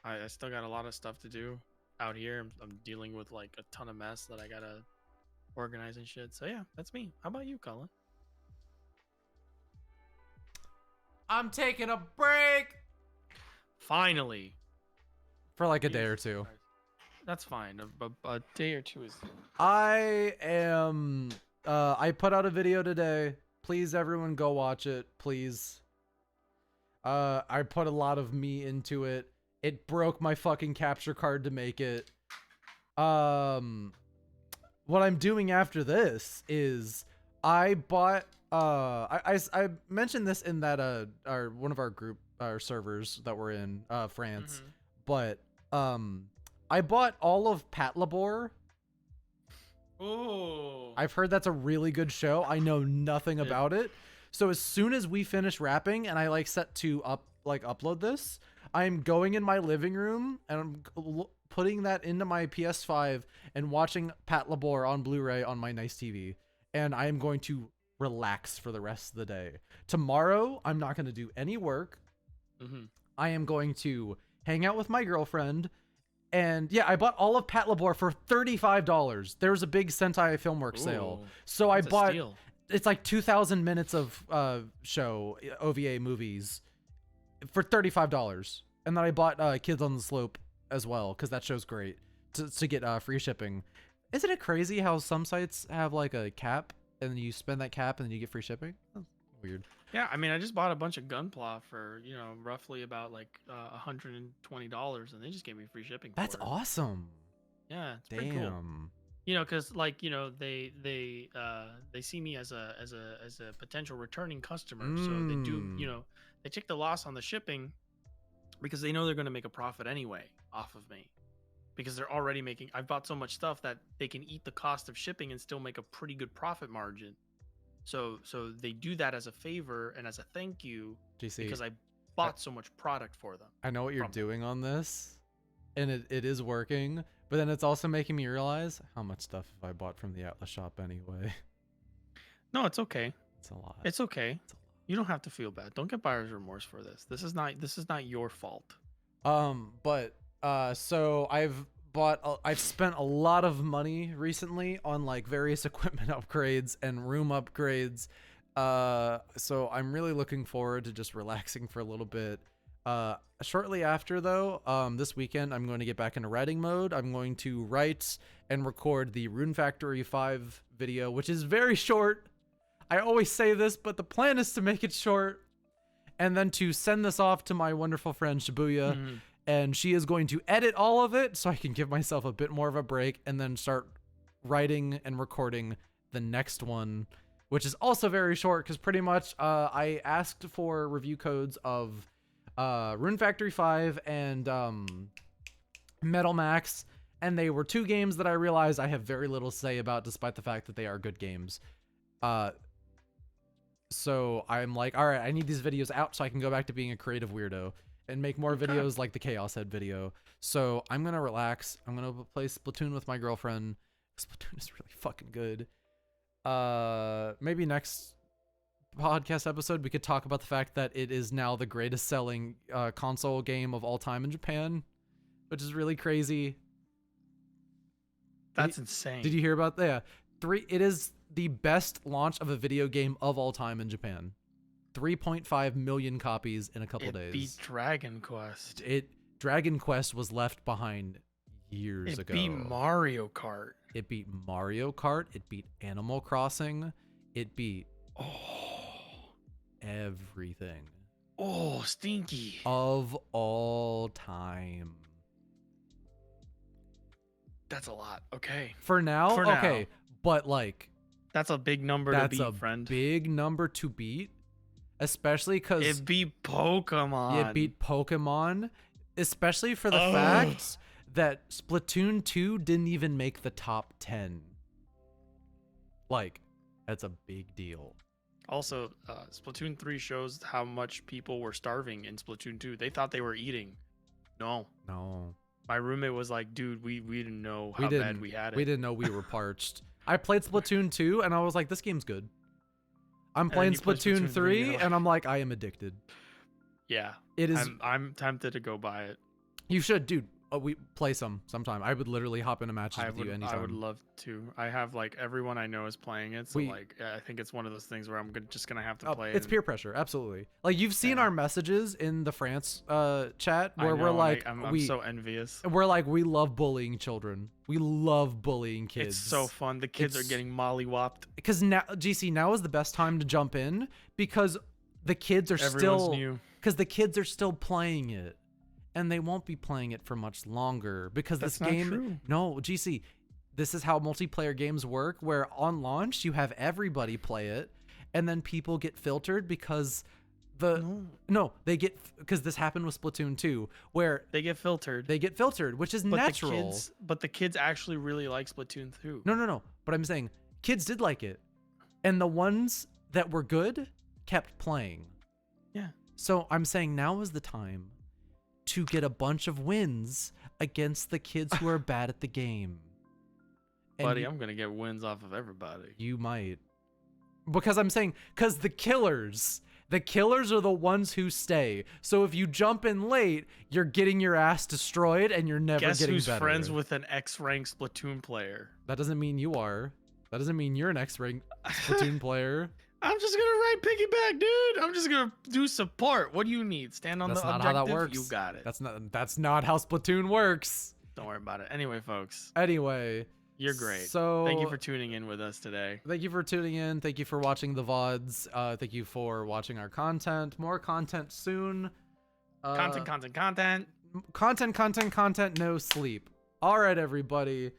I still got a lot of stuff to do out here. I'm dealing with like a ton of mess that I gotta organize and shit. So yeah, that's me. How about you, Cullen? I'm taking a break. Finally. For like a day or two. That's fine. A day or two is. I am. I put out a video today. Please, everyone, go watch it. Please. I put a lot of me into it. It broke my fucking capture card to make it. What I'm doing after this is I bought. I mentioned this in that one of our group servers that we're in France, but I bought all of Pat Labor. Oh, I've heard that's a really good show. I know nothing about it. So as soon as we finish wrapping and I set to upload this, I'm going in my living room and I'm putting that into my PS5 and watching Pat Labor on Blu-ray on my nice TV. And I am going to relax for the rest of the day. Tomorrow, I'm not going to do any work. I am going to hang out with my girlfriend. And yeah, I bought all of Pat Labor for $35. There was a big Sentai Filmworks sale. So I bought, it's like 2,000 minutes of show, OVA movies for $35. And then I bought Kids on the Slope as well, because that show's great, to get free shipping. Isn't it crazy how some sites have like a cap and then you spend that cap and then you get free shipping? That's weird. Yeah, I mean, I just bought a bunch of Gunpla for, roughly about like $120, and they just gave me free shipping. That's awesome. Yeah, it's pretty cool. Because they see me as a potential returning customer, so they do, they take the loss on the shipping because they know they're going to make a profit anyway off of me, because they're already making. I've bought so much stuff that they can eat the cost of shipping and still make a pretty good profit margin. So they do that as a favor and as a thank you, GC, because I bought so much product for them. I know what you're doing on this, and it is working, but then it's also making me realize how much stuff have I bought from the Atlas shop anyway. No, it's okay. It's a lot. It's okay. You don't have to feel bad. Don't get buyer's remorse for this. This is not your fault. So I've spent a lot of money recently on various equipment upgrades and room upgrades. So I'm really looking forward to just relaxing for a little bit. Shortly after though, this weekend, I'm going to get back into writing mode. I'm going to write and record the Rune Factory 5 video, which is very short. I always say this, but the plan is to make it short and then to send this off to my wonderful friend Shibuya. And she is going to edit all of it so I can give myself a bit more of a break and then start writing and recording the next one, which is also very short because pretty much I asked for review codes of Rune Factory 5 and Metal Max, and they were two games that I realized I have very little to say about despite the fact that they are good games. So I'm like, all right, I need these videos out so I can go back to being a creative weirdo and make more videos like the Chaos Head video. So I'm gonna relax. I'm gonna play Splatoon with my girlfriend. Splatoon is really fucking good. Maybe next podcast episode we could talk about the fact that it is now the greatest selling console game of all time in Japan, which is really crazy. That's insane. Did you hear about that? Yeah. It is the best launch of a video game of all time in Japan. 3.5 million copies in a couple days. It beat Dragon Quest. Dragon Quest was left behind years ago. It beat Mario Kart. It beat Mario Kart. It beat Animal Crossing. It beat everything. Oh, stinky. Of all time. That's a lot. Okay. For now? For okay. now. But like... That's a big number to beat, friend. That's a big number to beat. Especially because... It beat Pokemon. It beat Pokemon. Especially for the fact that Splatoon 2 didn't even make the top 10. Like, that's a big deal. Also, Splatoon 3 shows how much people were starving in Splatoon 2. They thought they were eating. No. My roommate was like, dude, we didn't know how bad we had it. We didn't know we were parched. I played Splatoon 2 and I was like, this game's good. I'm playing Splatoon 3 and I'm like, I am addicted. Yeah. It is. I'm tempted to go buy it. You should, dude. We play sometime. I would literally hop into matches with you anytime. I would love to. I have like everyone I know is playing it, so like I think it's one of those things where I'm just gonna have to play. It's peer pressure, absolutely. Like you've seen our messages in the France chat where we're like, I'm so envious. We're like, we love bullying children. We love bullying kids. It's so fun. The kids are getting mollywopped. Because now, GC, now is the best time to jump in because the kids are the kids are still playing it. And they won't be playing it for much longer because this game. No, GC, this is how multiplayer games work. Where on launch you have everybody play it, and then people get filtered because because this happened with Splatoon 2, where they get filtered. Which is natural. But the kids actually really like Splatoon 2. No. But I'm saying kids did like it, and the ones that were good kept playing. Yeah. So I'm saying now is the time to get a bunch of wins against the kids who are bad at the game. Buddy, I'm going to get wins off of everybody. You might. Because I'm saying, because the killers are the ones who stay. So if you jump in late, you're getting your ass destroyed and you're never getting better. Guess who's friends with an X-rank Splatoon player? That doesn't mean you are. That doesn't mean you're an X-rank Splatoon player. I'm just gonna ride piggyback, dude. I'm just gonna do support. What do you need? Stand on the objective. That's not how that works. You got it. That's not how Splatoon works. Don't worry about it. Anyway, folks. You're great. So thank you for tuning in with us today. Thank you for tuning in. Thank you for watching the VODs. Thank you for watching our content. More content soon. Content. No sleep. All right, everybody.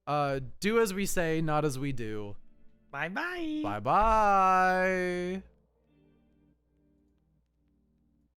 Do as we say, not as we do. Bye-bye. Bye-bye.